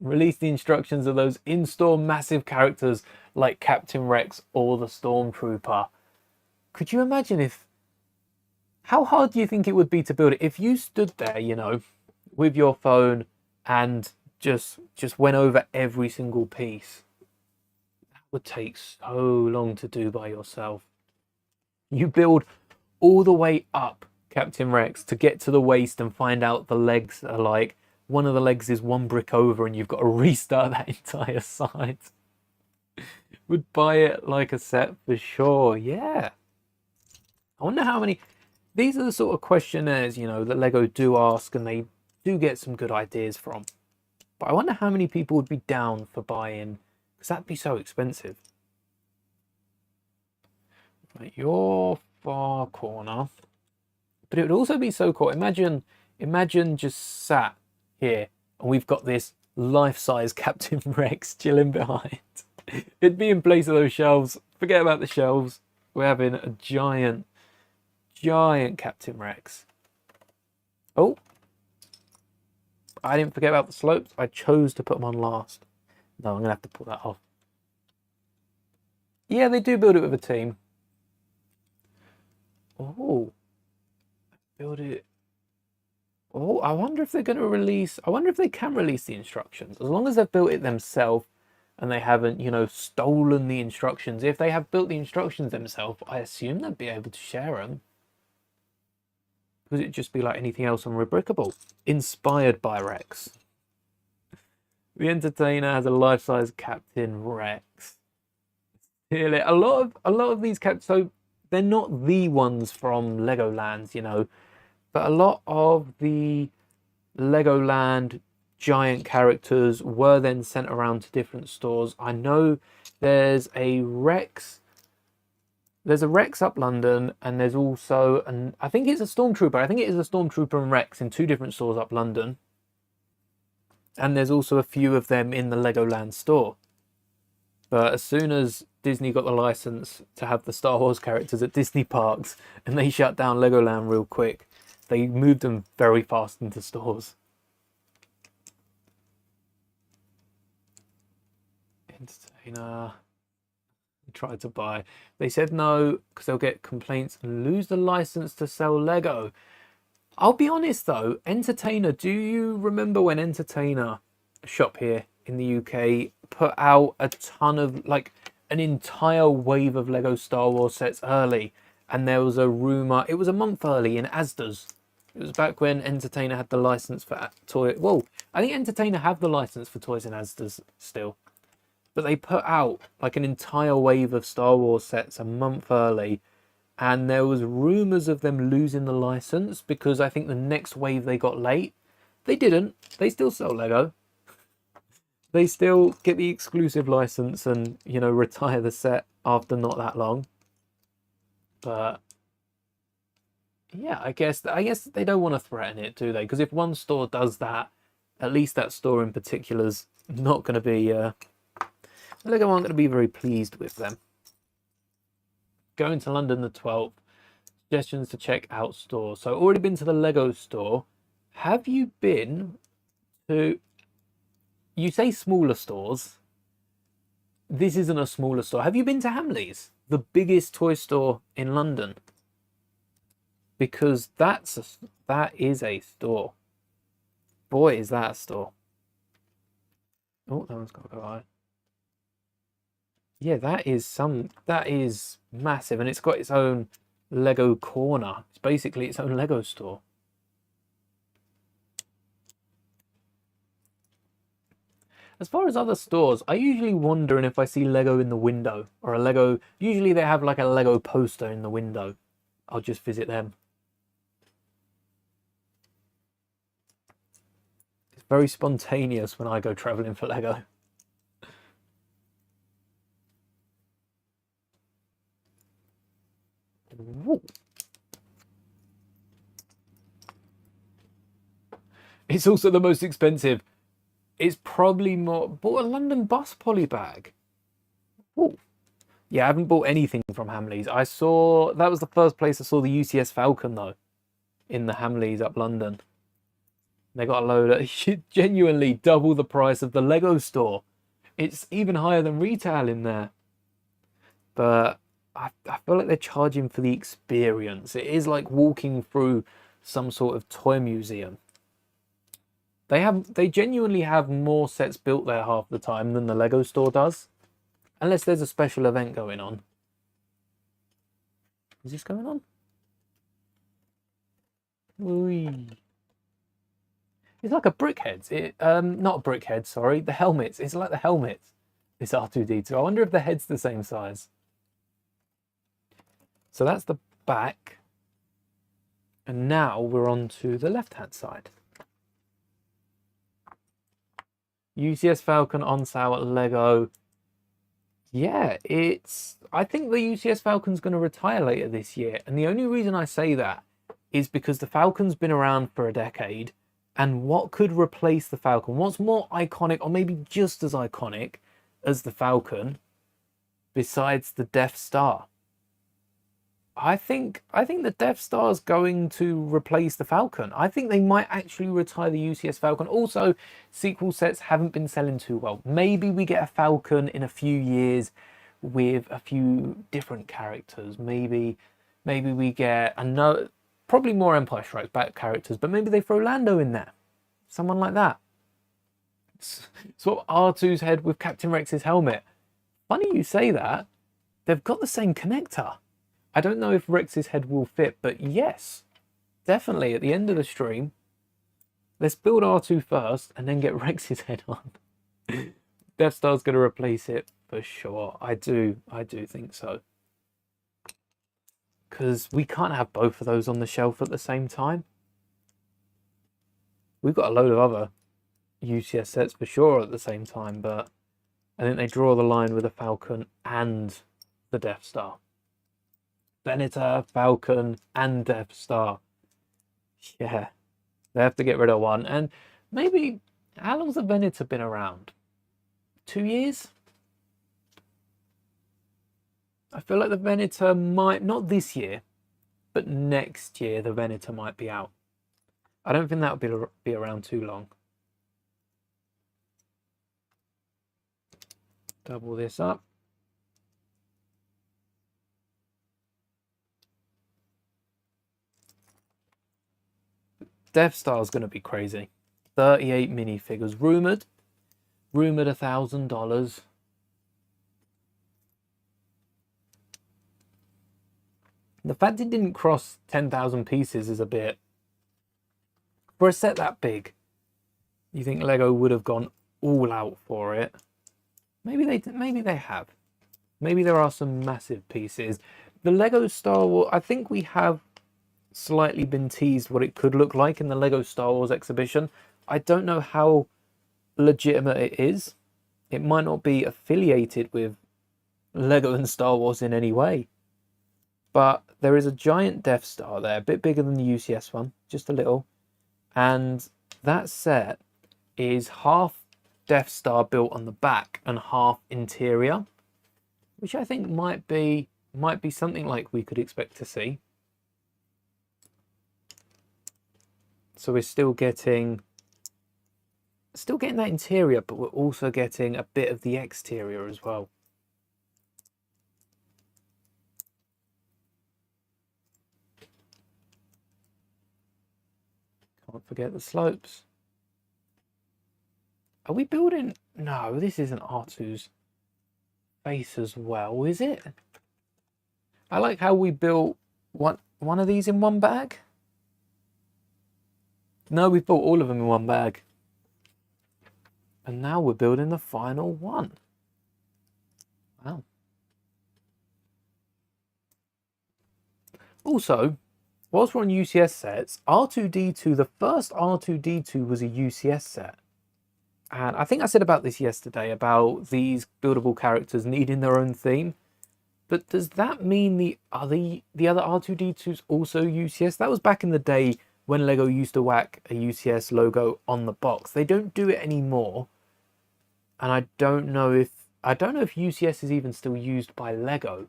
Release the instructions of those in-store massive characters like Captain Rex or the Stormtrooper. Could you imagine if... How hard do you think it would be to build it? If you stood there, you know, with your phone and just went over every single piece, that would take so long to do by yourself. You build all the way up Captain Rex to get to the waist and find out the legs are like, one of the legs is one brick over and you've got to restart that entire side. Would buy it like a set for sure. Yeah. I wonder how many... These are the sort of questionnaires, you know, that Lego do ask and they do get some good ideas from. But I wonder how many people would be down for buying, because that'd be so expensive. Right, your far corner. But it would also be so cool. Imagine just sat here and we've got this life-size Captain Rex chilling behind. It'd be in place of those shelves. Forget about the shelves. We're having a giant Captain Rex. Oh, I didn't forget about the slopes. I chose to put them on last. No, I'm gonna have to pull that off. Yeah, they do build it with a team. Oh, build it. Oh, I wonder if they're going to release... I wonder if they can release the instructions. As long as they've built it themselves and they haven't, you know, stolen the instructions. If they have built the instructions themselves, I assume they'd be able to share them. Because it'd just be like anything else on Rebrickable. Inspired by Rex. The Entertainer has a life-size Captain Rex. Really, a lot of these so they're not the ones from Legoland, you know. But a lot of the Legoland giant characters were then sent around to different stores. I know there's a Rex up London, and there's also I think it's a Stormtrooper. I think it is a Stormtrooper and Rex in 2 different stores up London. And there's also a few of them in the Legoland store. But as soon as Disney got the license to have the Star Wars characters at Disney parks and they shut down Legoland real quick, they moved them very fast into stores. Entertainer tried to buy. They said no because they'll get complaints and lose the license to sell Lego. I'll be honest though, Entertainer, do you remember when Entertainer, a shop here in the UK, put out a ton of, like, an entire wave of Lego Star Wars sets early? And there was a rumour, it was a month early in Asda's. It was back when Entertainer had the license for Well, I think Entertainer have the license for toys in Asda's still. But they put out like an entire wave of Star Wars sets a month early. And there was rumours of them losing the license because I think the next wave they got late. They didn't. They still sell Lego. they still get the exclusive license and, you know, retire the set after not that long. But yeah, I guess they don't want to threaten it, do they? Because if one store does that, at least that store in particular's not going to be Lego aren't going to be very pleased with them. Going to London the 12th. Suggestions to check out stores. So already been to the Lego store. Have you been to, you say smaller stores. This isn't a smaller store. Have you been to Hamleys, the biggest toy store in London? Because that is a store. Boy, is that a store. Oh, that one's got to go high. Yeah, that is massive, and it's got its own Lego corner. It's basically its own Lego store. As far as other stores, I usually wonder if I see Lego in the window or a Lego. Usually they have like a Lego poster in the window. I'll just visit them. It's very spontaneous when I go traveling for Lego. Whoa. It's also the most expensive. It's probably more. Bought a London bus poly bag. Ooh. Yeah, I haven't bought anything from Hamleys. I saw, that was the first place I saw the UCS Falcon though, in the Hamleys up London. They got a load of genuinely double the price of the Lego store. It's even higher than retail in there. But I feel like they're charging for the experience. It is like walking through some sort of toy museum. They genuinely have more sets built there half the time than the Lego store does. Unless there's a special event going on. Is this going on? Whee. It's like a BrickHeadz. Not a BrickHead, sorry. The helmets. It's like the helmets. This R2-D2. I wonder if the head's the same size. So that's the back. And now we're on to the left-hand side. UCS Falcon on sale at Lego. Yeah, I think the UCS Falcon's going to retire later this year. And the only reason I say that is because the Falcon's been around for a decade. And what could replace the Falcon? What's more iconic, or maybe just as iconic as the Falcon, besides the Death Star? I think the Death Star is going to replace the Falcon. I think they might actually retire the UCS Falcon. Also, sequel sets haven't been selling too well. Maybe we get a Falcon in a few years with a few different characters. Maybe we get another, probably more Empire Strikes Back characters, but maybe they throw Lando in there. Someone like that. Swap R2's head with Captain Rex's helmet. Funny you say that. They've got the same connector. I don't know if Rex's head will fit, but yes, definitely at the end of the stream, let's build R2 first and then get Rex's head on. Death Star's going to replace it for sure. I do think so. Because we can't have both of those on the shelf at the same time. We've got a load of other UCS sets for sure at the same time, but I think they draw the line with the Falcon and the Death Star. Venator, Falcon, and Death Star. Yeah, they have to get rid of one. And maybe, how long's the Venator been around? 2 years? I feel like the Venator might, not this year, but next year the Venator might be out. I don't think that would be around too long. Double this up. Death Star is going to be crazy. 38 minifigures. Rumored $1,000. The fact it didn't cross 10,000 pieces is a bit... For a set that big, you think Lego would have gone all out for it. Maybe they have. Maybe there are some massive pieces. The Lego Star Wars, I think we have slightly been teased what it could look like in the Lego Star Wars exhibition. I don't know how legitimate it is. It might not be affiliated with Lego and Star Wars in any way, but there is a giant Death Star there, a bit bigger than the UCS one, just a little. And that set is half Death Star built on the back and half interior, which I think might be something like we could expect to see. So we're still getting that interior, but we're also getting a bit of the exterior as well. Can't forget the slopes. Are we building? No, this isn't R2's face as well, is it? I like how we built one of these in one bag. No, we built all of them in one bag. And now we're building the final one. Wow. Also, whilst we're on UCS sets, R2-D2, the first R2-D2 was a UCS set. And I think I said about this yesterday, about these buildable characters needing their own theme. But does that mean the other R2-D2s also UCS? That was back in the day when Lego used to whack a UCS logo on the box. They don't do it anymore. And I don't know if UCS is even still used by Lego.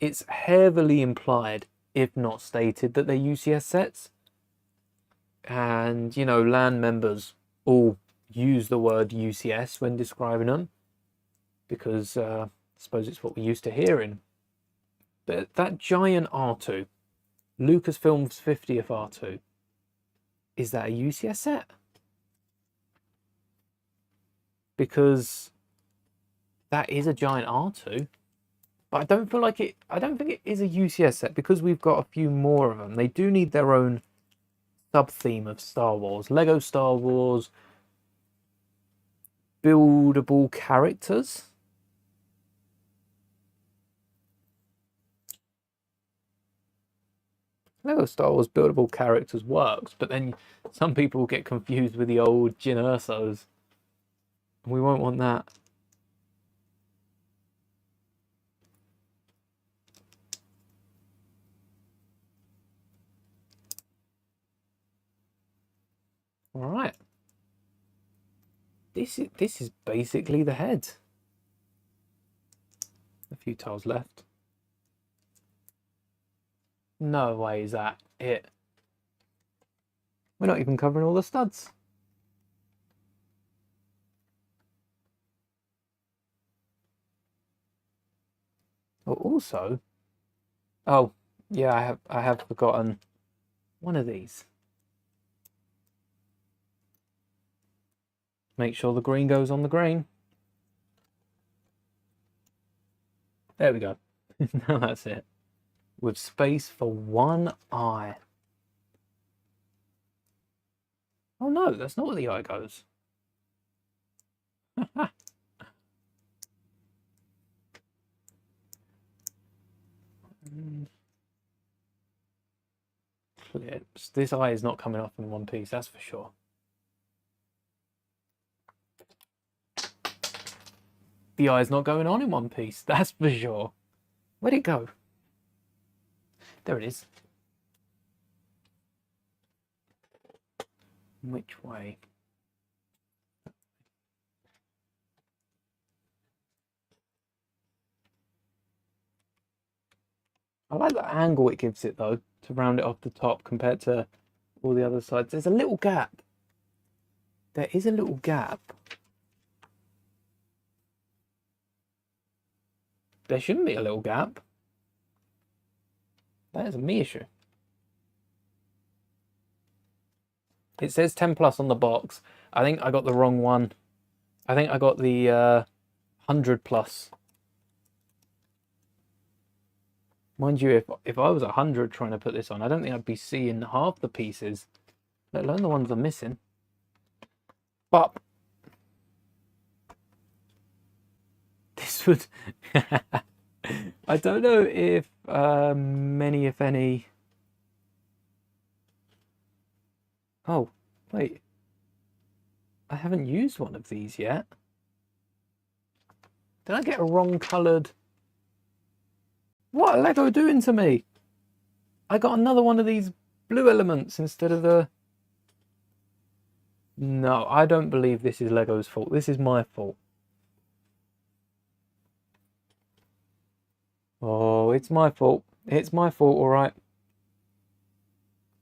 It's heavily implied, if not stated, that they're UCS sets. And, you know, LAN members all use the word UCS when describing them, because I suppose it's what we're used to hearing. But that giant R2, Lucasfilm's 50th R2, is that a UCS set? Because that is a giant R2, but I don't think it is a UCS set, because we've got a few more of them. They do need their own sub-theme of Star Wars. Lego Star Wars buildable characters. Lego Star Wars buildable characters works, but then some people get confused with the old Jyn Ersos. We won't want that. All right. This is basically the head. A few tiles left. No way is that it. We're not even covering all the studs. Oh, also, oh yeah, I have forgotten one of these. Make sure the green goes on the green. There we go. Now that's it. With space for one eye. Oh no, that's not where the eye goes. Clips. This eye is not coming off in one piece, that's for sure. The eye's not going on in one piece, that's for sure. Where'd it go? There it is. Which way? I like the angle it gives it though, to round it off the top compared to all the other sides. There's a little gap. There is a little gap. There shouldn't be a little gap. That is a me issue. It says 10 plus on the box. I think I got the wrong one. I think I got the 100 plus. Mind you, if I was 100 trying to put this on, I don't think I'd be seeing half the pieces, let alone the ones I'm missing. But this would... I don't know if many, if any... Oh, wait. I haven't used one of these yet. Did I get a wrong coloured? What are Lego doing to me? I got another one of these blue elements instead of the... No, I don't believe this is Lego's fault. This is my fault. Oh, it's my fault. It's my fault, all right.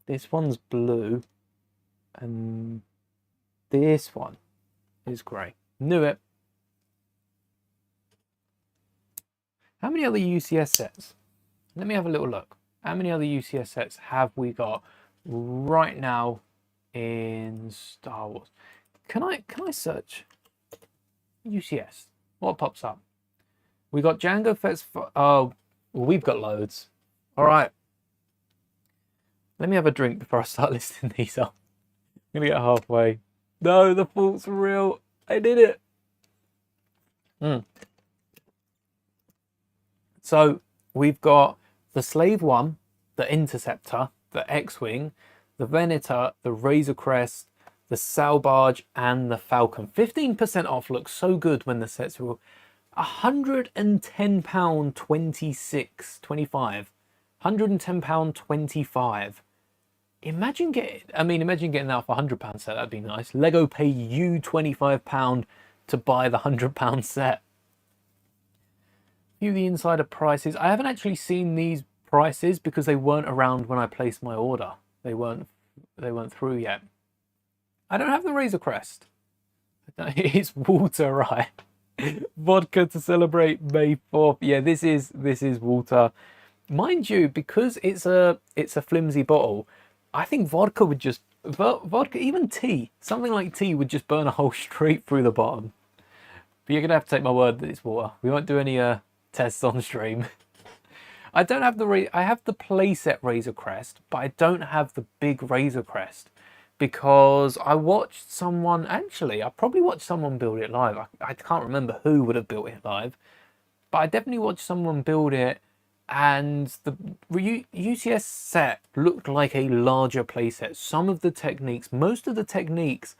This one's blue. And this one is grey. Knew it. How many other UCS sets? Let me have a little look. How many other UCS sets have we got right now in Star Wars? Can I search UCS? What pops up? We got Jango Fett's. Oh, well, we've got loads. All right. Let me have a drink before I start listing these up. I'm gonna get halfway. No, the fault's real. I did it. So we've got the Slave One, the Interceptor, the X-Wing, the Venator, the Razor Crest, the Sail Barge, and the Falcon. 15% off looks so good when the sets are £110, 26, 25. £110, 25. Imagine getting that off a £100 set. That'd be nice. Lego pay you £25 to buy the £100 set. View the insider prices. I haven't actually seen these prices because they weren't around when I placed my order. They weren't through yet. I don't have the Razor Crest. It's water, right? Vodka to celebrate May 4th. Yeah, this is water. Mind you, because it's a flimsy bottle, I think vodka would just even tea, something like tea would just burn a hole straight through the bottom. But you're gonna have to take my word that it's water. We won't do any tests on stream. I don't have I have the playset Razor Crest, but I don't have the big Razor Crest because I watched someone, actually, I probably watched someone build it live. I can't remember who would have built it live, but I definitely watched someone build it, and the UCS set looked like a larger playset. Some of the techniques, most of the techniques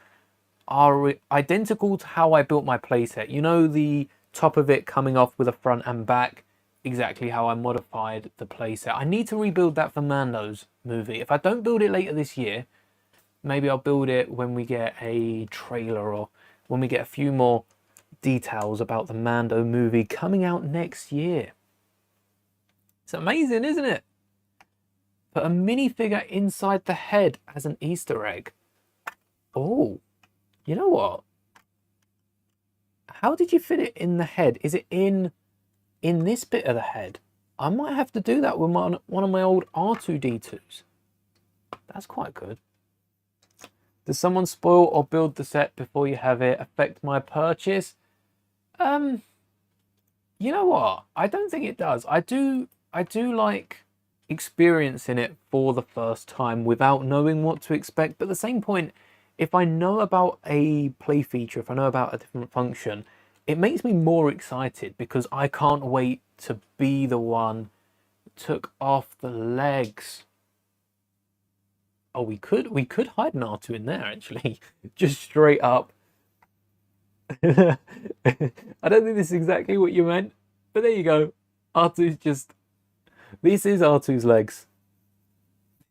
are identical to how I built my playset. You know, the top of it coming off with a front and back, exactly how I modified the playset. I need to rebuild that for Mando's movie. If I don't build it later this year, maybe I'll build it when we get a trailer or when we get a few more details about the Mando movie coming out next year. It's amazing, isn't it? Put a minifigure inside the head as an Easter egg. Oh, you know what? How did you fit it in the head? Is it in this bit of the head? I might have to do that with one of my old R2-D2s. That's quite good. Does someone spoil or build the set before you have it affect my purchase? You know what? I don't think it does. I do like experiencing it for the first time without knowing what to expect. But at the same point, if I know about a play feature, if I know about a different function, it makes me more excited because I can't wait to be the one that took off the legs. Oh, we could hide an R2 in there, actually. Just straight up. I don't think this is exactly what you meant, but there you go. R2's just... This is R2's legs.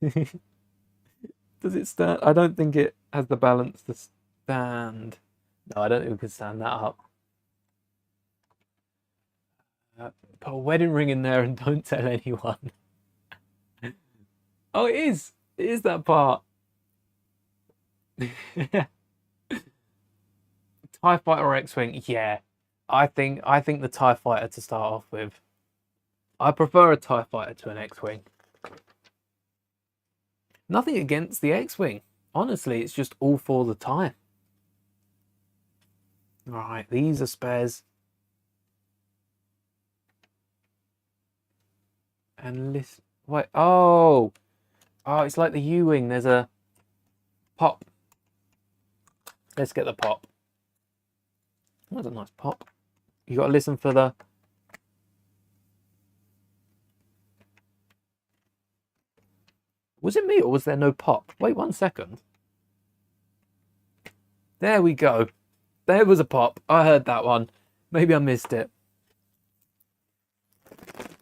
Does it stand? I don't think it has the balance to stand. No, I don't think we can stand that up. Put a wedding ring in there and don't tell anyone. Oh, it is. It is that part. TIE Fighter or X-Wing? Yeah. I think the TIE Fighter to start off with. I prefer a TIE Fighter to an X-Wing. Nothing against the X-Wing. Honestly, it's just all for the TIE. Alright, these are spares. And listen. Wait, oh, it's like the U-Wing. There's a pop. Let's get the pop. That's a nice pop. You got to listen for the... Was it me or was there no pop? Wait 1 second. There we go. There was a pop. I heard that one. Maybe I missed it.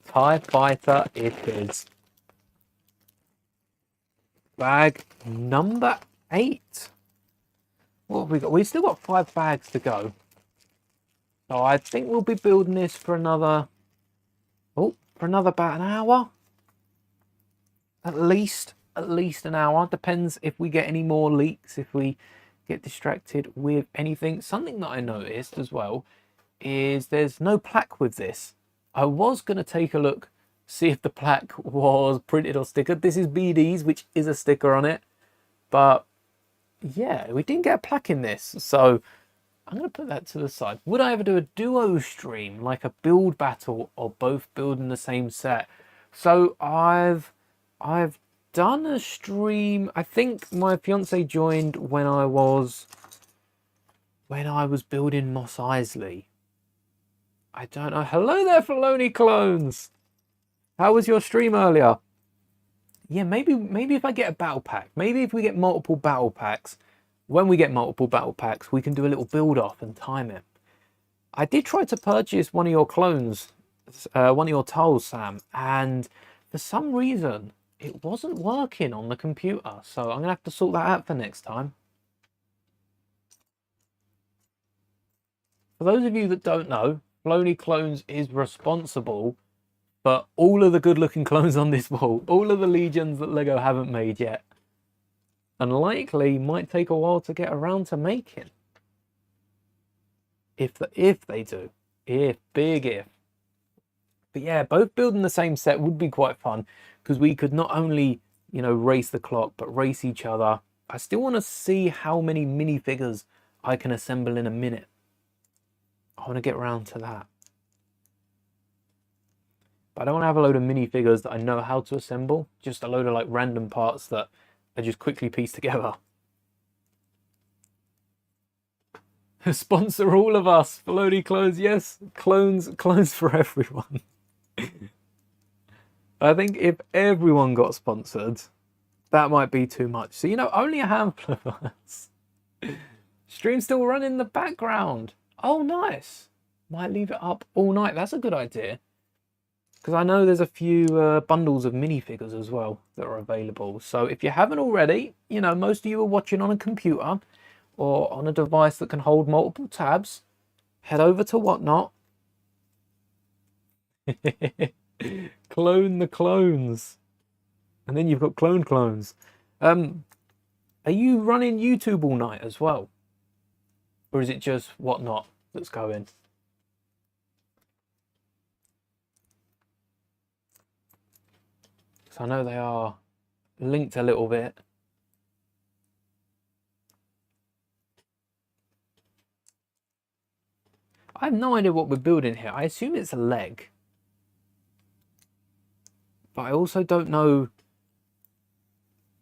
TIE Fighter it is. Bag number 8. What have we got? We've still got 5 bags to go. So I think we'll be building this for another... Oh, for another about an hour. At least an hour. Depends if we get any more leaks, if we get distracted with anything. Something that I noticed as well is there's no plaque with this. I was going to take a look, see if the plaque was printed or stickered. This is BD's, which is a sticker on it. But yeah, we didn't get a plaque in this. So I'm going to put that to the side. Would I ever do a duo stream, like a build battle or both building the same set? So I've done a stream. I think my fiance joined when I was building Mos Eisley. I don't know. Hello there, Filoni clones. How was your stream earlier? Yeah, maybe if I get a battle pack, maybe if we get multiple battle packs, when we get multiple battle packs, we can do a little build off and time it. I did try to purchase one of your clones, one of your tiles, Sam, and for some reason it wasn't working on the computer. So I'm gonna have to sort that out for next time. For those of you that don't know, Filoni Clones is responsible for all of the good looking clones on this wall, all of the legions that Lego haven't made yet, and likely might take a while to get around to making. If they do, big if. But yeah, both building the same set would be quite fun, because we could not only, you know, race the clock, but race each other. I still want to see how many minifigures I can assemble in a minute. I want to get around to that. But I don't want to have a load of minifigures that I know how to assemble, just a load of like random parts that are just quickly pieced together. Sponsor all of us, Filoni Clones, yes, clones for everyone. I think if everyone got sponsored, that might be too much. So, you know, only a handful of us. Stream still running in the background. Oh, nice. Might leave it up all night. That's a good idea. Because I know there's a few bundles of minifigures as well that are available. So if you haven't already, you know, most of you are watching on a computer or on a device that can hold multiple tabs, head over to Whatnot. Clone the clones. And then you've got clones. Are you running YouTube all night as well? Or is it just Whatnot that's going? Because I know they are linked a little bit. I have no idea what we're building here. I assume it's a leg. But I also don't know,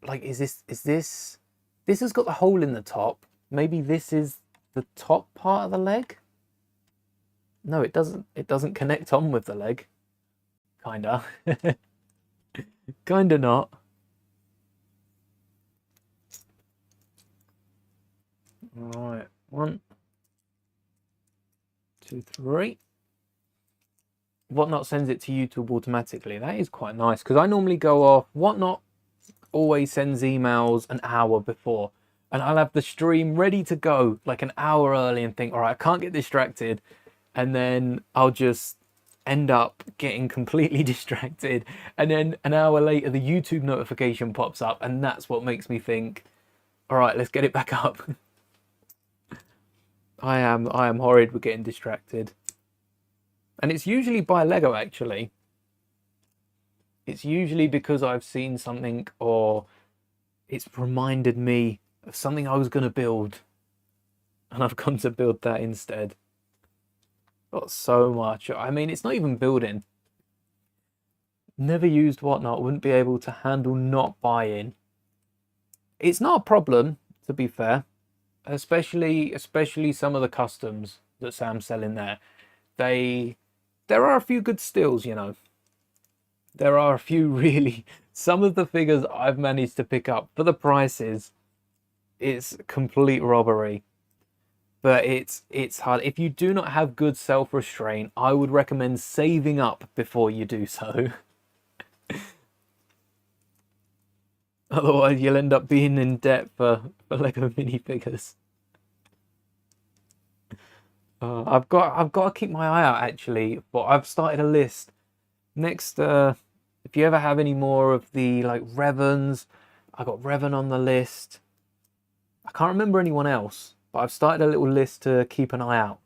like, is this, this has got the hole in the top. Maybe this is the top part of the leg? No, it doesn't connect on with the leg. Kinda. Kinda not. Alright, 1, 2, 3. Whatnot sends it to YouTube automatically. That is quite nice, because I normally go off. Whatnot always sends emails an hour before, and I'll have the stream ready to go like an hour early and think, all right, I can't get distracted, and then I'll just end up getting completely distracted, and then an hour later the YouTube notification pops up, and that's what makes me think, all right, let's get it back up. I am horrid with getting distracted. And it's usually by Lego, actually. It's usually because I've seen something or it's reminded me of something I was going to build. And I've gone to build that instead. Got so much. I mean, it's not even building. Never used Whatnot. Wouldn't be able to handle not buying. It's not a problem, to be fair. Especially some of the customs that Sam's selling there. There are a few good steals, you know. There are a few really... Some of the figures I've managed to pick up for the prices, it's complete robbery. but it's hard. If you do not have good self-restraint, I would recommend saving up before you do so. Otherwise, you'll end up being in debt for Lego minifigures. I've got to keep my eye out actually. But I've started a list. Next, if you ever have any more of the like Revans, I got Revan on the list. I can't remember anyone else, but I've started a little list to keep an eye out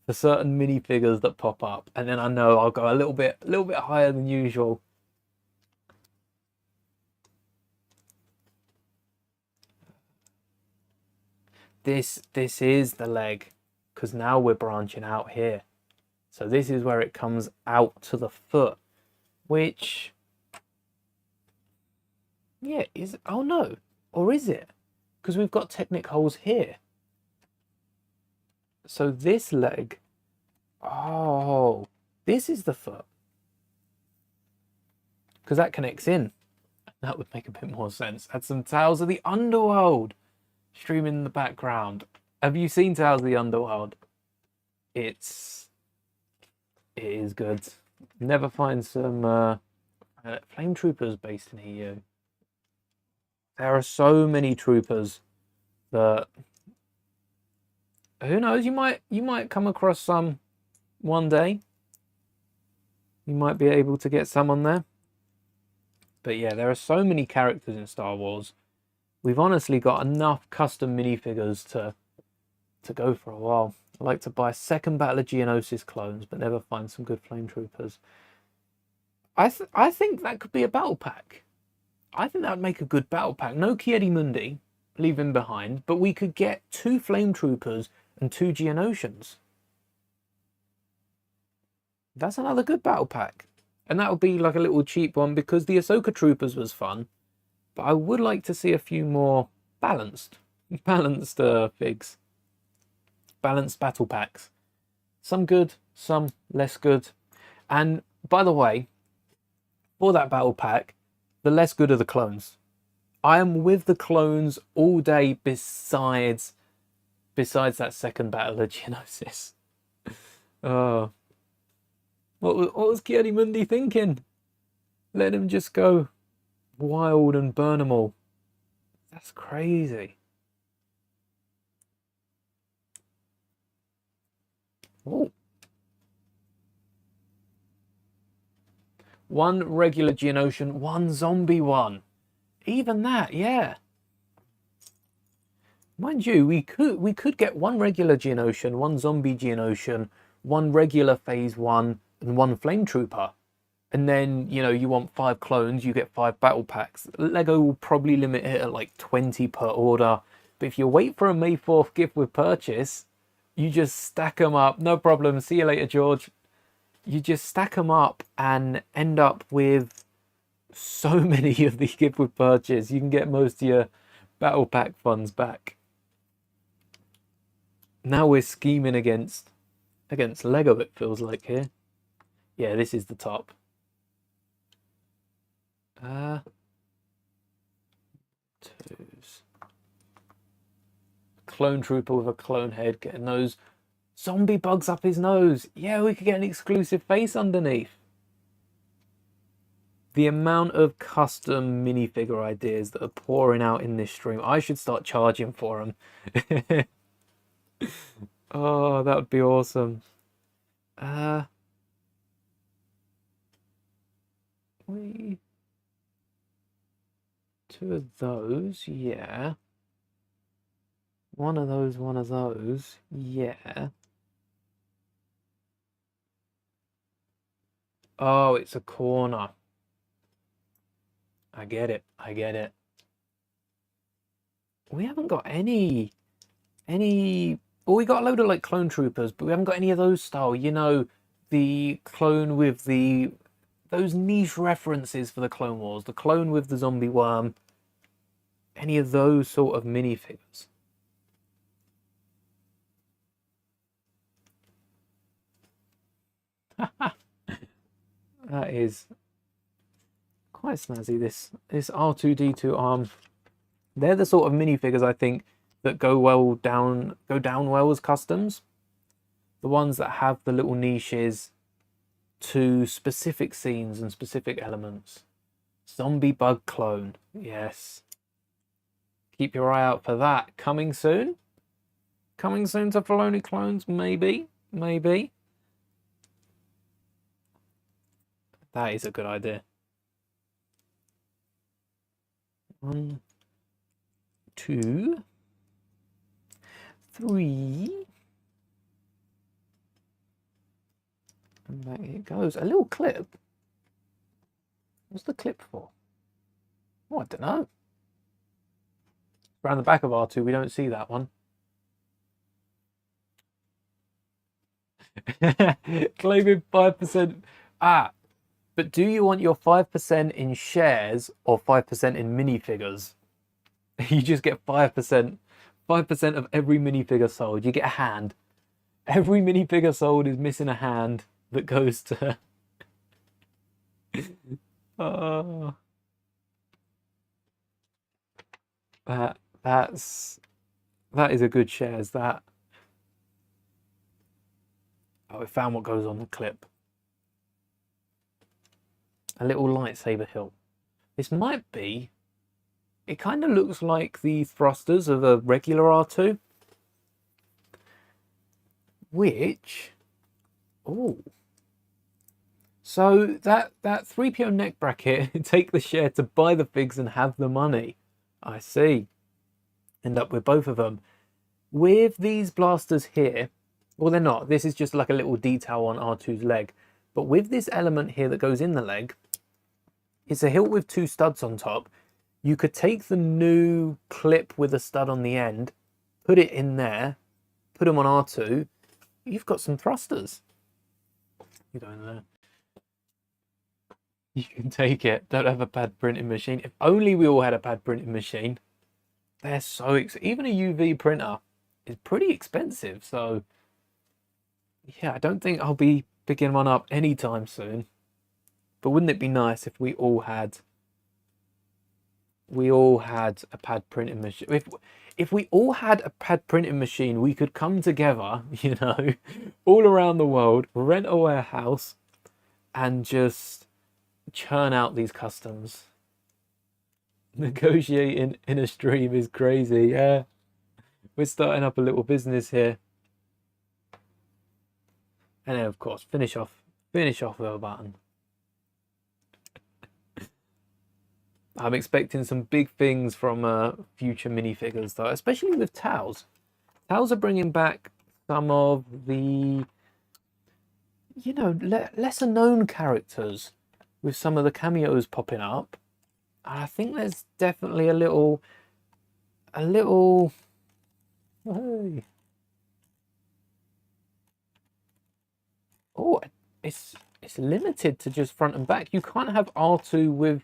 for certain minifigures that pop up, and then I know I'll go a little bit higher than usual. This is the leg, because now we're branching out here. So this is where it comes out to the foot, which, yeah, is, oh no, or is it? Because we've got Technic holes here. So this leg, oh, this is the foot. Because that connects in. That would make a bit more sense. Add some Tales of the Underworld streaming in the background. Have you seen Tales of the Underworld? It is good. Never find some flame troopers based in EU. There are so many troopers that, who knows, you might come across some one day. You might be able to get some on there. But yeah, there are so many characters in Star Wars. We've honestly got enough custom minifigures to go for a while. I like to buy second Battle of Geonosis clones, but never find some good flame troopers. I think that could be a battle pack. I think that would make a good battle pack. No Ki-Adi-Mundi, leave him behind, but we could get 2 flame troopers and 2 Geonosians. That's another good battle pack. And that would be like a little cheap one, because the Ahsoka troopers was fun, but I would like to see a few more balanced figs. Balanced battle packs. Some good, some less good. And by the way, for that battle pack, the less good are the clones. I am with the clones all day besides that second Battle of Geonosis. What was Ki-Adi-Mundi thinking? Let him just go wild and burn them all. That's crazy. Oh. 1 regular Geonosian, 1 zombie one. Even that, yeah. Mind you, we could get 1 regular Geonosian, 1 zombie Geonosian, 1 regular phase 1, and 1 flame trooper. And then, you know, you want 5 clones, you get 5 battle packs. Lego will probably limit it at like 20 per order. But if you wait for a May 4th gift with purchase, you just stack them up. No problem. See you later, George. You just stack them up and end up with so many of the gift with purchase. You can get most of your battle pack funds back. Now we're scheming against Lego, it feels like here. Yeah, this is the top. Twos. Clone trooper with a clone head, getting those zombie bugs up his nose. Yeah, we could get an exclusive face underneath. The amount of custom minifigure ideas that are pouring out in this stream. I should start charging for them. Oh, that would be awesome. We 2 of those, yeah. 1 of those, yeah. Oh, it's a corner. I get it. We haven't got any. Well, we got a load of like clone troopers, but we haven't got any of those style. You know, the clone with those niche references for the Clone Wars. The clone with the zombie worm. Any of those sort of minifigures. That is quite snazzy, this R2-D2 arm. They're the sort of minifigures I think that go down well as customs. The ones that have the little niches to specific scenes and specific elements. Zombie bug clone, yes. Keep your eye out for that. Coming soon. Coming soon to Filoni clones, maybe. Maybe. That is a good idea. 1, 2, 3. And back it goes. A little clip. What's the clip for? Oh, I don't know. Around the back of R2, we don't see that one. Claiming 5%. But do you want your 5% in shares or 5% in minifigures? You just get 5%. 5% of every minifigure sold. You get a hand. Every minifigure sold is missing a hand that goes to... that is a good shares, that. Oh, I found what goes on the clip. A little lightsaber hilt. This might be... It kind of looks like the thrusters of a regular R2. Which... Oh. So that 3PO neck bracket, take the share to buy the figs and have the money. I see. End up with both of them. With these blasters here, well, they're not. This is just like a little detail on R2's leg. But with this element here that goes in the leg, it's a hilt with 2 studs on top. You could take the new clip with a stud on the end, put it in there, put them on R2. You've got some thrusters. You go in there. You can take it. Don't have a pad printing machine. If only we all had a pad printing machine. They're so even a UV printer is pretty expensive. So yeah, I don't think I'll be picking one up anytime soon. But wouldn't it be nice if we all had a pad printing machine? If we all had a pad printing machine, we could come together, you know, all around the world, rent a warehouse, and just churn out these customs. Negotiating in a stream is crazy. Yeah, we're starting up a little business here. And then, of course, finish off with a button. I'm expecting some big things from future minifigures, though, especially with Taos. Taos are bringing back some of the, you know, lesser known characters with some of the cameos popping up. And I think there's definitely a little, hey. Oh, it's limited to just front and back. You can't have R2 with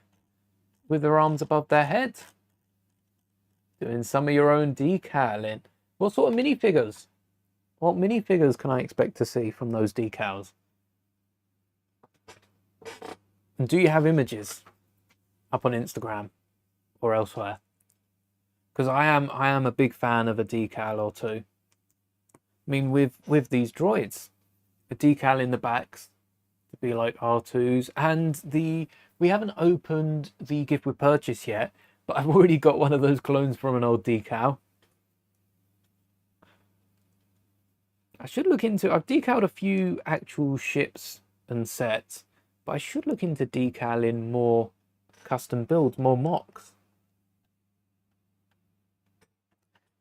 their arms above their head. Doing some of your own decaling. What sort of minifigures? What minifigures can I expect to see from those decals? And do you have images up on Instagram or elsewhere? Because I am a big fan of a decal or two. I mean, with these droids, a decal in the backs to be like R2s, and we haven't opened the gift with purchase yet, but I've already got one of those clones from an old decal. I should look into... I've decaled a few actual ships and sets, but I should look into decaling more custom builds, more mocks.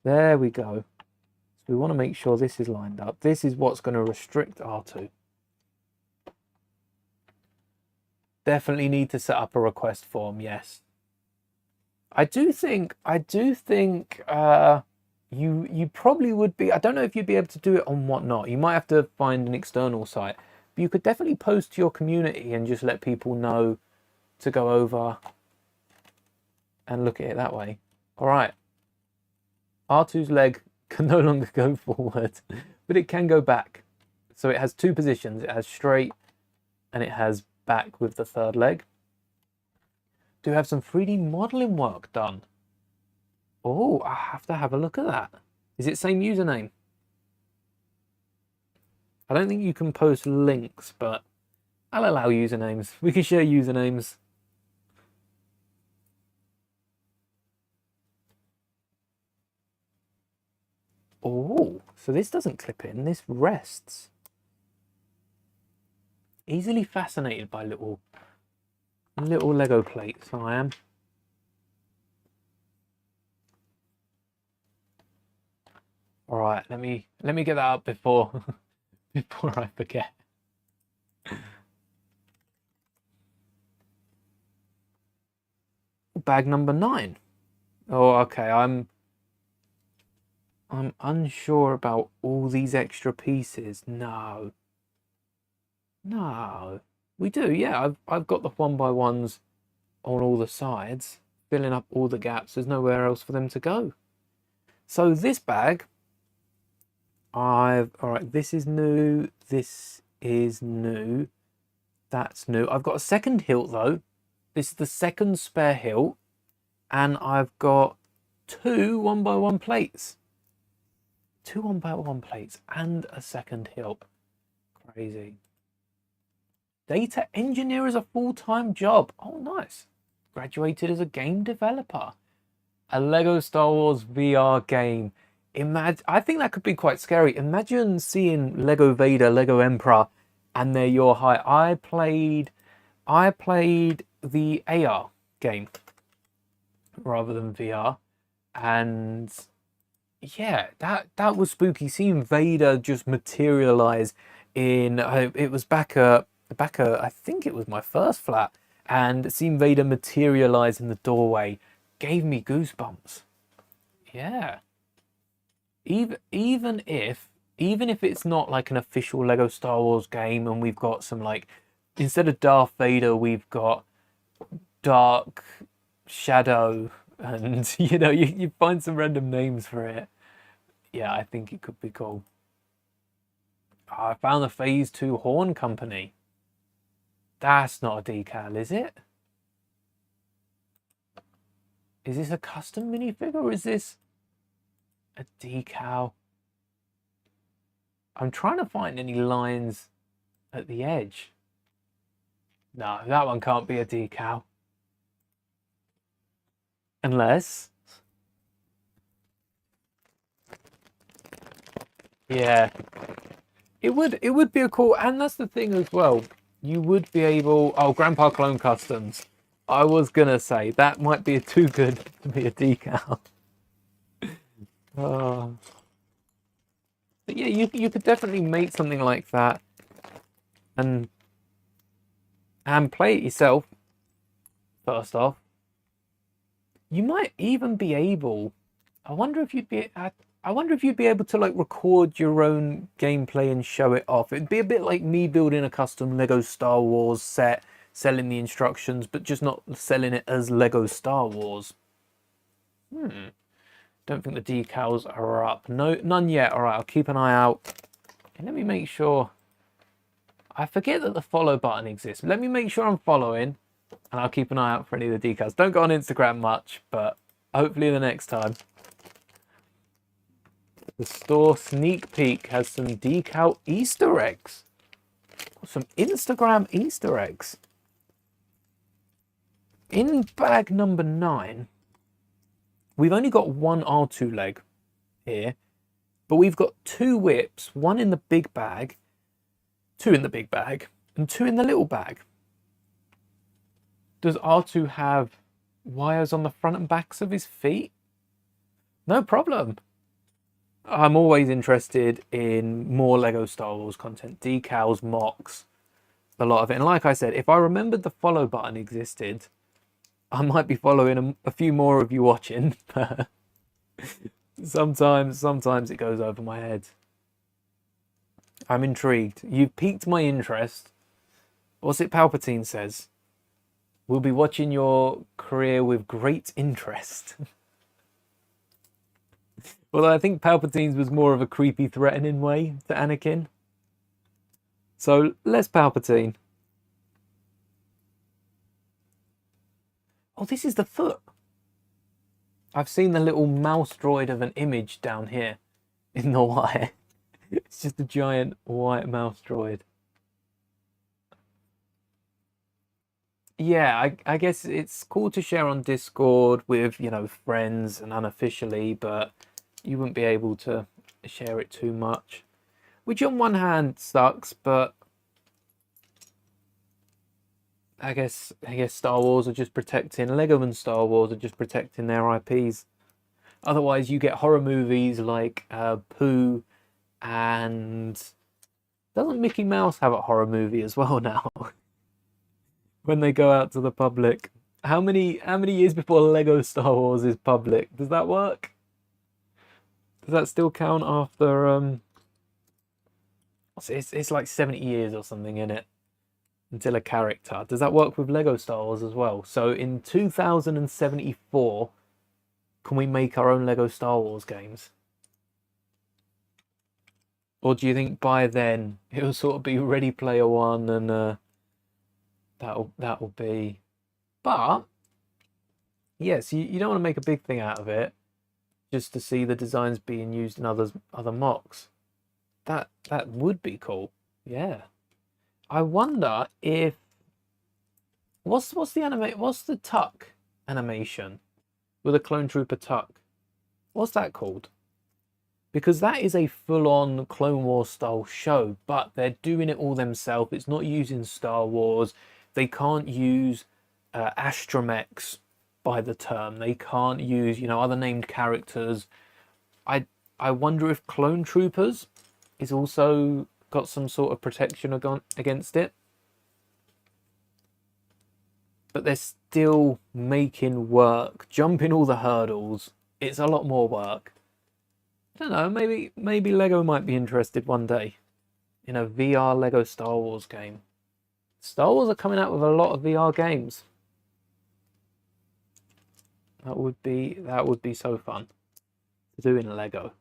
There we go. So we want to make sure this is lined up. This is what's going to restrict R2. Definitely need to set up a request form, yes. I do think you probably would be... I don't know if you'd be able to do it on Whatnot. You might have to find an external site. But you could definitely post to your community and just let people know to go over and look at it that way. All right. R2's leg can no longer go forward, but it can go back. So it has 2 positions. It has straight and it has back with the 3rd leg. Do have some 3D modeling work done. Oh, I have to have a look at that. Is it same username? I don't think you can post links, but I'll allow usernames. We can share usernames. Oh, so this doesn't clip in, this rests. Easily fascinated by little Lego plates, I am. All right, let me get that up before before I forget. Bag number 9. Oh, okay. I'm unsure about all these extra pieces. No. No. We do, yeah. I've got the 1x1s on all the sides, filling up all the gaps. There's nowhere else for them to go. So this bag, all right, this is new. This is new. That's new. I've got a second hilt though. This is the second spare hilt, and I've got 2 1x1 plates. 2 1x1 plates and a second hilt. Crazy. Data engineer is a full-time job. Oh, nice. Graduated as a game developer. A Lego Star Wars VR game. I think that could be quite scary. Imagine seeing Lego Vader, Lego Emperor, and they're your height. I played the AR game rather than VR, and yeah, that was spooky. Seeing Vader just materialize in it was back at I think it was my first flat, and seeing Vader materialize in the doorway gave me goosebumps. Yeah. Even if it's not like an official Lego Star Wars game, and we've got some, like, instead of Darth Vader we've got Dark Shadow, and you know, you find some random names for it. Yeah, I think it could be cool. Oh, I found the Phase 2 Horn Company. That's not a decal, is it? Is this a custom minifigure, or is this a decal? I'm trying to find any lines at the edge. No, that one can't be a decal. Unless... yeah. It would be a cool, and that's the thing as well. You would be able... oh, Grandpa Clone Customs. I was gonna say, that might be too good to be a decal. Oh. But yeah, you could definitely make something like that and play it yourself, first off. You might even be able... I wonder if you'd be able to, like, record your own gameplay and show it off. It'd be a bit like me building a custom Lego Star Wars set, selling the instructions, but just not selling it as Lego Star Wars. Don't think the decals are up. No, none yet. All right, I'll keep an eye out. And let me make sure. I forget that the follow button exists. Let me make sure I'm following, and I'll keep an eye out for any of the decals. Don't go on Instagram much, but hopefully the next time. The store sneak peek has some decal Easter eggs. Some Instagram Easter eggs. In bag number 9, we've only got one R2 leg here, but we've got 2 whips, one in the big bag, 2 in the big bag, and 2 in the little bag. Does R2 have wires on the front and backs of his feet? No problem. I'm always interested in more Lego Star Wars content, decals, mocks, a lot of it. And like I said, if I remembered the follow button existed, I might be following a few more of you watching. sometimes it goes over my head. I'm intrigued. You've piqued my interest. What's it Palpatine says? We'll be watching your career with great interest. Well, I think Palpatine's was more of a creepy, threatening way to Anakin. So, less Palpatine. Oh, this is the foot. I've seen the little mouse droid of an image down here in the wire. It's just a giant white mouse droid. Yeah, I guess it's cool to share on Discord with, you know, friends and unofficially, but you wouldn't be able to share it too much. Which on one hand sucks, but I guess Star Wars are just protecting Lego, and Star Wars are just protecting their IPs. Otherwise, you get horror movies like Pooh, and doesn't Mickey Mouse have a horror movie as well now? When they go out to the public. How many years before Lego Star Wars is public? Does that work? Does that still count after it's like 70 years or something in it until a character. Does that work with Lego Star Wars as well? So in 2074, can we make our own Lego Star Wars games? Or do you think by then it'll sort of be Ready Player One and that'll be... But yes, you don't want to make a big thing out of it just to see the designs being used in other mocks. That would be cool. Yeah. I wonder if what's the tuck animation with a clone trooper tuck? What's that called? Because that is a full-on Clone Wars style show, but they're doing it all themselves. It's not using Star Wars. They can't use Astromechs by the term. They can't use, you know, other named characters. I wonder if Clone Troopers is also got some sort of protection against it. But they're still making work, jumping all the hurdles. It's a lot more work. I don't know, maybe Lego might be interested one day in a VR Lego Star Wars game. Star Wars are coming out with a lot of VR games. That would be so fun to do in Lego.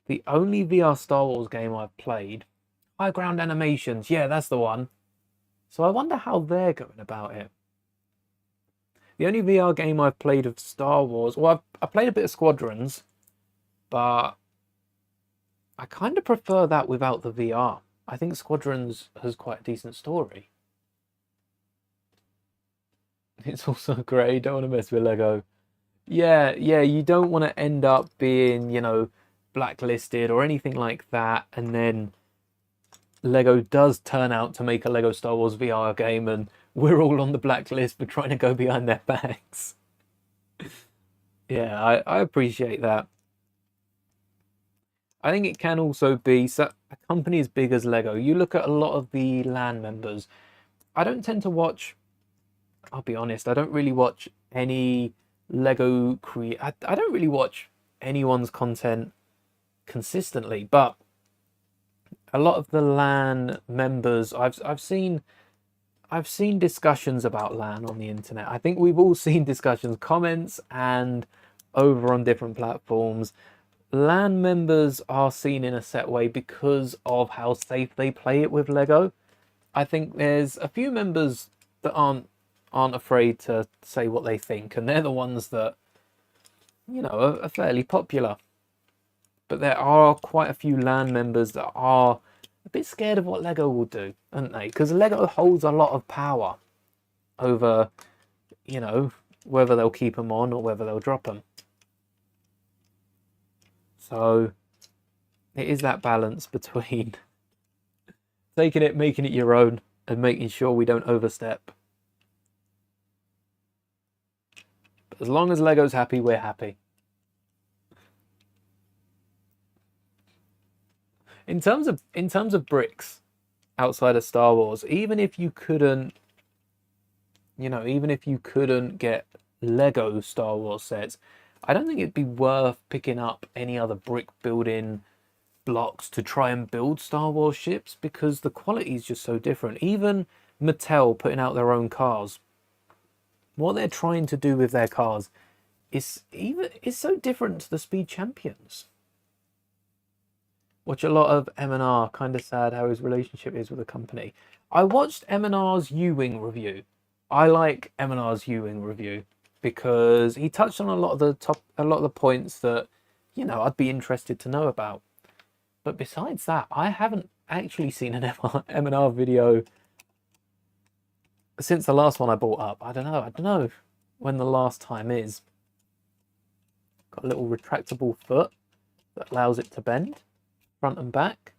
The only VR Star Wars game I've played, High Ground Animations, yeah, that's the one. So I wonder how they're going about it. The only VR game I've played of Star Wars, well, I played a bit of Squadrons, but I kind of prefer that without the VR. I think Squadrons has quite a decent story. It's also great, you don't want to mess with Lego. Yeah, you don't want to end up being, you know, blacklisted or anything like that, and then Lego does turn out to make a Lego Star Wars VR game and we're all on the blacklist for trying to go behind their backs. Yeah, I appreciate that. I think it can also be, so a company as big as Lego, you look at a lot of the LAN members. I don't tend to watch, I'll be honest, I don't really watch any Lego I don't really watch anyone's content consistently, but a lot of the LAN members, I've seen discussions about LAN on the internet. I think we've all seen discussions, comments, and over on different platforms. LAN members are seen in a set way because of how safe they play it with Lego. I think there's a few members that aren't afraid to say what they think, and they're the ones that, you know, are fairly popular. But there are quite a few LAN members that are a bit scared of what Lego will do, aren't they? Because Lego holds a lot of power over, you know, whether they'll keep them on or whether they'll drop them. So it is that balance between taking it, making it your own, and making sure we don't overstep. But as long as Lego's happy, we're happy. In terms of bricks outside of Star Wars, even if you couldn't, you know, even if you couldn't get Lego Star Wars sets, I don't think it'd be worth picking up any other brick building blocks to try and build Star Wars ships, because the quality is just so different. Even Mattel putting out their own cars, what they're trying to do with their cars is so different to the Speed Champions. Watch a lot of M&R, kind of sad how his relationship is with the company. I watched M&R's U-Wing review. I like M&R's U-Wing review. because he touched on a lot of the points that, you know, I'd be interested to know about. But besides that, I haven't actually seen an M&R video since the last one I brought up. I don't know when the last time is. Got a little retractable foot that allows it to bend front and back.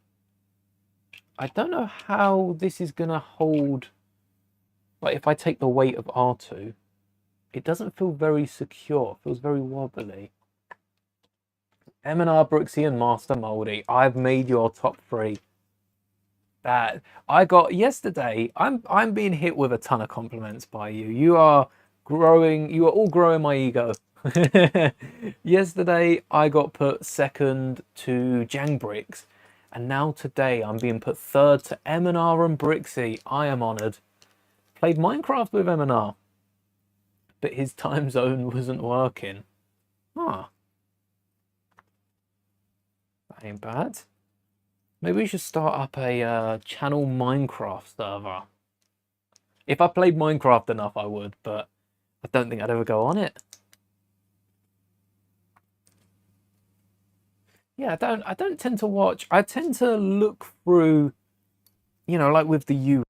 I don't know how this is gonna hold. Like if I take the weight of R2, it doesn't feel very secure. It feels very wobbly. M&R, Brooksy, and Master Moldy. I've made your top 3. That I got yesterday. I'm being hit with a ton of compliments by you. You are growing. You are all growing my ego. Yesterday I got put second to Jangbricks, and now today I'm being put third to M&R and Brixie. I am honoured. Played Minecraft with M&R, but his time zone wasn't working. Huh. That ain't bad. Maybe we should start up a channel Minecraft server. If I played Minecraft enough, I would, but I don't think I'd ever go on it. Yeah, I don't tend to watch. I tend to look through, you know, like with the U.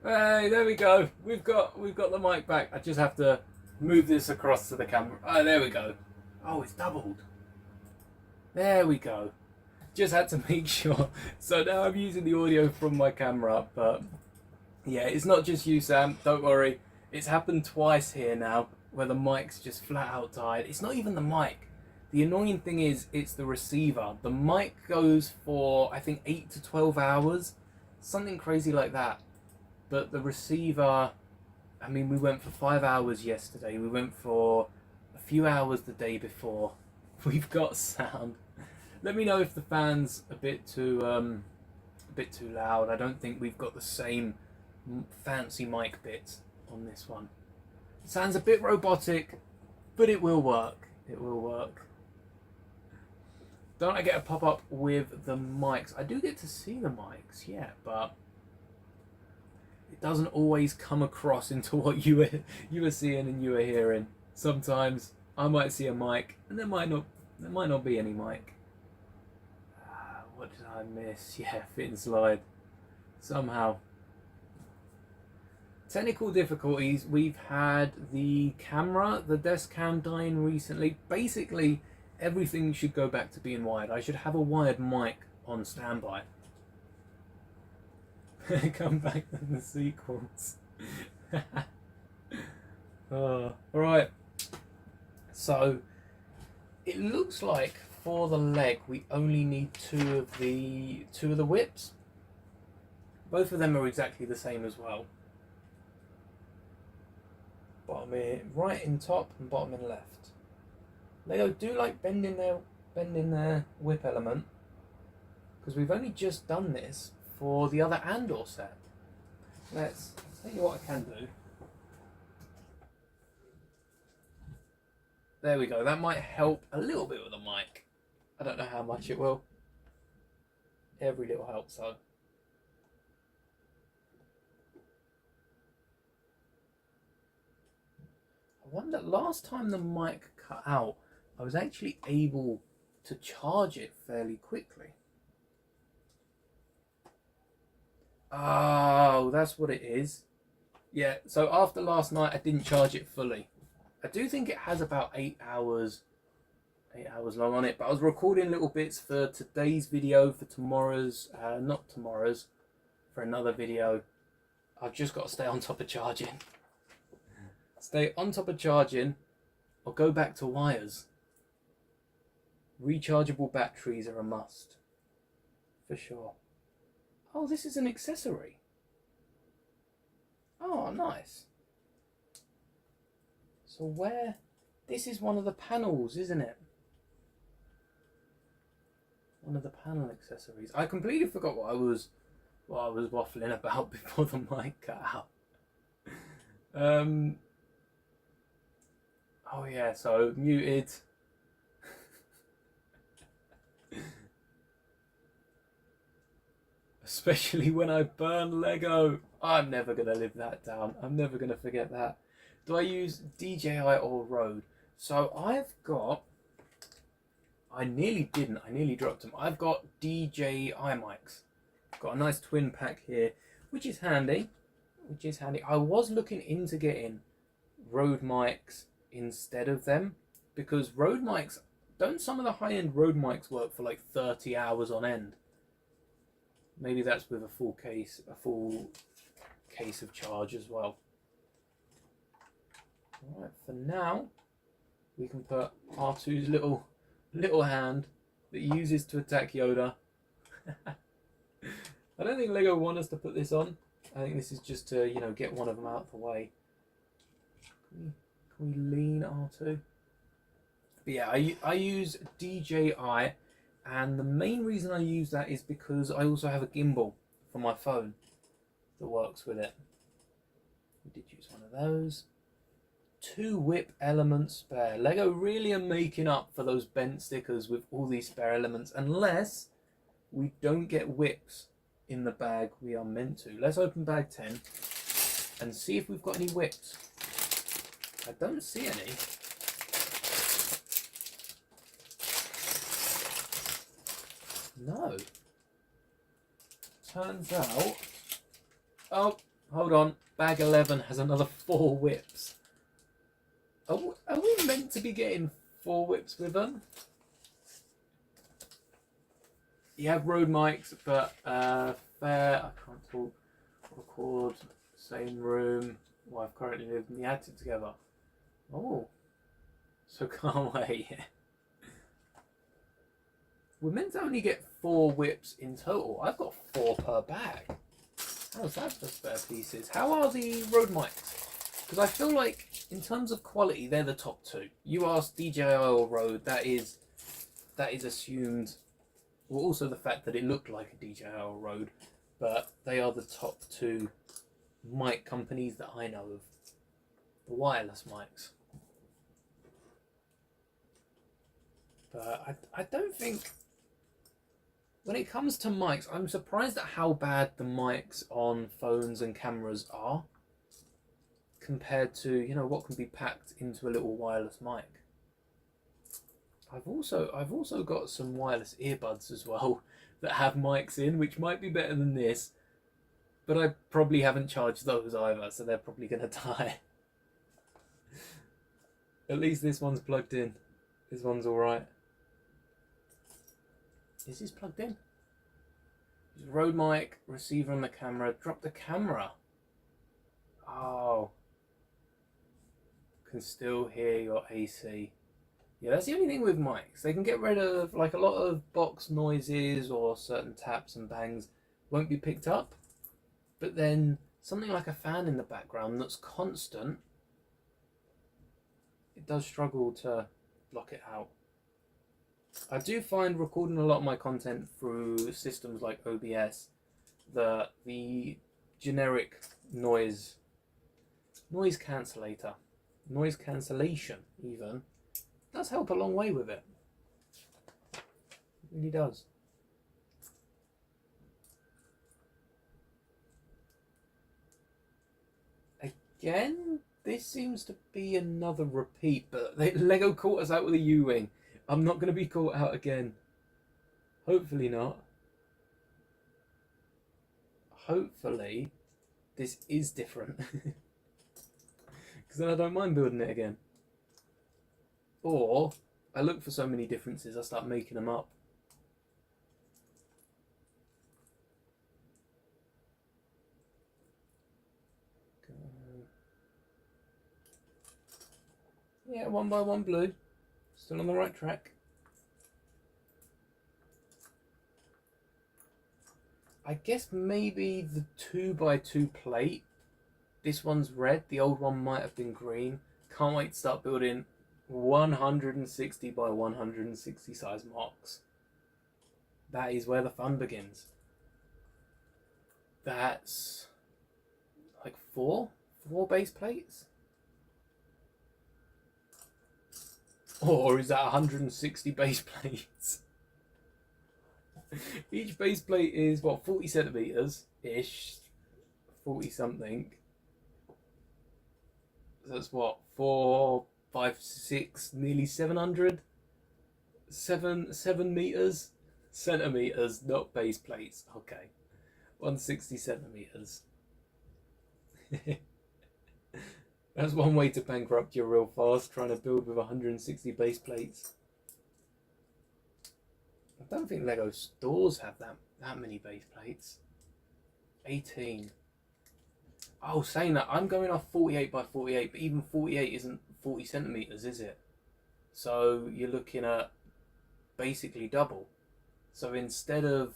Hey, there we go. We've got the mic back. I just have to move this across to the camera. Oh, there we go. Oh, it's doubled. There we go. Just had to make sure. So now I'm using the audio from my camera, but yeah, it's not just you, Sam. Don't worry. It's happened twice here now where the mic's just flat out died. It's not even the mic. The annoying thing is it's the receiver. The mic goes for, I think, 8 to 12 hours. Something crazy like that. But the receiver, I mean, we went for 5 hours yesterday. We went for a few hours the day before. We've got sound. Let me know if the fan's a bit too loud. I don't think we've got the same fancy mic bits on this one. It sounds a bit robotic, but it will work. It will work. Don't I get a pop-up with the mics? I do get to see the mics, yeah, but it doesn't always come across into what you were seeing and you were hearing. Sometimes I might see a mic and there might not be any mic. What did I miss? Yeah, fit and slide. Somehow. Technical difficulties. We've had the camera, the desk cam dying recently. Basically, everything should go back to being wired. I should have a wired mic on standby. Come back in the sequels. Alright. So, it looks like for the leg we only need two of the whips. Both of them are exactly the same as well. Bottom in right in top and bottom in left. Lego do like bending their whip element, because we've only just done this for the other Andor set. Let's tell you what I can do. There we go. That might help a little bit with the mic. I don't know how much it will. Every little helps though. I wonder, last time the mic cut out, I was actually able to charge it fairly quickly. Oh, that's what it is. Yeah, so after last night I didn't charge it fully. I do think it has about 8 hours long on it, but I was recording little bits for today's video, for tomorrow's, not tomorrow's, for another video. I've just got to stay on top of charging. Stay on top of charging, or go back to wires. Rechargeable batteries are a must, for sure. Oh, this is an accessory. Oh, nice. So where, this is one of the panels, isn't it? One of the panel accessories. I completely forgot what I was waffling about before the mic cut out. Oh yeah, so muted. Especially when I burn Lego. I'm never going to live that down. I'm never going to forget that. Do I use DJI or Rode? So I've got... I nearly didn't. I nearly dropped them. I've got DJI mics. Got a nice twin pack here, which is handy. I was looking into getting Rode mics instead of them, because Rode mics, don't some of the high-end Rode mics work for like 30 hours on end? Maybe that's with a full case of charge as well. Alright, for now we can put R2's little hand that he uses to attack Yoda. I don't think Lego want us to put this on. I think this is just to, you know, get one of them out of the way. Can we lean R2? But yeah, I use DJI, and the main reason I use that is because I also have a gimbal for my phone that works with it. We did use one of those. 2 whip elements spare. Lego really are making up for those bent stickers with all these spare elements, unless we don't get whips in the bag we are meant to. Let's open bag 10 and see if we've got any whips. I don't see any. No. Turns out... Oh, hold on. Bag 11 has another 4 whips. Are we meant to be getting 4 whips with them. You have Rode mics, but fair, I can't talk, record, same room. Well, I've currently lived in the attic together. Oh, so can't wait. We're meant to only get 4 whips in total. I've got 4 per bag. How's that for spare pieces? How are the Rode mics? Because I feel like in terms of quality, they're the top 2. You ask DJI or Rode, that is assumed. Well, also the fact that it looked like a DJI or Rode, but they are the top 2 mic companies that I know of. The wireless mics. But I don't think, when it comes to mics, I'm surprised at how bad the mics on phones and cameras are compared to, you know, what can be packed into a little wireless mic. I've also got some wireless earbuds as well that have mics in, which might be better than this, but I probably haven't charged those either, so they're probably going to die. At least this one's plugged in. This one's alright. Is this plugged in? Rode mic, receiver on the camera. Drop the camera. Oh. Can still hear your AC. Yeah, that's the only thing with mics. They can get rid of, like, a lot of box noises or certain taps and bangs won't be picked up. But then something like a fan in the background that's constant, it does struggle to block it out. I do find recording a lot of my content through systems like OBS, the generic noise cancellation even, does help a long way with it. It really does. Again, this seems to be another repeat, but Lego caught us out with a U-wing. I'm not going to be caught out again. Hopefully not. Hopefully this is different. Because then I don't mind building it again. Or I look for so many differences, I start making them up. Yeah, 1 by 1 blue. Still on the right track. I guess maybe the 2 by 2 plate. This one's red. The old one might have been green. Can't wait to start building 160 by 160 size mocks. That is where the fun begins. That's like 4 base plates. Or is that 160 base plates? Each base plate is, what, 40 centimeters-ish? 40 something. So that's what, 4, 5, 6, nearly 700? 7 meters? Centimeters, not base plates. Okay. 160 centimeters. That's one way to bankrupt you real fast, trying to build with 160 base plates. I don't think Lego stores have that many base plates. 18. Oh, saying that, I'm going off 48 by 48, but even 48 isn't 40 centimeters, is it? So you're looking at basically double. So instead of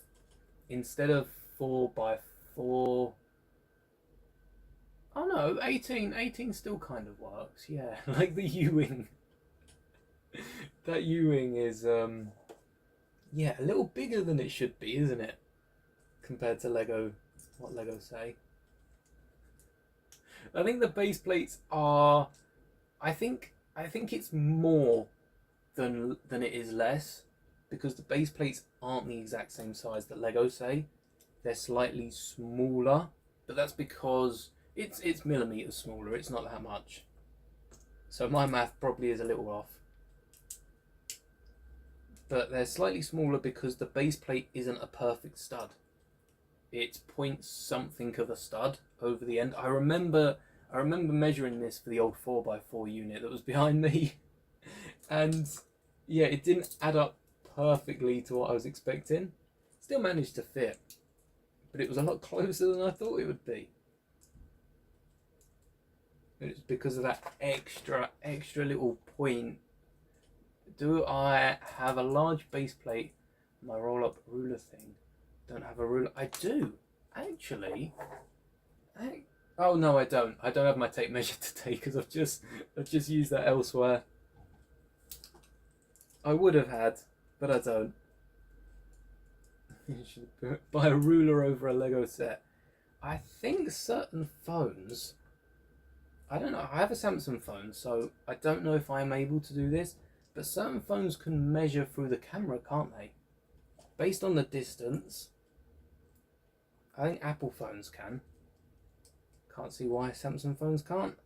4 by 4. Oh no, 18 still kind of works, yeah. Like the U-wing. That U-wing is, yeah, a little bigger than it should be, isn't it? Compared to Lego, what Lego say. I think the base plates are, I think it's more than it is less, because the base plates aren't the exact same size that Lego say. They're slightly smaller, but that's because it's millimeters smaller, it's not that much. So my math probably is a little off. But they're slightly smaller because the base plate isn't a perfect stud. It's point something of a stud over the end. I remember measuring this for the old 4x4 unit that was behind me. And yeah, it didn't add up perfectly to what I was expecting. Still managed to fit, but it was a lot closer than I thought it would be. And it's because of that extra little point. Do I have a large base plate? My roll-up ruler thing. Don't have a ruler. I do, actually. Oh no, I don't. I don't have my tape measure today because I've just used that elsewhere. I would have had, but I don't. You should buy a ruler over a Lego set. I think certain phones. I don't know. I have a Samsung phone, so I don't know if I'm able to do this. But certain phones can measure through the camera, can't they? Based on the distance. I think Apple phones can. Can't see why Samsung phones can't.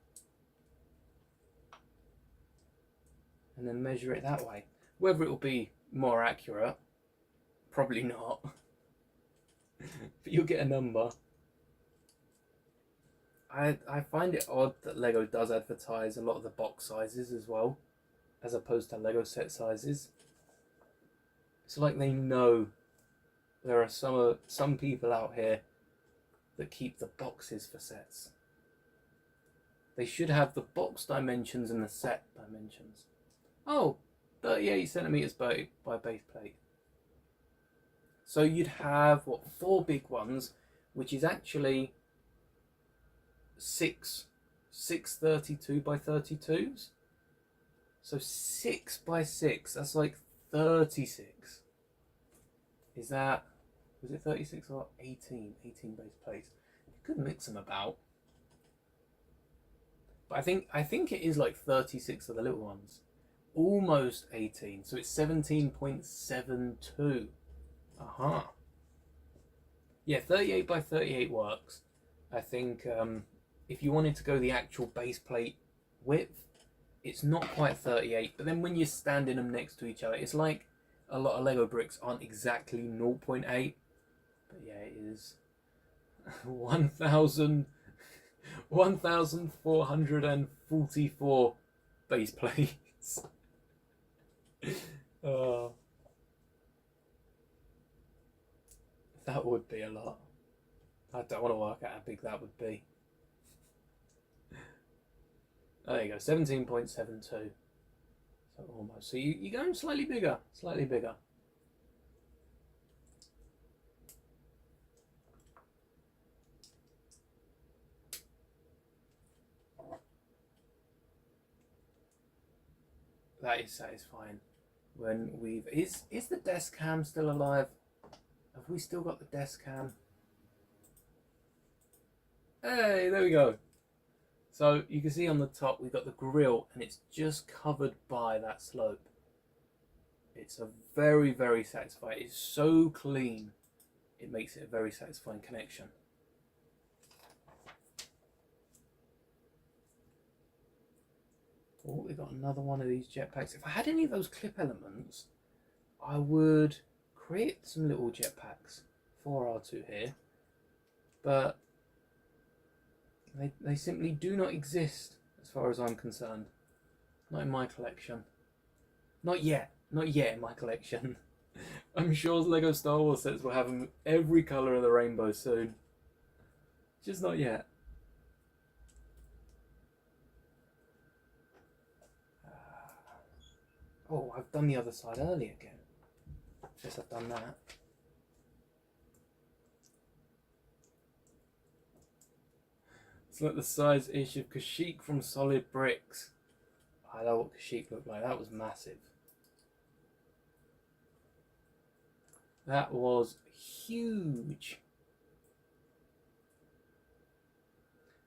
And then measure it that way. Whether it will be more accurate, probably not. But you'll get a number. I find it odd that Lego does advertise a lot of the box sizes as well, as opposed to Lego set sizes. It's like they know there are some people out here that keep the boxes for sets. They should have the box dimensions and the set dimensions. Oh, 38 centimeters by base plate. So you'd have, what, 4 big ones, which is actually 6 32 by 32s. So 6 by 6, that's like 36. Is that, was it 36 or 18? 18 base plates. You could mix them about. But I think it is like 36 of the little ones. Almost 18, so it's 17.72. Aha. Yeah, 38 by 38 works. I think if you wanted to go the actual base plate width, it's not quite 38, but then when you're standing them next to each other, it's like a lot of Lego bricks aren't exactly 0.8, but yeah, it is 1,444 base plates. That would be a lot. I don't want to work out how big that would be. There you go, 17.72. So almost. So you're going slightly bigger. Slightly bigger. That is satisfying. When we've... Is the desk cam still alive? Have we still got the desk cam? Hey, there we go. So you can see on the top we've got the grill and it's just covered by that slope. It's a very, very satisfying. It's so clean. It makes it a very satisfying connection. Oh, we've got another one of these jetpacks. If I had any of those clip elements, I would create some little jetpacks for R2 here. But they simply do not exist as far as I'm concerned. Not in my collection. Not yet. Not yet in my collection. I'm sure Lego Star Wars sets will have them every colour of the rainbow soon. Just not yet. Oh, I've done the other side early again. Guess I've done that. It's like the size-ish of Kashyyyk from Solid Bricks. I know what Kashyyyk looked like. That was massive. That was huge.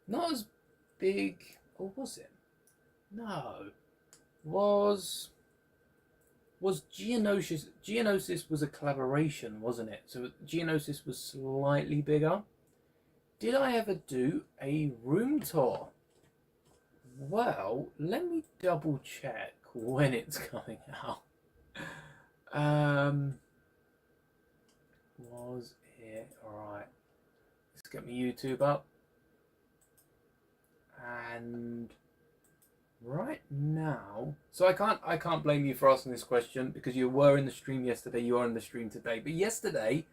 Not as big, or was it? No. Was Geonosis? Geonosis was a collaboration, wasn't it? So Geonosis was slightly bigger. Did I ever do a room tour? Well, let me double check when it's coming out. Was it? Alright. Let's get my YouTube up. And right now, so I can't blame you for asking this question because you were in the stream yesterday, you are in the stream today. But yesterday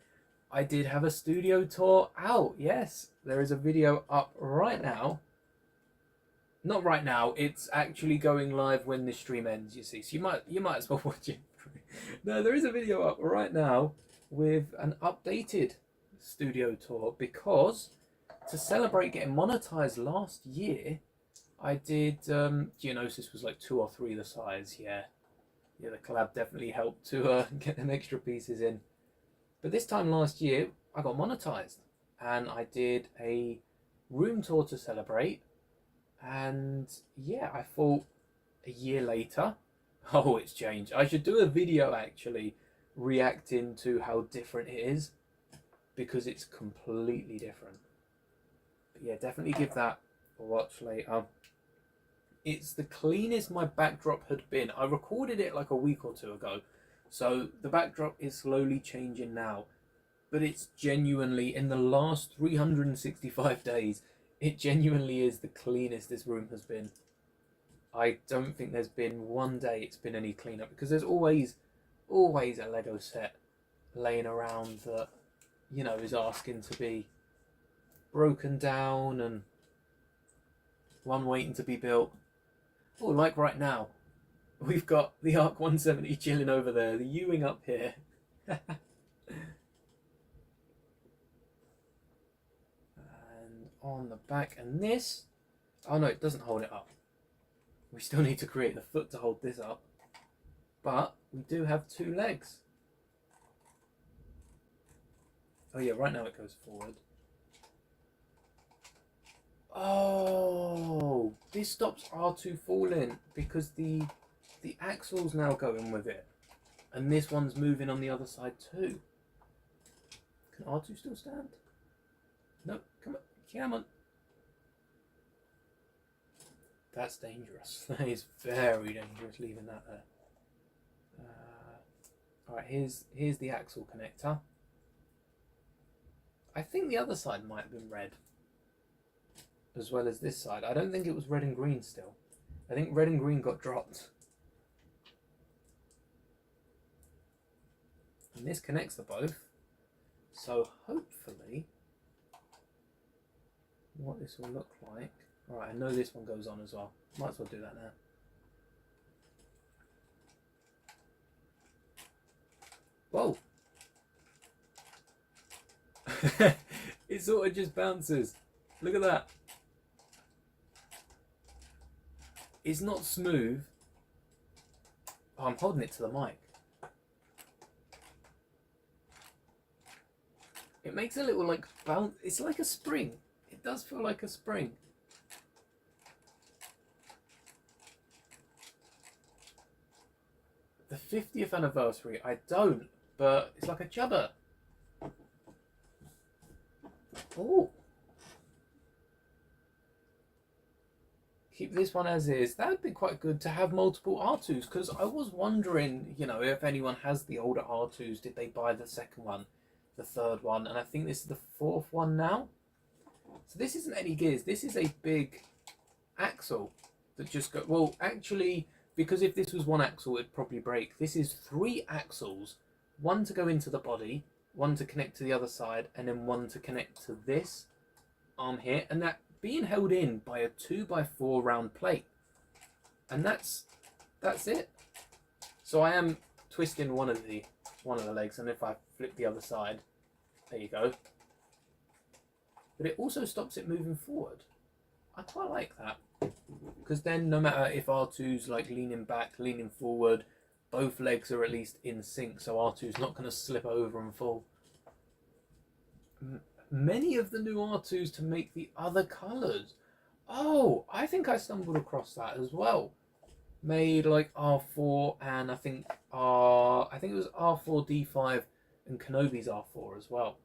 I did have a studio tour out. Yes, there is a video up right now. Not right now, it's actually going live when this stream ends, you see. So you might as well watch it. No, there is a video up right now with an updated studio tour because to celebrate getting monetized last year, I did Geonosis was like 2 or 3 the size, yeah. Yeah, the collab definitely helped to get them extra pieces in. But this time last year, I got monetized and I did a room tour to celebrate. And yeah, I thought a year later, oh, it's changed. I should do a video actually reacting to how different it is because it's completely different. But yeah, definitely give that a watch later. It's the cleanest my backdrop had been. I recorded it like a week or two ago, so the backdrop is slowly changing now. But it's genuinely, in the last 365 days, it genuinely is the cleanest this room has been. I don't think there's been one day it's been any cleaner because there's always a Lego set laying around that, you know, is asking to be broken down and one waiting to be built. Oh, like right now, we've got the Arc 170 chilling over there, the Ewing up here. And on the back, and this, oh no, it doesn't hold it up. We still need to create the foot to hold this up, but we do have 2 legs. Oh yeah, right now it goes forward. Oh, this stops R2 falling because the axle's now going with it, and this one's moving on the other side too. Can R2 still stand? No, come on. That's dangerous. That is very dangerous leaving that there. Alright, here's the axle connector. I think the other side might have been red, as well as this side. I don't think it was red and green still. I think red and green got dropped. And this connects the both. So hopefully, what this will look like. Alright, I know this one goes on as well. Might as well do that now. Whoa! It sort of just bounces. Look at that. It's not smooth. Oh, I'm holding it to the mic. It makes a little like bounce. It's like a spring. It does feel like a spring. The 50th anniversary, I don't, but it's like a chubber. Oh. Keep this one as is. That would be quite good to have multiple R2s, because I was wondering, you know, if anyone has the older R2s, did they buy the second one, the third one, and I think this is the 4th one now. So this isn't any gears, this is a big axle that just go, well, actually, because if this was one axle, it'd probably break. This is 3 axles, one to go into the body, one to connect to the other side, and then one to connect to this arm here, and that being held in by a 2x4 round plate. And that's it. So I am twisting one of the legs, and if I flip the other side, there you go. But it also stops it moving forward. I quite like that, because then no matter if R2's like leaning back, leaning forward, both legs are at least in sync, so R2's not going to slip over and fall. Many of the new R2s to make the other colours. Oh, I think I stumbled across that as well. Made like R4 and I think it was R4 D5 and Kenobi's R4 as well.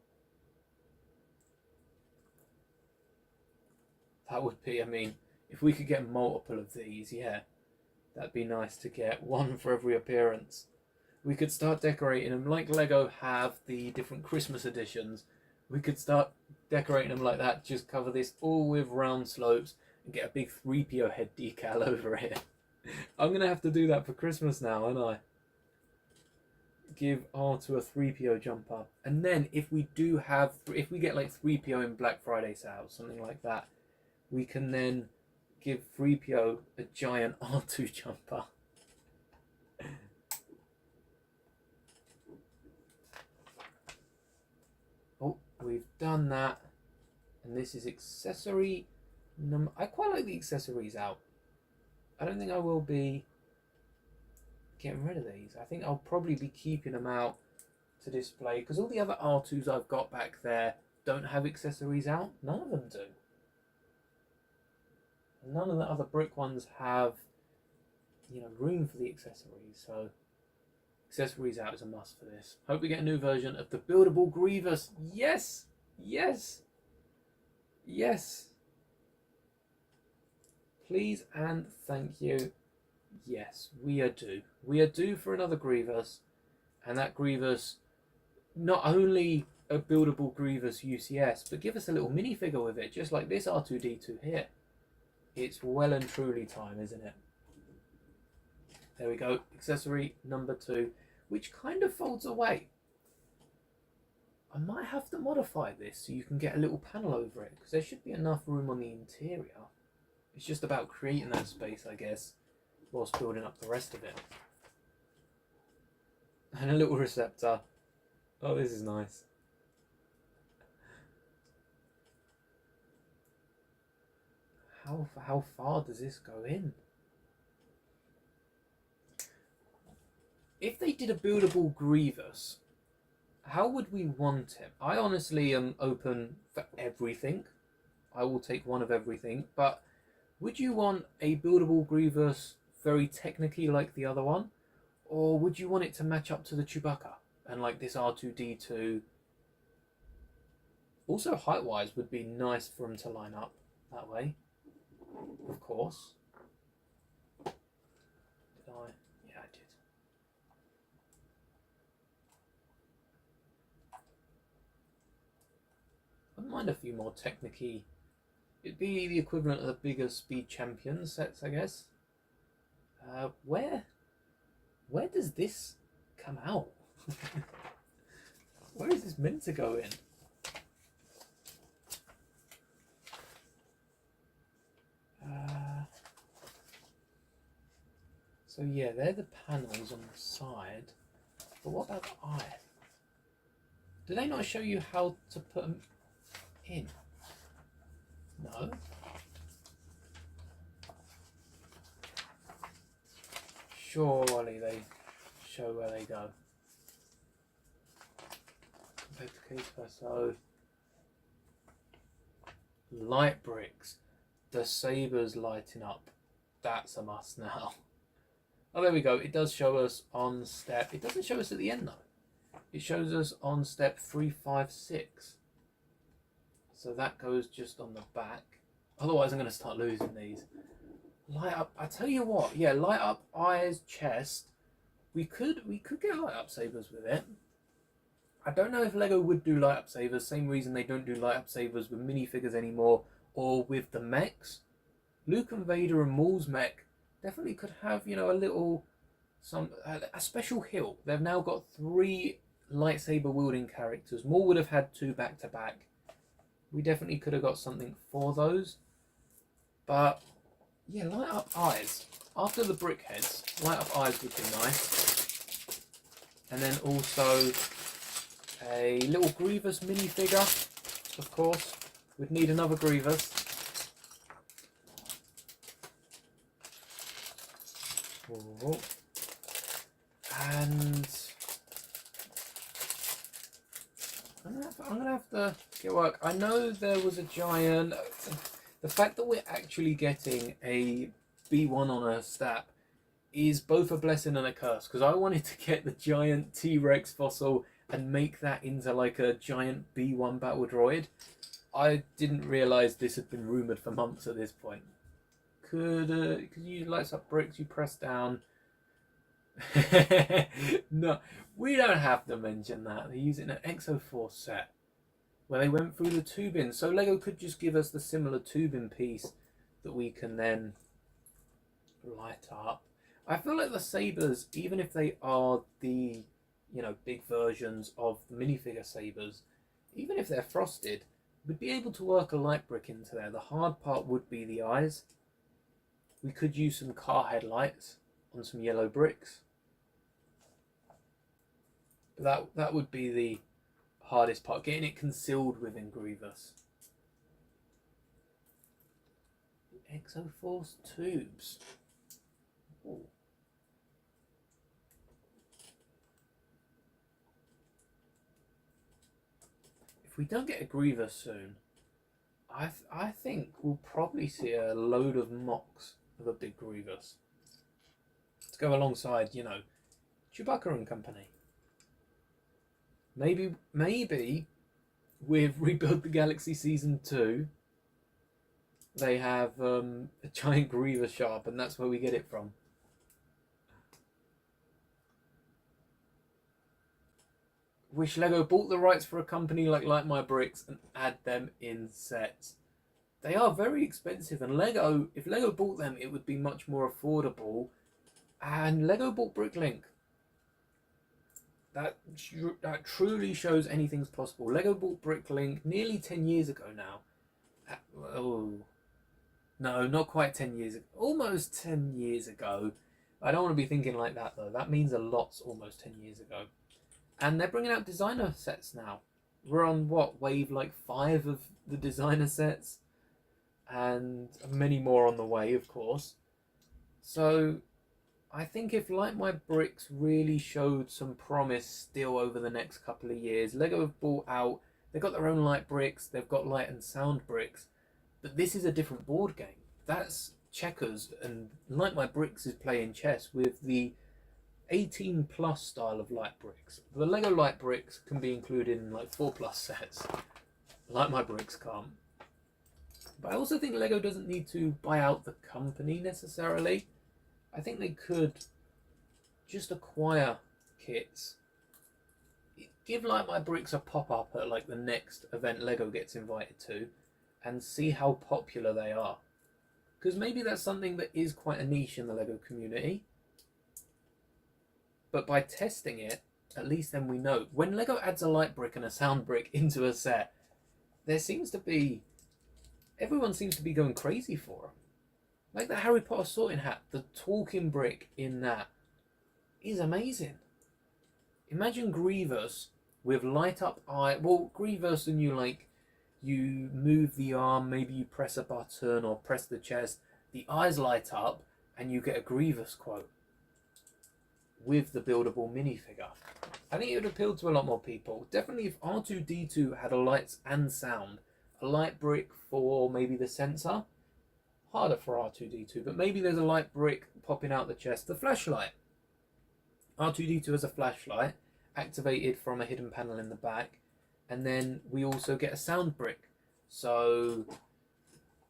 That would be, I mean, if we could get multiple of these, yeah, that'd be nice to get one for every appearance. We could start decorating them like Lego have the different Christmas editions. We could start decorating them like that, just cover this all with round slopes, and get a big 3PO head decal over it. I'm going to have to do that for Christmas now, aren't I? Give R2 a 3PO jumper. And then if we do have, if we get like 3PO in Black Friday sales, something like that, we can then give 3PO a giant R2 jumper. Oh, we've done that. And this is accessory number. I quite like the accessories out. I don't think I will be getting rid of these. I think I'll probably be keeping them out to display, because all the other R2s I've got back there don't have accessories out. None of them do. None of the other brick ones have, you know, room for the accessories. So accessories out is a must for this. Hope we get a new version of the buildable Grievous. Yes, yes, yes. Please and thank you. Yes, we are due. We are due for another Grievous, and that Grievous, not only a buildable Grievous UCS, but give us a little minifigure with it, just like this R2-D2 here. It's well and truly time, isn't it? There we go, accessory number 2, which kind of folds away. I might have to modify this so you can get a little panel over it, because there should be enough room on the interior. It's just about creating that space, I guess, whilst building up the rest of it. And a little receptor. Oh, this is nice. How far does this go in? If they did a buildable Grievous, how would we want it? I honestly am open for everything. I will take one of everything, but would you want a buildable Grievous very technically like the other one? Or would you want it to match up to the Chewbacca? And like this R2-D2. Also height-wise would be nice for them to line up that way. Of course. Did I? Yeah, I did. I wouldn't mind a few more technic-y. It'd be the equivalent of the bigger Speed Champion sets, I guess. Where does this come out? Where is this meant to go in? So yeah, they're the panels on the side. But what about the eye? Do they not show you how to put them in? No. Surely they show where they go. Compared to case so light bricks. The sabers lighting up. That's a must now. Oh, there we go. It does show us on step. It doesn't show us at the end though. It shows us on step 3, 5, 6. So that goes just on the back. Otherwise, I'm going to start losing these. Light up. I tell you what. Yeah, light up eyes, chest. We could get light up sabers with it. I don't know if Lego would do light up sabers. Same reason they don't do light up sabers with minifigures anymore, or with the mechs. Luke and Vader and Maul's mech definitely could have, you know, a special hill. They've now got 3 lightsaber wielding characters. Maul would have had 2 back to back. We definitely could have got something for those. But yeah, light up eyes. After the brick heads, light up eyes would be nice. And then also a little Grievous minifigure, of course. We'd need another Grievous. Oh. And I'm gonna have to get work. I know there was a giant. The fact that we're actually getting a B1 on a stat is both a blessing and a curse, because I wanted to get the giant T-Rex fossil and make that into like a giant B1 battle droid. I didn't realise this had been rumoured for months at this point. Could you lights up bricks, you press down. No, we don't have to mention that. They're using an Exo-Force set where they went through the tubing. So Lego could just give us the similar tubing piece that we can then light up. I feel like the sabers, even if they are the, you know, big versions of the minifigure sabers, even if they're frosted, we'd be able to work a light brick into there. The hard part would be the eyes. We could use some car headlights on some yellow bricks. But that would be the hardest part, getting it concealed within Grievous. Exoforce tubes. Ooh. If we don't get a Grievous soon, I think we'll probably see a load of mocks of a big Grievous to go alongside, you know, Chewbacca and company. Maybe with Rebuild the Galaxy Season 2, they have a giant Grievous shop, and that's where we get it from. Wish Lego bought the rights for a company like Light My Bricks and add them in sets. They are very expensive, and Lego, if Lego bought them, it would be much more affordable. And Lego bought Bricklink. That truly shows anything's possible. Lego bought Bricklink nearly 10 years ago now. Oh, no, not quite 10 years ago. Almost 10 years ago. I don't want to be thinking like that, though. That means a lot's almost 10 years ago. And they're bringing out designer sets now. We're on, what, wave like 5 of the designer sets? And many more on the way, of course. So I think if Light My Bricks really showed some promise still over the next couple of years, Lego have bought out, they've got their own light bricks, they've got light and sound bricks, but this is a different board game. That's checkers, and Light My Bricks is playing chess with the 18 plus style of light bricks. The Lego light bricks can be included in like 4+ sets. Light My Bricks can't. But I also think Lego doesn't need to buy out the company necessarily. I think they could just acquire kits. Give Light My Bricks a pop-up at like the next event Lego gets invited to and see how popular they are. Because maybe that's something that is quite a niche in the Lego community. But by testing it, at least then we know. When Lego adds a light brick and a sound brick into a set, there seems to be... everyone seems to be going crazy for them. Like the Harry Potter sorting hat, the talking brick in that is amazing. Imagine Grievous with light up eye. Well, Grievous, and you move the arm, maybe you press a button or press the chest, the eyes light up, and you get a Grievous quote with the buildable minifigure. I think it would appeal to a lot more people. Definitely if R2-D2 had a lights and sound, a light brick for maybe the sensor. Harder for R2-D2, but maybe there's a light brick popping out the chest. The flashlight. R2-D2 has a flashlight activated from a hidden panel in the back, and then we also get a sound brick. So,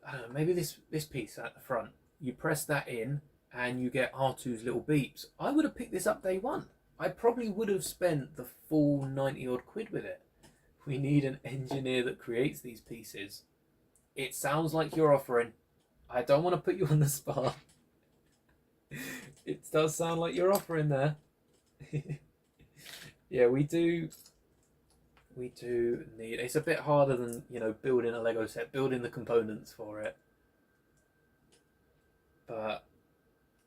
I don't know, maybe this piece at the front. You press that in, and you get R2's little beeps. I would have picked this up day one. I probably would have spent the full 90 odd quid with it. We need an engineer that creates these pieces. It sounds like you're offering. I don't want to put you on the spot. It does sound like you're offering there. Yeah, we do need... It's a bit harder than, you know, building a Lego set, building the components for it. But,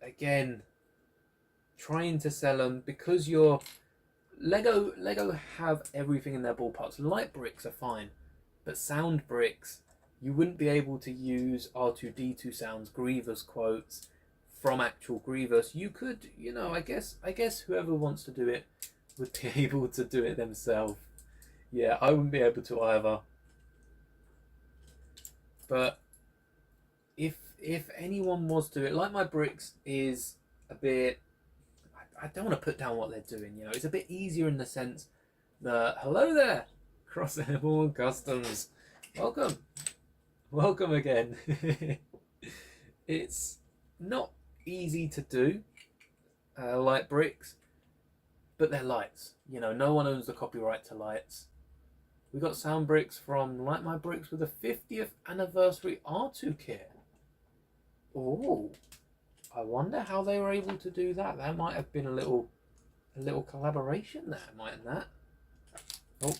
again, trying to sell them, because you're... Lego have everything in their ballparks. Light bricks are fine, but sound bricks... You wouldn't be able to use R2-D2 sounds, Grievous quotes from actual Grievous. You could, you know, I guess whoever wants to do it would be able to do it themselves. Yeah, I wouldn't be able to either. But if anyone was to do it, Light My Bricks is a bit... I don't want to put down what they're doing, you know. It's a bit easier in the sense that, hello there, Cross Airborne Customs. Welcome. Welcome again. It's not easy to do, light bricks, but they're lights. You know, no one owns the copyright to lights. We got sound bricks from Light My Bricks with a 50th anniversary R2 kit. Oh, I wonder how they were able to do that. There might have been a little collaboration there, mightn't that? Oh,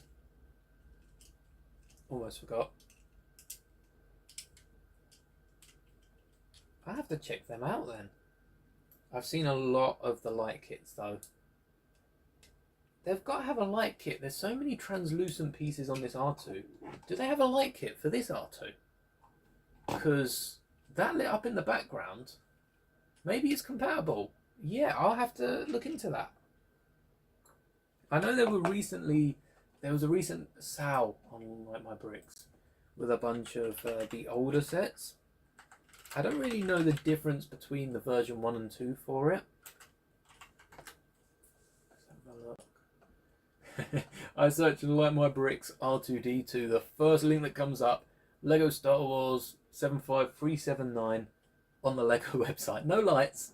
almost forgot. I have to check them out then. I've seen a lot of the light kits though. They've got to have a light kit. There's so many translucent pieces on this R2. Do they have a light kit for this R2? Because that lit up in the background, maybe it's compatible. Yeah, I'll have to look into that. I know there was a recent sale on Like My Bricks with a bunch of the older sets. I don't really know the difference between the version 1 and 2 for it. Let's have a look. I searched Like My Bricks R2D2. The first link that comes up, Lego Star Wars 75379 on the Lego website. No lights,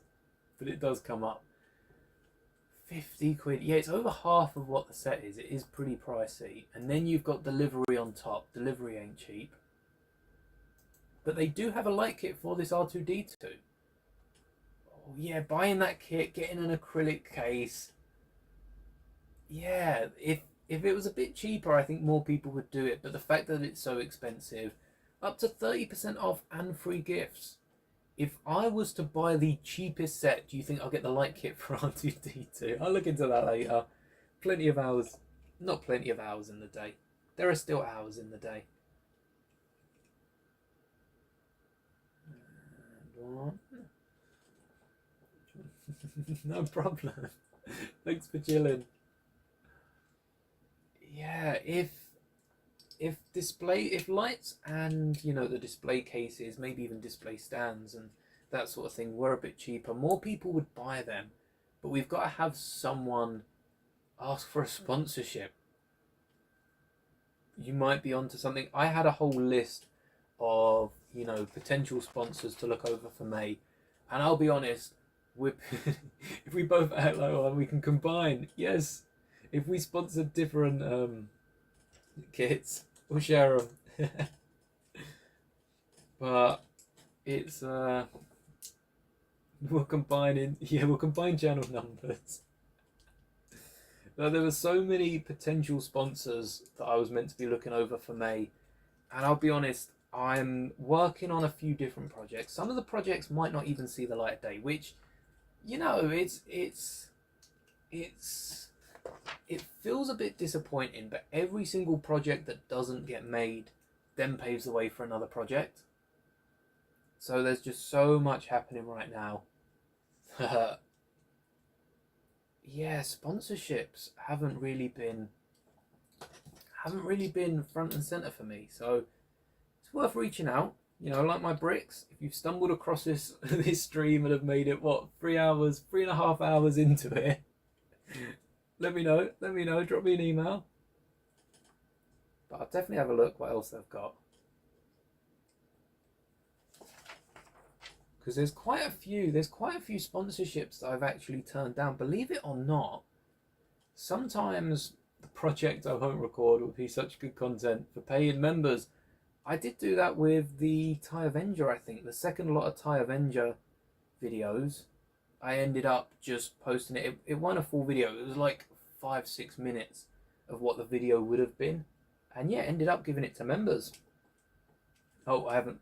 but it does come up. 50 quid. Yeah, it's over half of what the set is. It is pretty pricey. And then you've got delivery on top. Delivery ain't cheap. But they do have a light kit for this R2D2. Oh yeah, buying that kit, getting an acrylic case. Yeah, if it was a bit cheaper, I think more people would do it. But the fact that it's so expensive, up to 30% off and free gifts. If I was to buy the cheapest set, do you think I'll get the light kit for R2D2? I'll look into that later. Plenty of hours. Not plenty of hours in the day. There are still hours in the day. And one. No problem. Thanks for chilling. Yeah, if lights and the display cases, maybe even display stands and that sort of thing were a bit cheaper, more people would buy them. But we've got to have someone ask for a sponsorship. You might be onto something. I had a whole list of potential sponsors to look over for May, and I'll be honest, if we both act like one, we can combine. Yes, if we sponsor different kits, we'll share them. But it's we'll combine channel numbers. Now, there were so many potential sponsors that I was meant to be looking over for May, and I'll be honest, I'm working on a few different projects. Some of the projects might not even see the light of day, which it feels a bit disappointing, but every single project that doesn't get made then paves the way for another project. So there's just so much happening right now. Yeah, sponsorships haven't really been front and center for me. So it's worth reaching out. Like My Bricks, if you've stumbled across this stream and have made it 3.5 hours into it, let me know. Drop me an email. But I'll definitely have a look what else they've got. Because there's quite a few sponsorships that I've actually turned down. Believe it or not, sometimes the project I won't record will be such good content for paying members. I did do that with the TIE Avenger, I think. The second lot of TIE Avenger videos, I ended up just posting it. It wasn't a full video. It was like 5-6 minutes of what the video would have been. And yeah, ended up giving it to members. Oh, I haven't.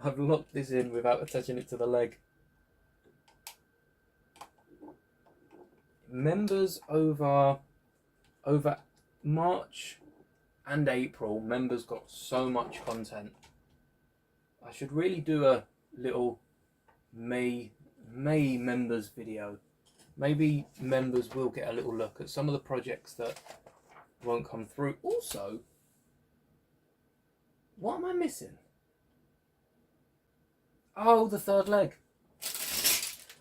I've locked this in without attaching it to the leg. Members over March and April, members got so much content. I should really do a little May members video. Maybe members will get a little look at some of the projects that won't come through. Also, what am I missing? Oh, the third leg.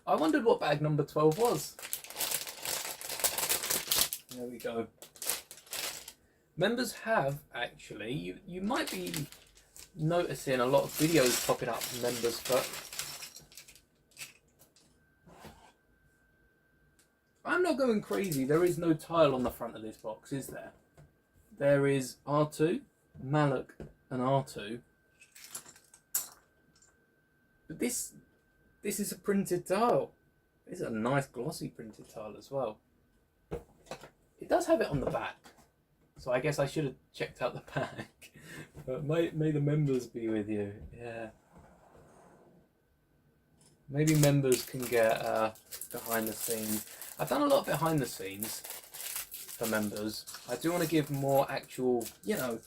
I wondered what bag number 12 was. There we go. Members have actually, you might be noticing a lot of videos popping up from members, but I'm not going crazy. There is no tile on the front of this box, is there? There is R2, Malak and R2. But this is a printed tile. This is a nice glossy printed tile as well. It does have it on the back, so I guess I should have checked out the back. But may the members be with you. Yeah. Maybe members can get behind the scenes. I've done a lot of behind the scenes for members. I do want to give more actual, you know,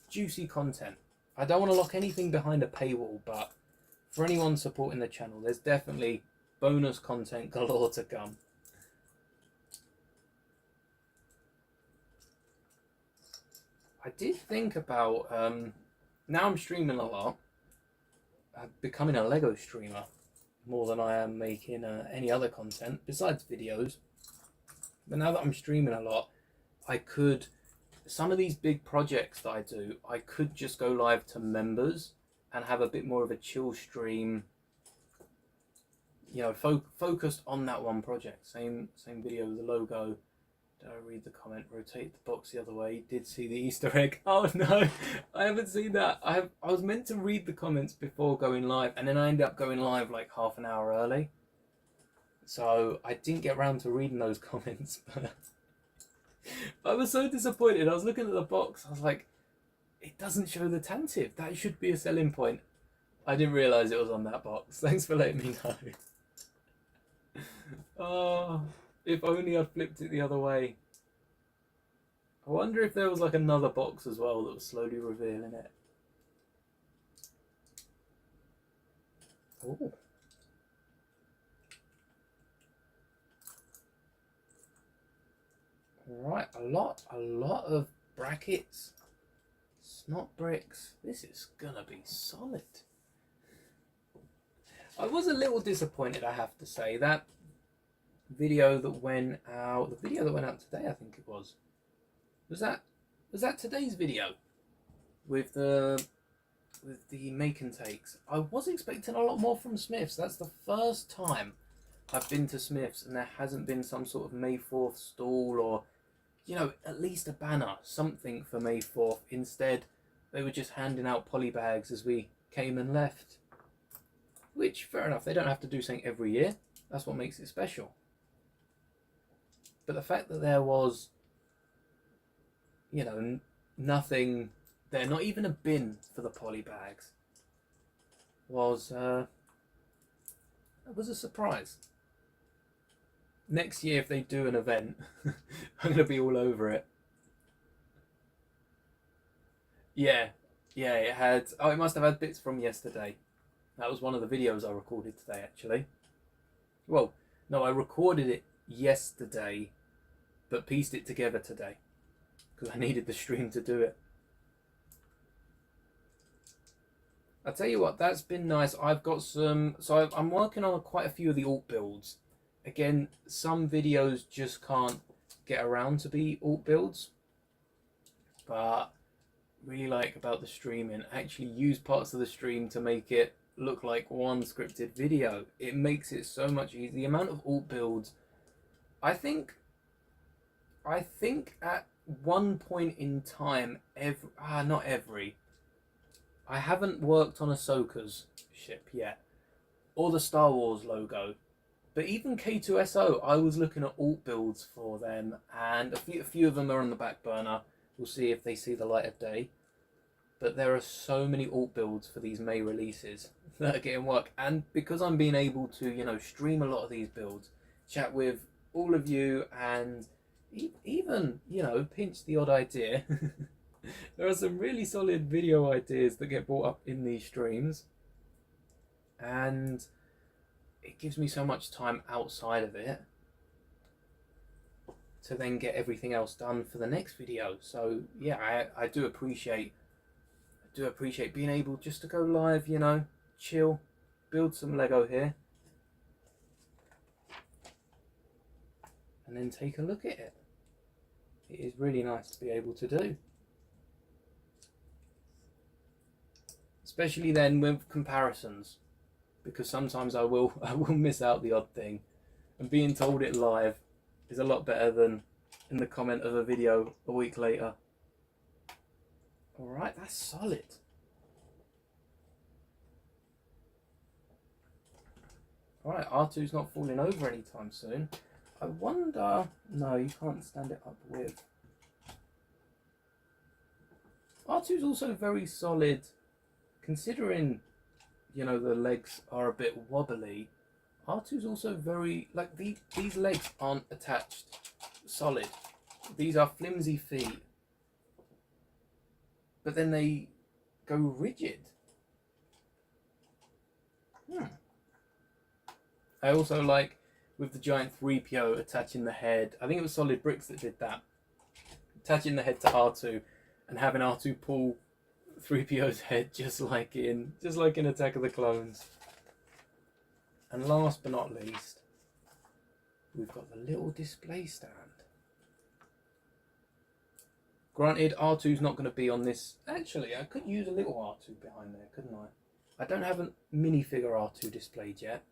juicy content. I don't want to lock anything behind a paywall, but for anyone supporting the channel, there's definitely bonus content galore to come. I did think about, now I'm streaming a lot, becoming a Lego streamer more than I am making any other content besides videos. But now that I'm streaming a lot, I could, some of these big projects that I do, I could just go live to members and have a bit more of a chill stream, you know, focused on that one project. Same video with the logo. Did I read the comment? Rotate the box the other way. Did see the Easter egg. Oh no, I haven't seen that. I was meant to read the comments before going live, and then I ended up going live like half an hour early. So I didn't get around to reading those comments, but I was so disappointed. I was looking at the box. I was like, it doesn't show the Tantive. That should be a selling point. I didn't realise it was on that box. Thanks for letting me know. Oh, if only I'd flipped it the other way. I wonder if there was like another box as well that was slowly revealing it. Oh. Right, a lot of brackets. Snot bricks. This is gonna be solid. I was a little disappointed, I have to say. That video that went out, the video that went out today, I think it was that today's video with the make and takes? I was expecting a lot more from Smiths. That's the first time I've been to Smiths and there hasn't been some sort of May 4th stall, or, you know, at least a banner, something for May 4th. Instead, they were just handing out poly bags as we came and left. Which, fair enough, they don't have to do something every year. That's what makes it special. But the fact that there was, you know, nothing there, not even a bin for the poly bags, was a surprise. Next year, if they do an event, I'm going to be all over it. Yeah, it had, oh, it must have had bits from yesterday. That was one of the videos I recorded today, actually. Well, no, I recorded it yesterday, but pieced it together today, because I needed the stream to do it. I'll tell you what, that's been nice. I've got some, so I'm working on quite a few of the alt builds. Again, some videos just can't get around to be alt builds, but really like about the streaming, actually use parts of the stream to make it look like one scripted video. It makes it so much easier. The amount of alt builds, I think at one point in time, I haven't worked on Ahsoka's ship yet, or the Star Wars logo, but even K2SO, I was looking at alt builds for them, and a few of them are on the back burner. We'll see if they see the light of day. But there are so many alt builds for these May releases that are getting work, and because I'm being able to, you know, stream a lot of these builds, chat with all of you, and even, you know, pinch the odd idea. There are some really solid video ideas that get brought up in these streams, and it gives me so much time outside of it to then get everything else done for the next video. So yeah, I do appreciate being able just to go live, you know, chill, build some Lego here, and then take a look at it. It is really nice to be able to do. Especially then with comparisons, because sometimes I will miss out the odd thing, and being told it live is a lot better than in the comment of a video a week later. Alright, that's solid. Alright, R2's not falling over anytime soon. I wonder... No, you can't stand it up with. R2's also very solid, considering, you know, the legs are a bit wobbly. R2's also very... Like, these legs aren't attached solid. These are flimsy feet. But then they go rigid. I also like, with the giant 3PO attaching the head, I think it was Solid Bricks that did that, attaching the head to R2 and having R2 pull 3PO's head just like in Attack of the Clones. And last but not least, we've got the little display stand. Granted, R2's not going to be on this. Actually, I could use a little R2 behind there, couldn't I? I don't have a minifigure R2 displayed yet.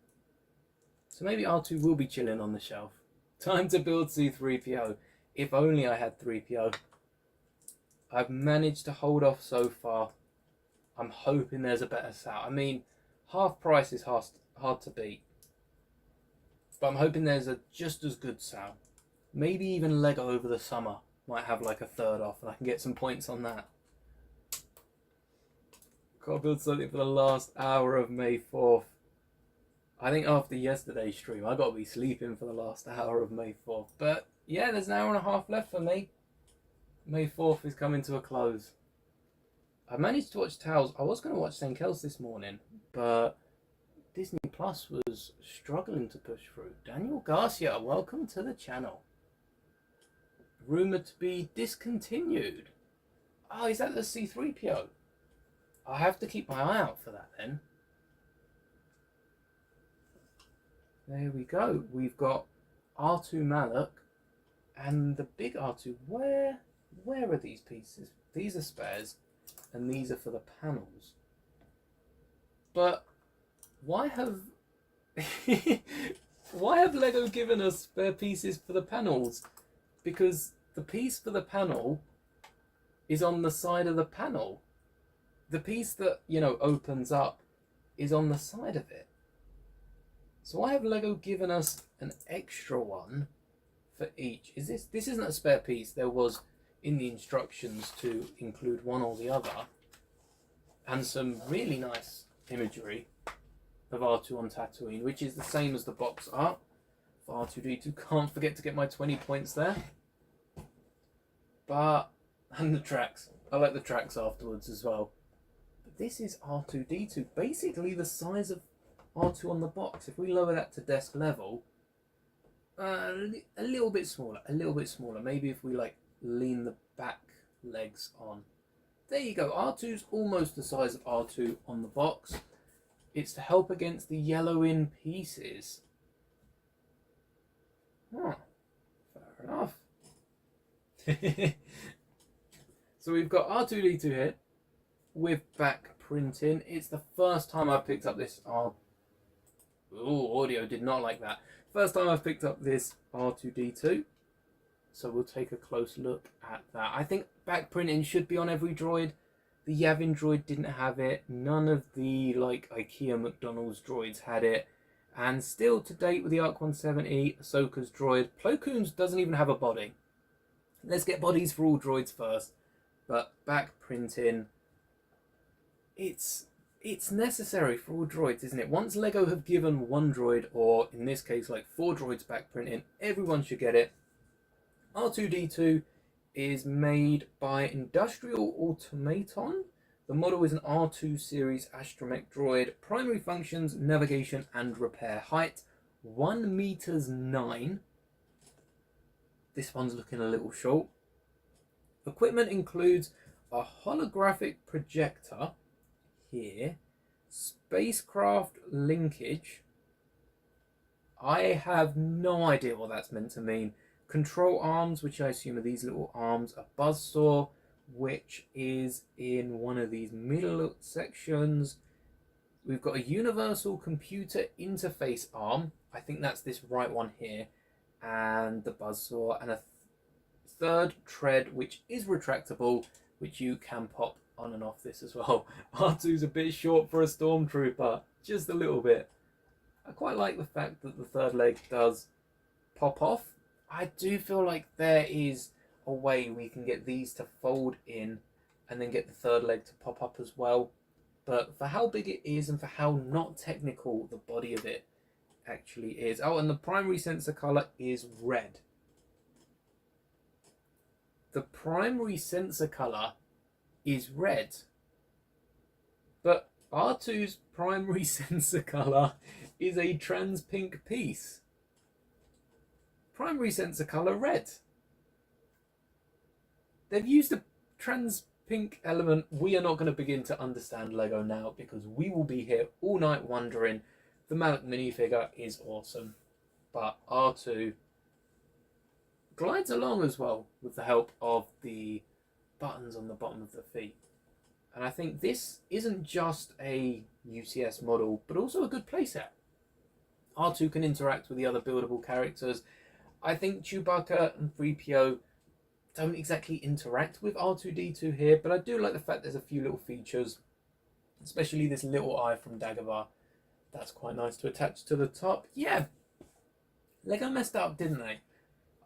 So maybe R2 will be chilling on the shelf. Time to build C-3PO. If only I had 3PO. I've managed to hold off so far. I'm hoping there's a better SAL. I mean, half price is hard to beat. But I'm hoping there's a just as good SAL. Maybe even Lego over the summer might have like a third off and I can get some points on that. Gotta build something for the last hour of May 4th. I think after yesterday's stream, I got to be sleeping for the last hour of May 4th. But yeah, there's an hour and a half left for me. May 4th is coming to a close. I managed to watch Tales. I was going to watch St. Kells this morning, but Disney Plus was struggling to push through. Daniel Garcia, welcome to the channel. Rumoured to be discontinued. Oh, is that the C-3PO? I have to keep my eye out for that then. There we go. We've got R2 Malak and the big R2. Where are these pieces? These are spares and these are for the panels. But why have why have Lego given us spare pieces for the panels? Because the piece for the panel is on the side of the panel. The piece that, you know, opens up is on the side of it. So why have Lego given us an extra one for each? This isn't a spare piece. There was in the instructions to include one or the other. And some really nice imagery of R2 on Tatooine, which is the same as the box art for R2-D2. Can't forget to get my 20 points there. And the tracks. I like the tracks afterwards as well. But this is R2-D2, basically the size of R2 on the box. If we lower that to desk level, a little bit smaller, Maybe if we like lean the back legs on. There you go. R2's almost the size of R2 on the box. It's to help against the yellowing pieces. Oh, fair enough. So we've got R2-D2 here with back printing. It's the first time I've picked up this audio did not like that. First time I've picked up this R2-D2. So we'll take a close look at that. I think back printing should be on every droid. The Yavin droid didn't have it. None of the like IKEA McDonald's droids had it. And still to date with the ARC 170, Ahsoka's droid, Plo Koon's doesn't even have a body. Let's get bodies for all droids first. But back printing, it's necessary for all droids, isn't it? Once Lego have given one droid, or in this case like 4 droids back printing, everyone should get it. R2-D2 is made by Industrial Automaton. The model is an R2 series Astromech droid. Primary functions, navigation and repair. Height 1 meters 9. This one's looking a little short. Equipment includes a holographic projector here, spacecraft linkage. I have no idea what that's meant to mean. Control arms, which I assume are these little arms, a buzzsaw, which is in one of these middle sections. We've got a universal computer interface arm. I think that's this right one here. And the buzzsaw, and a third tread, which is retractable, which you can pop on and off this as well. R2's a bit short for a stormtrooper, just a little bit. I quite like the fact that the third leg does pop off. I do feel like there is a way we can get these to fold in and then get the third leg to pop up as well. But for how big it is and for how not technical the body of it actually is. Oh, and the primary sensor color is red. The primary sensor color is red. But R2's primary sensor color is a trans pink piece. Primary sensor color red. They've used a trans pink element. We are not going to begin to understand Lego now because we will be here all night wondering. The Malik minifigure is awesome, but R2 glides along as well with the help of the buttons on the bottom of the feet. And I think this isn't just a UCS model, but also a good playset. R2 can interact with the other buildable characters. I think Chewbacca and 3PO don't exactly interact with R2-D2 here, but I do like the fact there's a few little features, especially this little eye from Dagobah. That's quite nice to attach to the top. Yeah, Lego messed up, didn't they?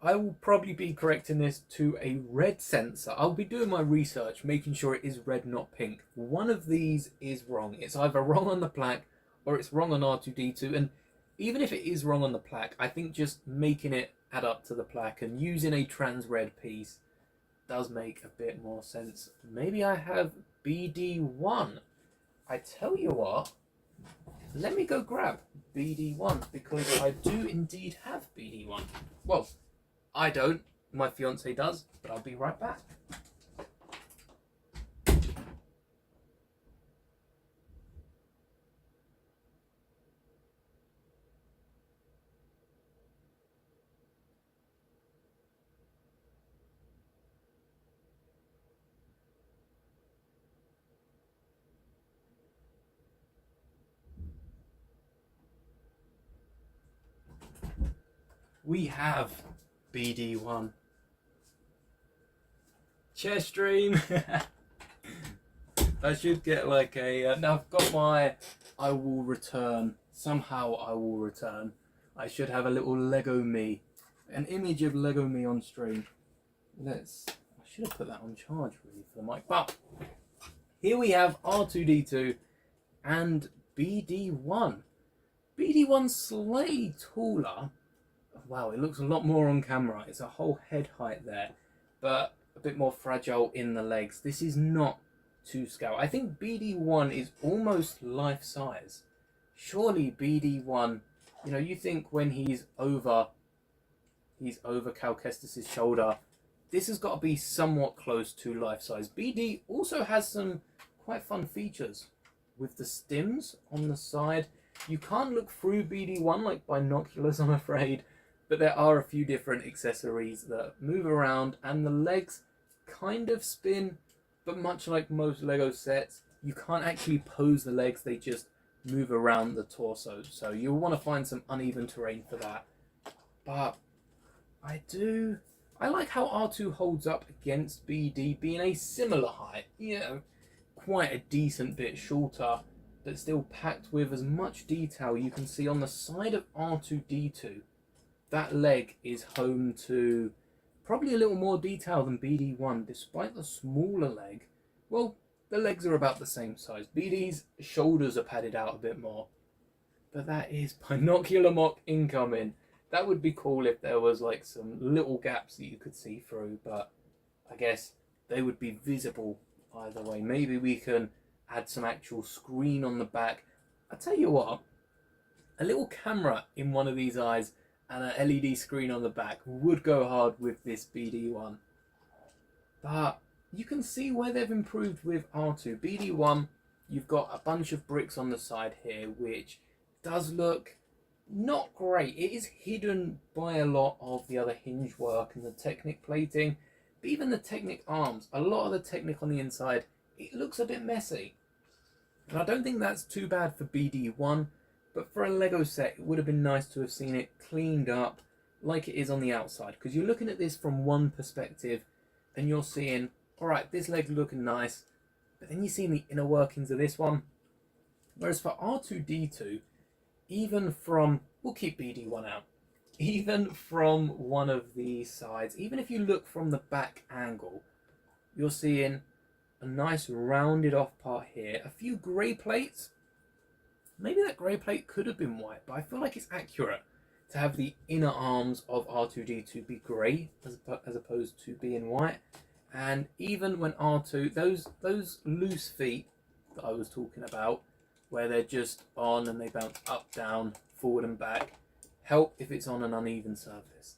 I will probably be correcting this to a red sensor. I'll be doing my research, making sure it is red, not pink. One of these is wrong. It's either wrong on the plaque or it's wrong on R2-D2. And even if it is wrong on the plaque, I think just making it add up to the plaque and using a trans red piece does make a bit more sense. Maybe I have BD1. I tell you what, let me go grab BD1 because I do indeed have BD1. Well, I don't, my fiance does, but I'll be right back. We have BD1. Chess stream. I should get like a. Now I've got my I will return. Somehow I will return. I should have a little Lego me. An image of Lego me on stream. I should have put that on charge really for the mic. But here we have R2-D2 and BD1. BD1's slightly taller. Wow, it looks a lot more on camera. It's a whole head height there, but a bit more fragile in the legs. This is not to scale. I think BD1 is almost life size. Surely BD1, you know, you think when he's over Cal Kestis' shoulder, this has got to be somewhat close to life size. BD also has some quite fun features with the stims on the side. You can't look through BD1 like binoculars, I'm afraid. But there are a few different accessories that move around and the legs kind of spin, but much like most Lego sets, you can't actually pose the legs, they just move around the torso. So you'll want to find some uneven terrain for that. But I like how R2 holds up against BD being a similar height, you know, quite a decent bit shorter, but still packed with as much detail. You can see on the side of R2-D2, that leg is home to probably a little more detail than BD1, despite the smaller leg. Well, the legs are about the same size. BD's shoulders are padded out a bit more. But that is binocular mock incoming. That would be cool if there was like some little gaps that you could see through, but I guess they would be visible either way. Maybe we can add some actual screen on the back. I tell you what, a little camera in one of these eyes and an LED screen on the back would go hard with this BD1. But you can see where they've improved with R2. BD1, you've got a bunch of bricks on the side here, which does look not great. It is hidden by a lot of the other hinge work and the Technic plating. But even the Technic arms, a lot of the Technic on the inside, it looks a bit messy. And I don't think that's too bad for BD1. But for a Lego set, it would have been nice to have seen it cleaned up like it is on the outside. Because you're looking at this from one perspective and you're seeing, all right, this leg's looking nice. But then you see the inner workings of this one. Whereas for R2-D2, even from, we'll keep BD1 out, even from one of the sides, even if you look from the back angle, you're seeing a nice rounded off part here, a few grey plates. Maybe that grey plate could have been white, but I feel like it's accurate to have the inner arms of R2-D2 be grey as opposed to being white. And even when R2, those loose feet that I was talking about, where they're just on and they bounce up, down, forward and back, help if it's on an uneven surface.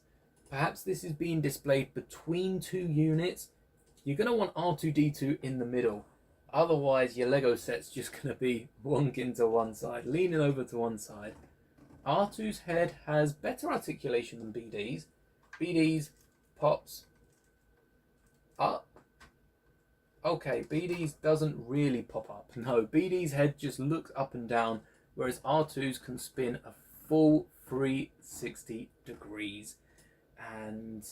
Perhaps this is being displayed between two units. You're going to want R2-D2 in the middle. Otherwise, your Lego set's just going to be wonking to one side, leaning over to one side. R2's head has better articulation than BD's. BD's pops up. Okay, BD's doesn't really pop up. No, BD's head just looks up and down, whereas R2's can spin a full 360 degrees. And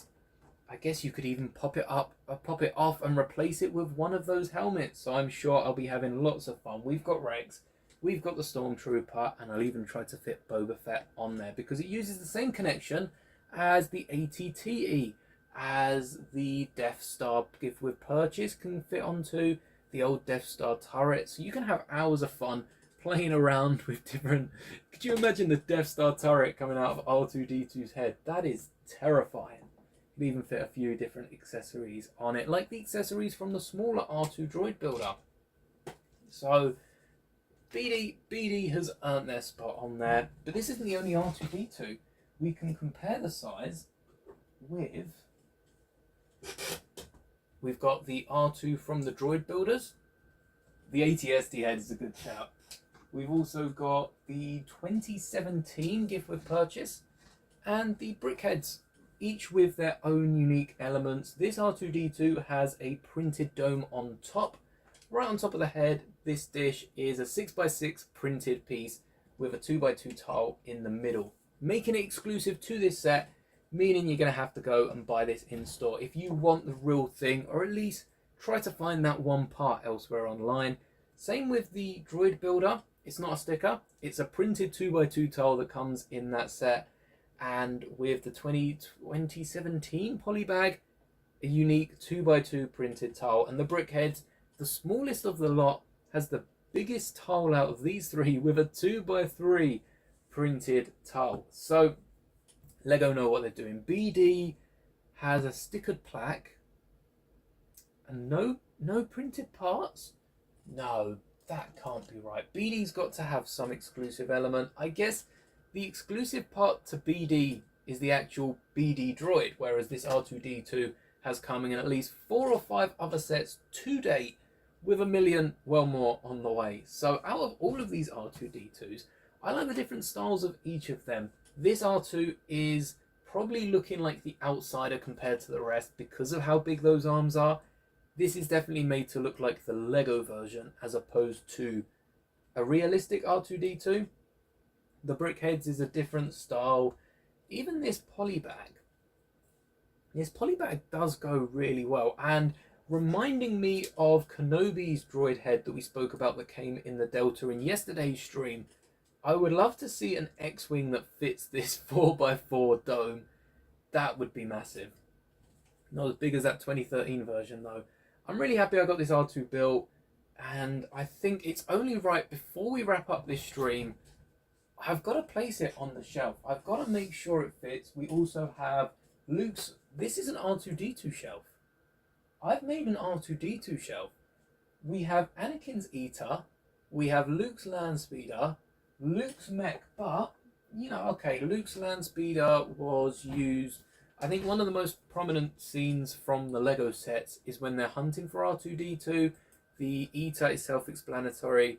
I guess you could even pop it up, pop it off and replace it with one of those helmets. So I'm sure I'll be having lots of fun. We've got Rex, we've got the Stormtrooper, and I'll even try to fit Boba Fett on there because it uses the same connection as the ATTE, as the Death Star gift with purchase can fit onto the old Death Star turret. So you can have hours of fun playing around with different... Could you imagine the Death Star turret coming out of R2-D2's head? That is terrifying. You can even fit a few different accessories on it, like the accessories from the smaller R2 droid builder. So BD has earned their spot on there, but this isn't the only R2-D2. We can compare the size with... We've got the R2 from the droid builders. The ATSD head is a good shout. We've also got the 2017 gift with purchase and the brickheads, each with their own unique elements. This R2-D2 has a printed dome on top. Right on top of the head, this dish is a 6x6 printed piece with a 2x2 tile in the middle, making it exclusive to this set, meaning you're going to have to go and buy this in store if you want the real thing, or at least try to find that one part elsewhere online. Same with the droid builder. It's not a sticker, it's a printed 2x2 tile that comes in that set. And with the 2017 polybag, a unique 2x2 printed tile. And the brickheads, the smallest of the lot, has the biggest tile out of these three with a 2x3 printed tile. So Lego know what they're doing. BD has a stickered plaque and no printed parts. No, that can't be right. BD's got to have some exclusive element. I guess the exclusive part to BD is the actual BD droid, whereas this R2-D2 has coming in at least 4 or 5 other sets to date, with a million, well, more on the way. So out of all of these R2-D2s, I like the different styles of each of them. This R2 is probably looking like the outsider compared to the rest because of how big those arms are. This is definitely made to look like the Lego version as opposed to a realistic R2-D2. The brickheads is a different style. Even this polybag does go really well, and reminding me of Kenobi's droid head that we spoke about that came in the Delta in yesterday's stream. I would love to see an X-Wing that fits this 4x4 dome. That would be massive. Not as big as that 2013 version though. I'm really happy I got this R2 built, and I think it's only right before we wrap up this stream, I've got to place it on the shelf. I've got to make sure it fits. We also have Luke's... This is an R2-D2 shelf. I've made an R2-D2 shelf. We have Anakin's Eater. We have Luke's Land Speeder. Luke's Mech. But, you know, okay, Luke's Land Speeder was used... I think one of the most prominent scenes from the Lego sets is when they're hunting for R2-D2. The Eater is self-explanatory.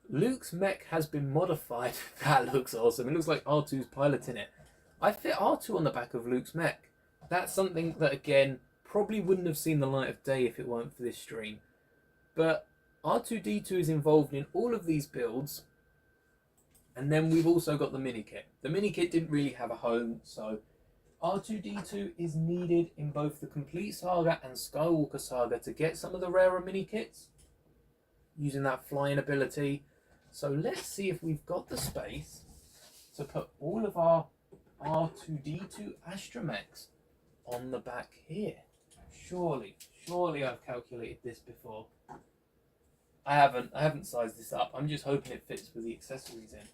Luke's mech has been modified. That looks awesome. It looks like R2's piloting it. I fit R2 on the back of Luke's mech. That's something that, again, probably wouldn't have seen the light of day if it weren't for this stream. But R2-D2 is involved in all of these builds. And then we've also got the mini kit. The mini kit didn't really have a home, so R2-D2 is needed in both the Complete Saga and Skywalker Saga to get some of the rarer mini kits, using that flying ability. So let's see if we've got the space to put all of our R2-D2 Astromechs on the back here. Surely I've calculated this before. I haven't sized this up. I'm just hoping it fits with the accessories in.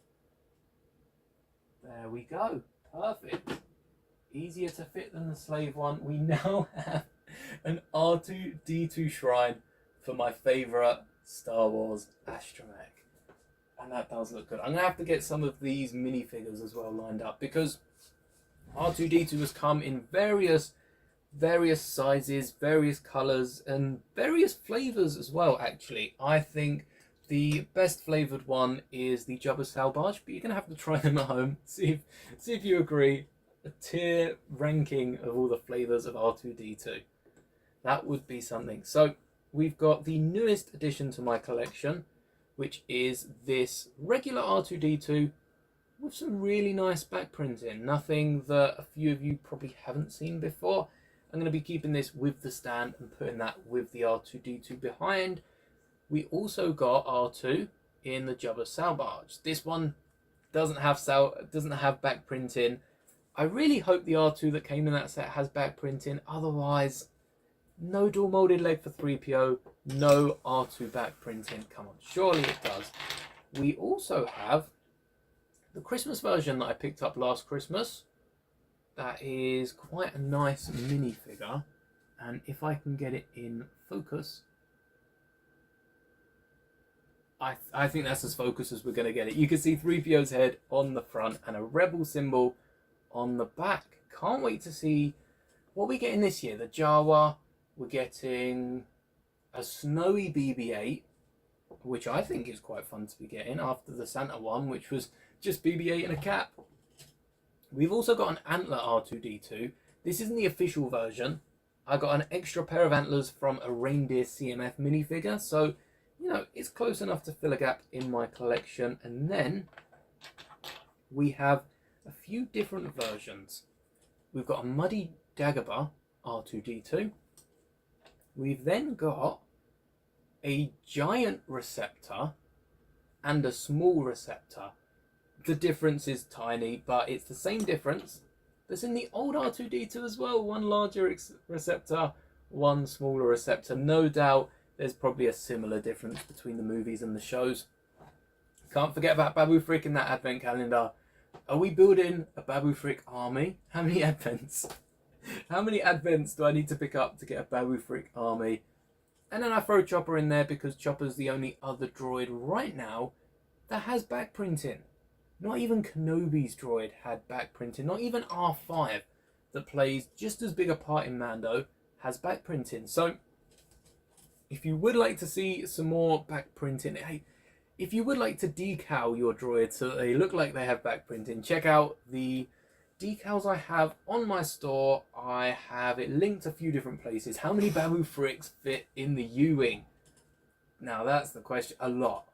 There we go. Perfect. Easier to fit than the slave one. We now have an R2-D2 shrine for my favourite Star Wars Astromech. And that does look good. I'm going to have to get some of these minifigures as well lined up, because R2-D2 has come in various sizes, various colours, and various flavours as well, actually. I think the best flavoured one is the Jabba Salvage, but you're going to have to try them at home, see if you agree. A tier ranking of all the flavours of R2-D2. That would be something. So we've got the newest addition to my collection, which is this regular R2-D2 with some really nice back printing. Nothing that a few of you probably haven't seen before. I'm going to be keeping this with the stand and putting that with the R2-D2 behind. We also got R2 in the Jabba Salvage. This one doesn't have back printing. I really hope the R2 that came in that set has back printing. Otherwise, no dual molded leg for 3PO, no R2 back printing. Come on, surely it does. We also have the Christmas version that I picked up last Christmas. That is quite a nice minifigure, and if I can get it in focus, I think that's as focused as we're going to get it. You can see 3PO's head on the front and a Rebel symbol on the back. Can't wait to see what we're getting this year. The Jawa, we're getting a snowy BB-8, which I think is quite fun to be getting after the Santa one, which was just BB-8 and a cap. We've also got an antler R2-D2. This isn't the official version. I got an extra pair of antlers from a reindeer CMF minifigure, so you know it's close enough to fill a gap in my collection. And then we have a few different versions. We've got a muddy Dagobah R2-D2. We've then got a giant receptor and a small receptor. The difference is tiny, but it's the same difference that's in the old R2-D2 as well. One larger receptor, one smaller receptor. No doubt there's probably a similar difference between the movies and the shows. Can't forget about Babu Frick in that advent calendar. Are we building a Babu Frick army? How many advents? How many advents do I need to pick up to get a Babu Frick army? And then I throw Chopper in there because Chopper's the only other droid right now that has back printing. Not even Kenobi's droid had back printing. Not even R5, that plays just as big a part in Mando, has back printing. So if you would like to see some more back printing, hey, if you would like to decal your droids so that they look like they have back printing, check out the decals I have on my store. I have it linked a few different places. How many Babu Fricks fit in the U-Wing? Now that's the question. A lot.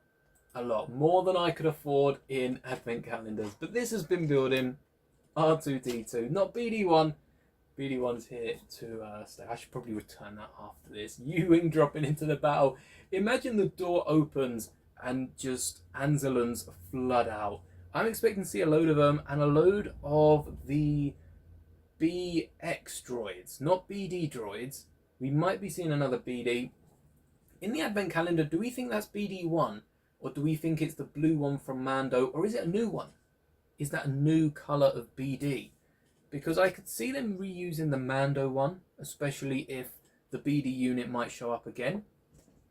A lot. More than I could afford in advent calendars. But this has been building R2-D2. Not BD1. BD1's here to stay. I should probably return that after this. U-Wing dropping into the battle. Imagine the door opens and just Anzalons flood out. I'm expecting to see a load of them and a load of the BX droids, not BD droids. We might be seeing another BD. In the advent calendar, do we think that's BD1? Or do we think it's the blue one from Mando? Or is it a new one? Is that a new colour of BD? Because I could see them reusing the Mando one, especially if the BD unit might show up again.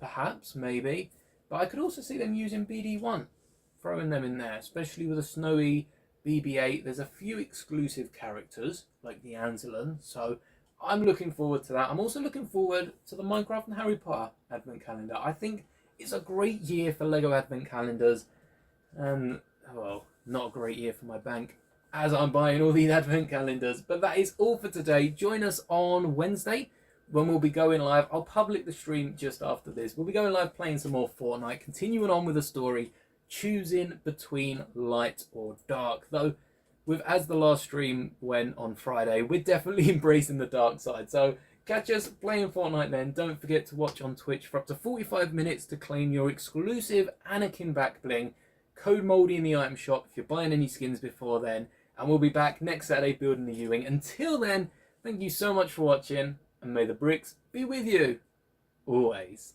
Perhaps, maybe. But I could also see them using BD1. Throwing them in there, especially with a snowy BB-8. There's a few exclusive characters, like the Anzelon. So I'm looking forward to that. I'm also looking forward to the Minecraft and Harry Potter advent calendar. I think it's a great year for LEGO advent calendars. And, well, not a great year for my bank, as I'm buying all these advent calendars. But that is all for today. Join us on Wednesday when we'll be going live. I'll public the stream just after this. We'll be going live playing some more Fortnite, continuing on with the story, choosing between light or dark. Though, with as the last stream went on Friday, we're definitely embracing the dark side. So catch us playing Fortnite then. Don't forget to watch on Twitch for up to 45 minutes to claim your exclusive Anakin back bling. Code Moldy in the item shop if you're buying any skins before then. And we'll be back next Saturday building the U-Wing. Until then, thank you so much for watching, and may the bricks be with you always.